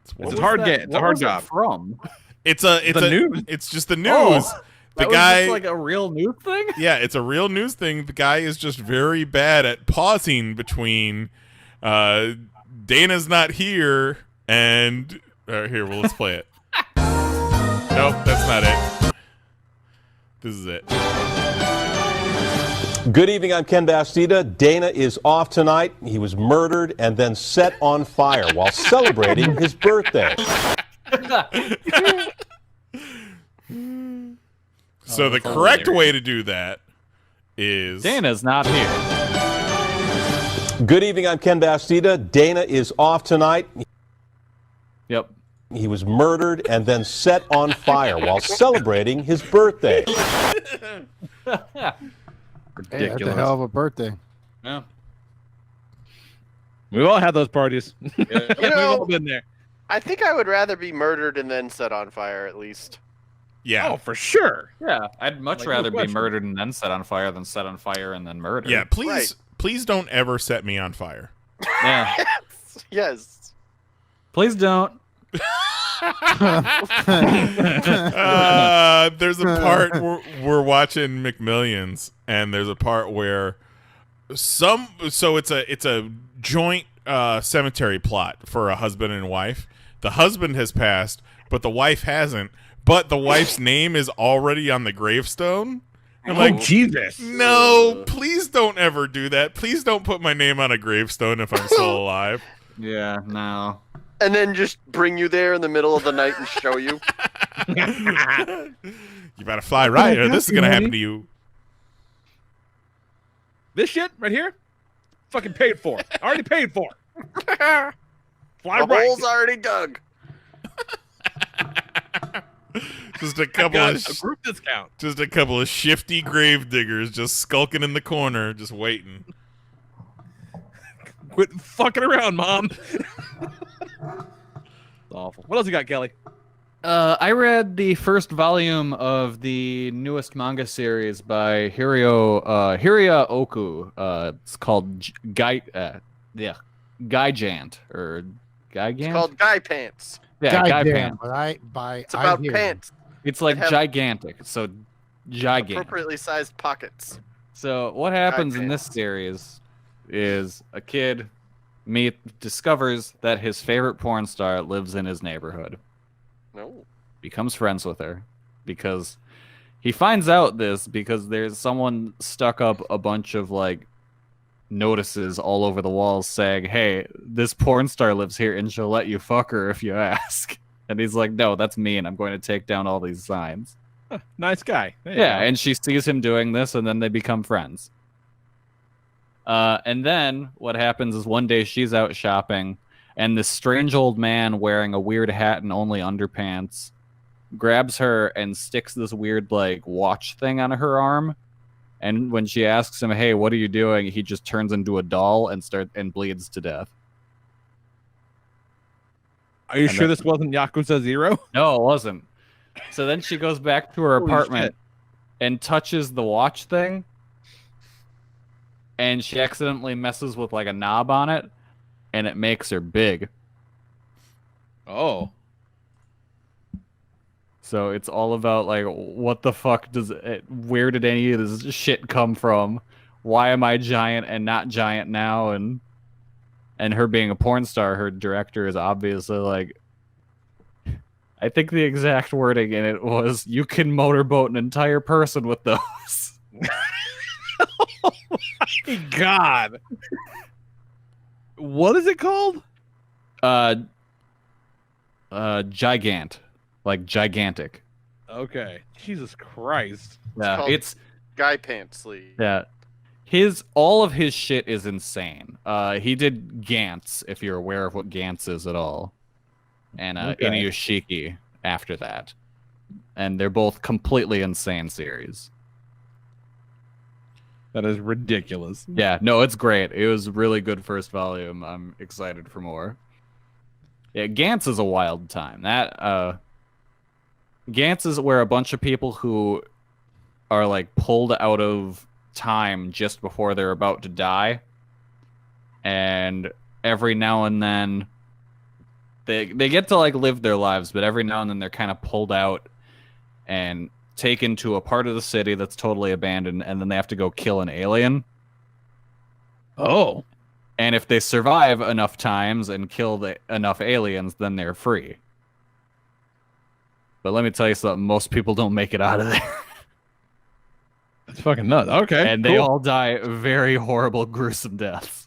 It's a hard game. It's a hard job. From? It's news. It's just the news. Oh, the that guy was just like a real news thing? Yeah, it's a real news thing. The guy is just very bad at pausing between Dana's not here and here, well, let's play it. Nope, that's not it. This is it. Good evening, I'm Ken Bastida. Dana is off tonight. He was murdered and then set on fire while celebrating his birthday. So the correct way to do that is... Dana's not here. Good evening, I'm Ken Bastida. Dana is off tonight. Yep. He was murdered and then set on fire while celebrating his birthday. Hey, that's a hell of a birthday. Yeah. We've all had those parties. You We've know, all been there. I think I would rather be murdered and then set on fire, at least. Yeah. Oh, for sure. Yeah, I'd much Like, rather no be question. murdered and then set on fire than set on fire and then murdered. Yeah, please don't ever set me on fire. Yeah. Yes. Please don't. There's a part where we're watching McMillions, and there's a part where it's a joint cemetery plot for a husband and wife. The husband has passed, but the wife hasn't. But the wife's name is already on the gravestone. I'm like, Jesus. no, please don't ever do that. Please don't put my name on a gravestone if I'm still alive. Yeah, no. And then just bring you there in the middle of the night and show you. You better fly right, or this is gonna happen to you. This shit right here, fucking paid for. Already paid for. Fly The right. hole's already dug. Just a couple Got of a group discount. just a couple of shifty grave diggers just skulking in the corner, just waiting. Quit fucking around, Mom. It's awful. What else you got, Kelly? I read the first volume of the newest manga series by Hiria Oku. It's called Gaijant or Gaigant. It's called Guy Pants. Yeah, Guy Goddamn, Pants. It's about hear you. pants. It's like have gigantic. So gigantic. Appropriately sized pockets. So what happens in this Pants. series is a kid discovers that his favorite porn star lives in his neighborhood. No. Becomes friends with her because He finds out this because there's someone stuck up a bunch of like notices all over the walls saying, "Hey, this porn star lives here and she'll let you fuck her if you ask." And he's like, "No, that's me, and I'm going to take down all these signs." Huh, nice guy. There you Yeah, go. and she sees him doing this, and then they become friends. And then what happens is one day she's out shopping, and this strange old man wearing a weird hat and only underpants grabs her and sticks this weird like watch thing on her arm. And when she asks him, "Hey, what are you doing?" he just turns into a doll and bleeds to death. Are you sure this wasn't Yakuza 0? No, it wasn't. So then she goes back to her Holy apartment shit. and touches the watch thing, and she accidentally messes with like a knob on it, and it makes her big. Oh. So it's all about like, what the fuck where did any of this shit come from? Why am I giant and not giant now? And her being a porn star, her director is obviously like, I think the exact wording in it was, "You can motorboat an entire person with those." Oh my God. What is it called? Gigant. Like gigantic. Okay. Jesus Christ. Yeah, called it's Guy Pants Sleeve. yeah. All of his shit is insane. He did Gantz, if you're aware of what Gantz is at all, and Okay. Inuyashiki after that, and they're both completely insane series. That is ridiculous. Yeah, no, it's great. It was really good first volume. I'm excited for more. Yeah, Gantz is a wild time. Gantz is where a bunch of people who are like pulled out of time just before they're about to die, and every now and then they get to like live their lives, but every now and then they're kind of pulled out and taken to a part of the city that's totally abandoned, and then they have to go kill an alien. Oh. And if they survive enough times and kill enough aliens, then they're free. But let me tell you something, most people don't make it out of there. That's fucking nuts. Okay. And they all die very horrible, gruesome deaths.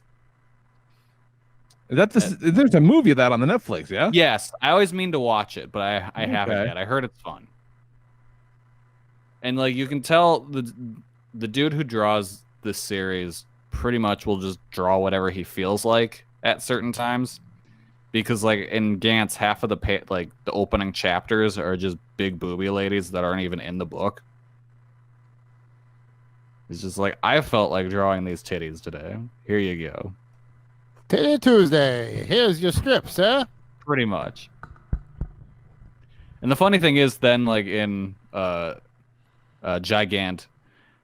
There's a movie of that on the Netflix, yeah? Yes, I always mean to watch it, but I haven't Okay. yet. I heard it's fun. And like you can tell the dude who draws this series pretty much will just draw whatever he feels like at certain times. Because like in Gantz, half of the opening chapters are just big booby ladies that aren't even in the book. It's just like, I felt like drawing these titties today. Here you go. Titty Tuesday. Here's your strip, sir. Pretty much. And the funny thing is then, like in Gigant,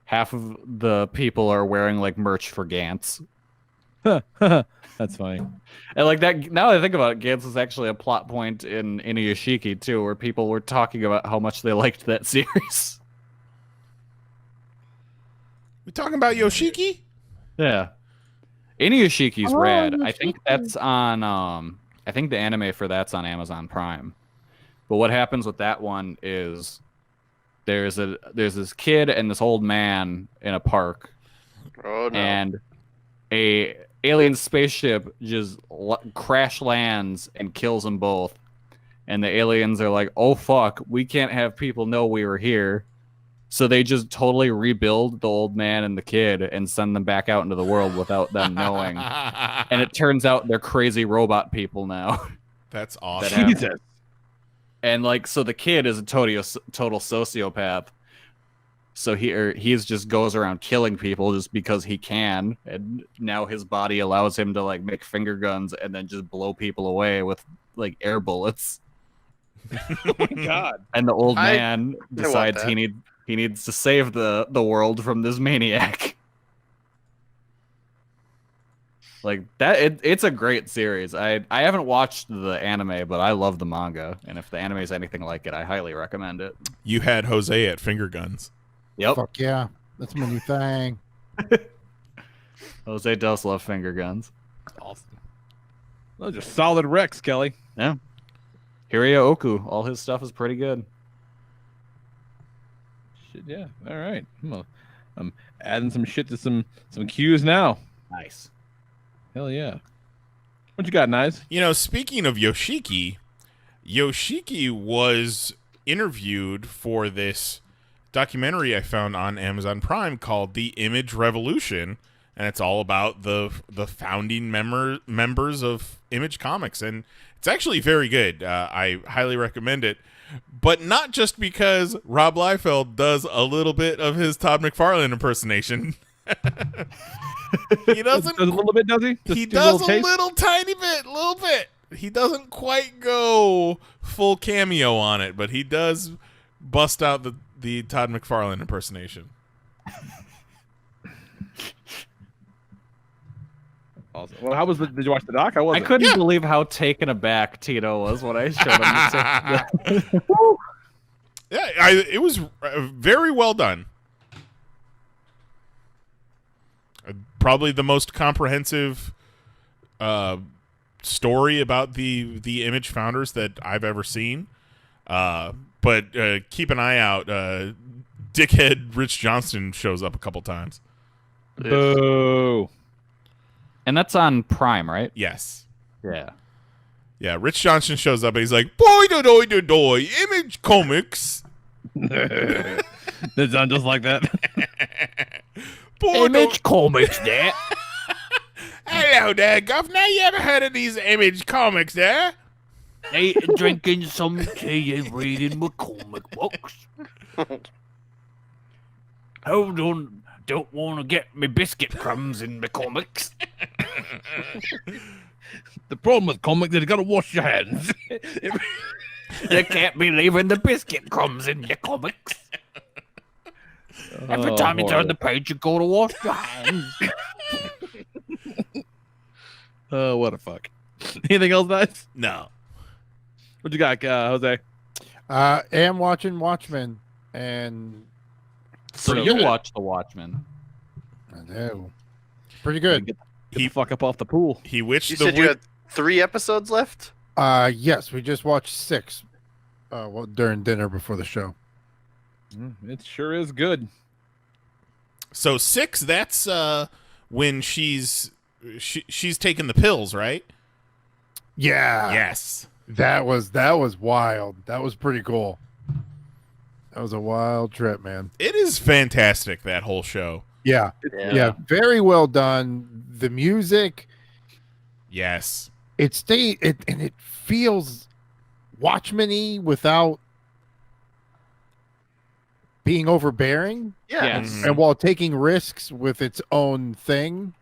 half of the people are wearing like merch for Gantz. That's funny. And like that, now that I think about it, Gantz is actually a plot point in Inuyashiki too, where people were talking about how much they liked that series. We talking about Yoshiki? Yeah. Inuyashiki's rad. I think that's on I think the anime for that's on Amazon Prime. But what happens with that one is there's this kid and this old man in a park. Oh no. And a alien spaceship just crash lands and kills them both. And the aliens are like, "Oh fuck, we can't have people know we were here." So they just totally rebuild the old man and the kid and send them back out into the world without them knowing. And it turns out they're crazy robot people now. That's That awesome. have- Jesus. And like, so the kid is a total sociopath. So he's just goes around killing people just because he can. And now his body allows him to like make finger guns and then just blow people away with like air bullets. Oh my God. And the old I man want decides that. he needs to save the world from this maniac. Like that, it's a great series. I haven't watched the anime, but I love the manga, and if the anime is anything like it, I highly recommend it. You had Jose at Finger Guns. Yep, Fuck yeah. That's my new thing. Jose does love finger guns. Awesome. Those are solid wrecks, Kelly. Yeah, Hiria Oku, all his stuff is pretty good. Shit, yeah. All right. I'm adding some shit to some queues now. Nice. Hell yeah. What you got, Knize? You know, speaking of Yoshiki was interviewed for this documentary I found on Amazon Prime called The Image Revolution, and it's all about the founding members of Image Comics, and it's actually very good. I highly recommend it, but not just because Rob Liefeld does a little bit of his Todd McFarlane impersonation. He doesn't. Does a little bit, does he? He does a little tiny bit, little bit. He doesn't quite go full cameo on it, but he does bust out the Todd McFarlane impersonation. Awesome. Well, how was did you watch the doc? I couldn't believe how taken aback Tito was when I showed him. Yeah, it was very well done. Probably the most comprehensive story about the Image founders that I've ever seen. But keep an eye out. Dickhead Rich Johnston shows up a couple times. Boo. And that's on Prime, right? Yes. Yeah. Yeah, Rich Johnston shows up and he's like, boy, doy, Image Comics. That sounds just like that. Image Comics there. Hello there, Governor. You ever heard of these Image Comics there? Drinking some tea and reading my comic books. Hold on, don't want to get me biscuit crumbs in my comics. The problem with comics is you got to wash your hands. You can't be leaving the biscuit crumbs in your comics. Every time you turn the page, you go to wash your hands. Oh, what a fuck. Anything else, Knize? No. What you got, Jose? Am watching Watchmen, and So you watch The Watchmen. I do. Pretty good. Get the fuck up off the pool. He witched You the said you had 3 episodes left? Yes, we just watched 6 during dinner before the show. It sure is good. So 6, that's when she's taking the pills, right? Yeah. Yes. That was wild. That was pretty cool. That was a wild trip, man. It is fantastic, that whole show. Yeah. Yeah. Very well done. The music. Yes. And it feels Watchmen-y without being overbearing. Yeah. Yes. And while taking risks with its own thing,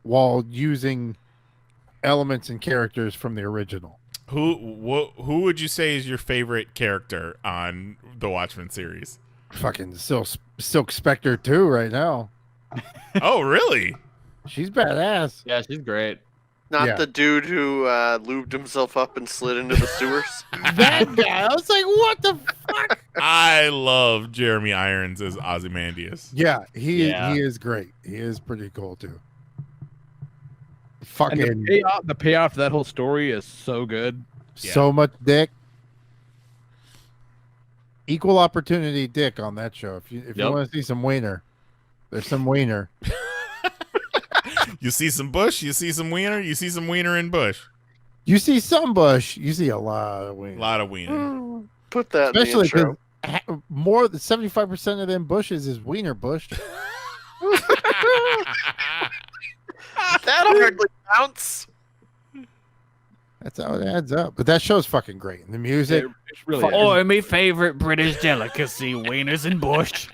while using elements and characters from the original. Who would you say is your favorite character on the Watchmen series? Fucking Silk Spectre 2 right now. Oh, really? She's badass. Yeah, she's great. Not the dude who lubed himself up and slid into the sewers? That guy. I was like, what the fuck? I love Jeremy Irons as Ozymandias. Yeah, he is great. He is pretty cool too. Fucking And the payoff to that whole story is so good. so much dick. Equal opportunity dick on that show. If you want to see some wiener, there's some wiener. You see some bush, you see some wiener, you see some wiener in bush. You see some bush, you see a lot of wiener. A lot of wiener. Put that Especially in the intro. because more than 75% of them bushes is wiener bush. That hardly counts. That's how it adds up. But that show's fucking great. And the music. It's really Oh, my favorite British delicacy, wieners and bush.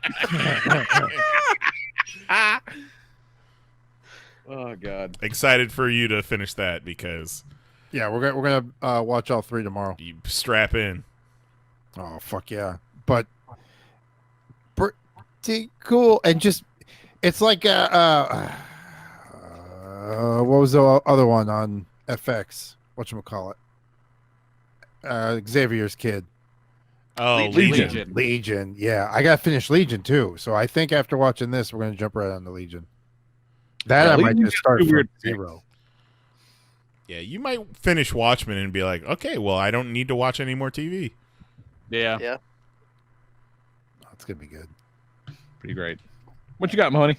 Oh god. Excited for you to finish that because Yeah, we're gonna watch all 3 tomorrow. you strap in. Oh fuck yeah! But pretty cool, and just it's like what was the other one on FX? Whatchamacallit? Xavier's kid. Oh, Legion. Yeah, I gotta finish Legion too. So I think after watching this, we're gonna jump right on to Legion. That I might just start from 0. Yeah, you might finish Watchmen and be like, okay, well, I don't need to watch any more TV. Yeah. Yeah. Oh, it's gonna be good. Pretty great. What you got, Mahoney?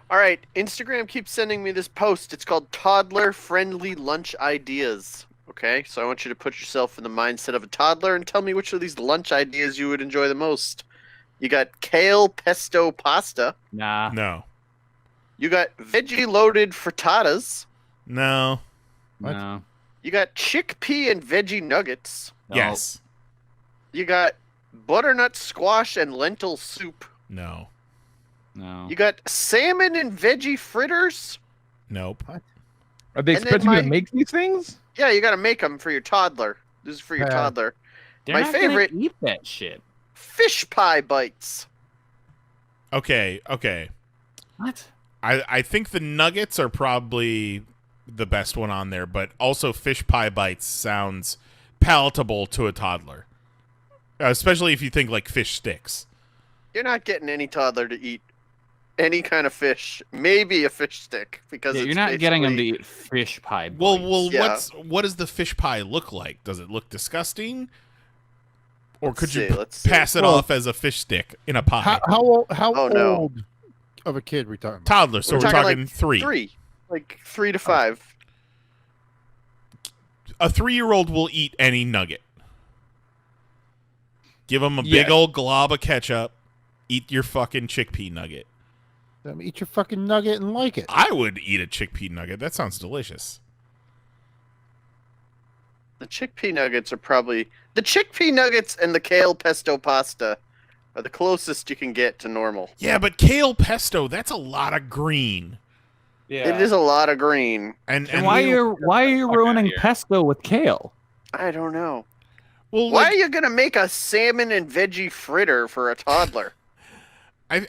All right, Instagram keeps sending me this post. It's called Toddler-Friendly Lunch Ideas. Okay, so I want you to put yourself in the mindset of a toddler and tell me which of these lunch ideas you would enjoy the most. You got kale pesto pasta. Nah. No. You got veggie-loaded frittatas. No. What? No. You got chickpea and veggie nuggets. No. Yes. You got butternut squash and lentil soup. No. No. You got salmon and veggie fritters. Nope. Are they And then expecting you to my- make these things? Yeah, you got to make them for your toddler. This is for your Yeah. toddler. They're my not gonna favorite- eat that shit. Fish pie bites. Okay. What? I think the nuggets are probably the best one on there, but also fish pie bites sounds palatable to a toddler. Especially if you think like fish sticks. You're not getting any toddler to eat any kind of fish. Maybe a fish stick because Yeah, it's you're not getting them to basically- eat fish pie. Well, bites. Yeah. what does the fish pie look like? Does it look disgusting? Or could you Let's see. pass it Well- off as a fish stick in a pie? How Oh, no. old of a kid we talking about? Toddler, so we're talking like 3. 3. Like 3 to 5. A 3-year-old will eat any nugget. Give them a Yeah. big old glob of ketchup. Eat your fucking chickpea nugget. Eat your fucking nugget and like it. I would eat a chickpea nugget. That sounds delicious. The chickpea nuggets are probably the chickpea nuggets and the kale pesto pasta are the closest you can get to normal. Yeah, but kale pesto, that's a lot of green. Yeah. It is a lot of green. And why are you ruining pesto with kale? I don't know. well, Why like, are you gonna make a salmon and veggie fritter for a toddler?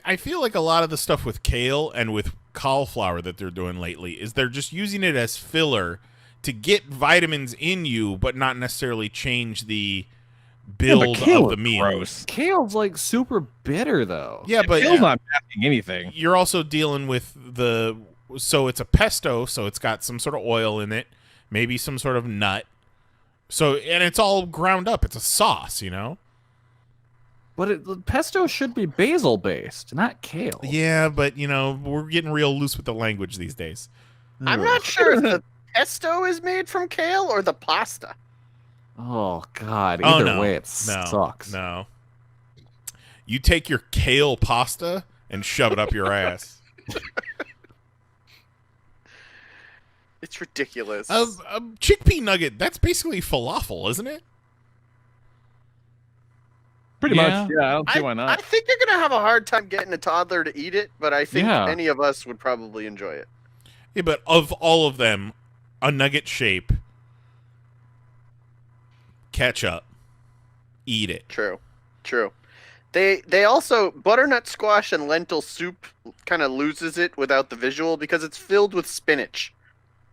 I feel like a lot of the stuff with kale and with cauliflower that they're doing lately is they're just using it as filler to get vitamins in you, but not necessarily change the build of the meal. Gross. Kale's like super bitter though. Yeah, but Kale's not masking anything. you're also dealing with so it's a pesto, so it's got some sort of oil in it, maybe some sort of nut. So, and it's all ground up. It's a sauce, you know? But pesto should be basil based, not kale. Yeah, but, you know, we're getting real loose with the language these days. I'm not sure if the pesto is made from kale or the pasta. Oh god. Oh, Either no. way, it No, sucks. No. You take your kale pasta and shove it up your ass. It's ridiculous. A chickpea nugget, that's basically falafel, isn't it? Pretty Yeah. much. Yeah, I don't see why I not. think you're gonna have a hard time getting a toddler to eat it, but I think Yeah. any of us would probably enjoy it. Yeah, but of all of them, a nugget shape, ketchup, eat it. True. They also butternut squash and lentil soup kind of loses it without the visual because it's filled with spinach.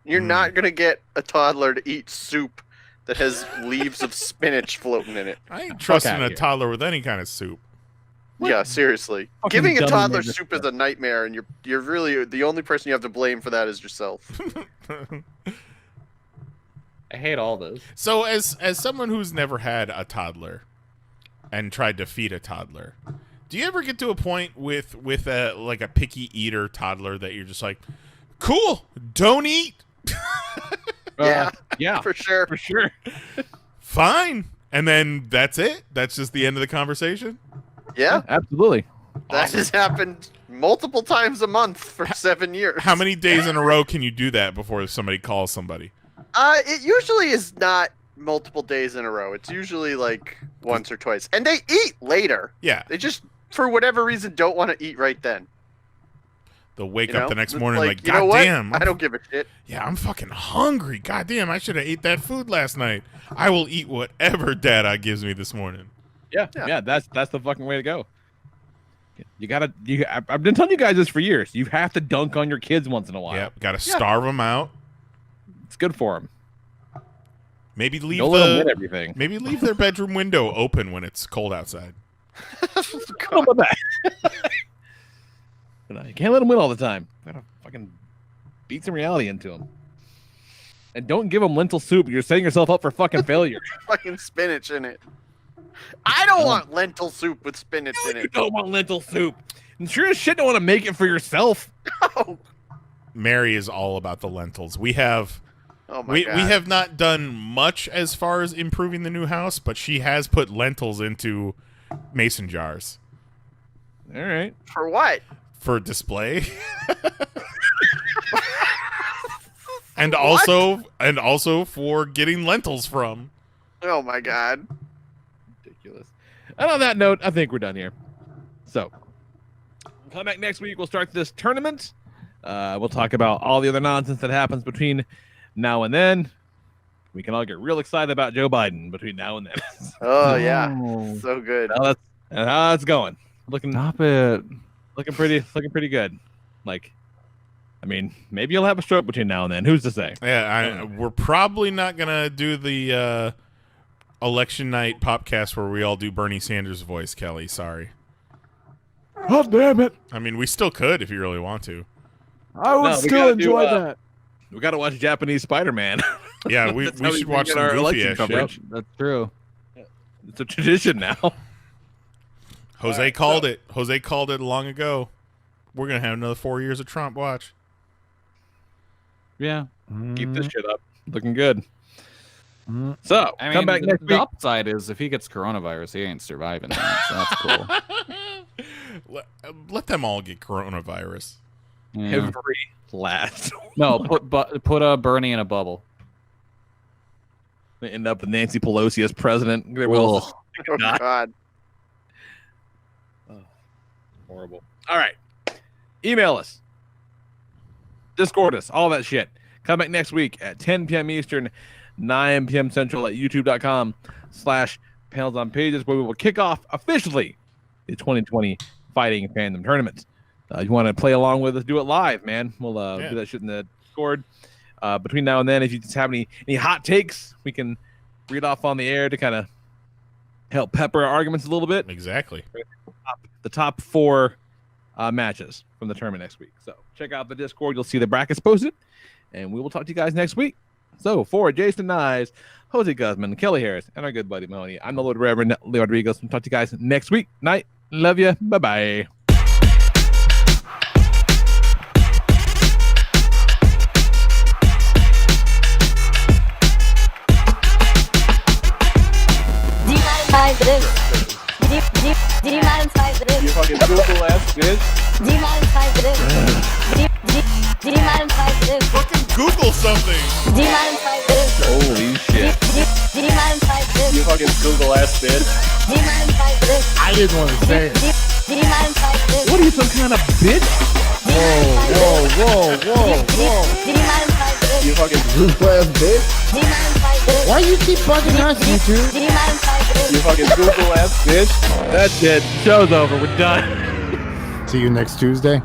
You're not gonna get a toddler to eat soup that has leaves of spinach floating in it. I ain't trusting outta a here. toddler with any kind of soup. Yeah, seriously. Fucking Giving a dummy toddler made this soup is a nightmare, and you're really the only person you have to blame for that is yourself. I hate all this. So, as someone who's never had a toddler and tried to feed a toddler, do you ever get to a point with a like a picky eater toddler that you're just like, cool, don't eat, Yeah, Yeah, for sure. for sure. fine, and then that's it? That's just the end of the conversation? Yeah, Absolutely. that has happened multiple times a month for 7 years. How many days in a row can you do that before somebody calls somebody? It usually is not multiple days in a row. It's usually like once or twice, and they eat later. Yeah, They just, for whatever reason, don't want to eat right then. they'll wake You up know? the next It's morning like, you know God what? damn, I don't give a shit. yeah, I'm fucking hungry. God damn, I should have ate that food last night. I will eat whatever Dada gives me this morning. Yeah, Yeah. yeah. That's the fucking way to go. You gotta. I've been telling you guys this for years. You have to dunk on your kids once in a while. Yep, gotta starve them out. It's good for them. Maybe leave Don't let them win everything. maybe leave their bedroom window open when it's cold outside. How about that? You can't let them win all the time. You gotta fucking beat some reality into them. And don't give them lentil soup. You're setting yourself up for fucking failure. Fucking spinach in it. I don't want lentil soup with spinach in You it. don't want lentil soup. And sure as shit don't want to make it for yourself. Oh, Mary is all about the lentils. We have oh my we God. have not done much as far as improving the new house, but she has put lentils into mason jars All right. For what? for display. And also for getting lentils from. Oh my God. Ridiculous. And on that note, I think we're done here. So, come back next week. We'll start this tournament. We'll talk about all the other nonsense that happens between now and then. We can all get real excited about Joe Biden between now and then. Oh yeah. So good. Now that's going. Stop it. Looking pretty good. Like, I mean, maybe you'll have a stroke between now and then. Who's to say? Yeah, we're probably not gonna do the election night popcast where we all do Bernie Sanders' voice, Kelly. Sorry. Oh, damn it. I mean, we still could if you really want to. I would No, we still gotta enjoy do, that. We got to watch Japanese Spider-Man. Yeah, we That's how should can watch get some our goofy election ass coverage. shit. That's true. It's a tradition now. Jose called it. Jose called it long ago. We're gonna have another 4 years of Trump. Watch. Yeah. Keep this shit up. Looking good. So, I mean, come back next the week. upside is if he gets coronavirus, he ain't surviving that. So that's cool. Let them all get coronavirus. Yeah. Every last. No, put Bernie in a bubble. They end up with Nancy Pelosi as president. They Ugh. will. Oh God. Horrible. All right. Email us. Discord us. All that shit. Come back next week at 10 p.m. Eastern, 9 p.m. Central at youtube.com/panelsonpages, where we will kick off officially the 2020 Fighting Fandom Tournament. If you want to play along with us, do it live, man. We'll do that shit in the Discord. Between now and then, if you just have any hot takes, we can read off on the air to kind of help pepper our arguments a little bit. Exactly. The top 4 matches from the tournament next week. So check out the Discord. You'll see the brackets posted, and we will talk to you guys next week. So for Jason Knize, Jose Guzman, Kelly Harris, and our good buddy Mahoney, I'm the Lord Reverend Leo Rodriguez. We'll talk to you guys next week. Night. Love you. Bye-bye. Do you mind if I You fucking Google ass bitch. Do you mind if I do you mind if I Fucking Google something. Do you mind if I Holy shit. Do you mind if I You fucking Google ass bitch. Do you mind if I I didn't want to say it. Do you mind if I What are you, some kind of bitch? Whoa. Do you mind if I You fucking Google ass bitch. Do you mind if I Why you keep bugging us, YouTube? Do you mind if I You fucking Google ass bitch. That's it. Show's over. We're done. See you next Tuesday.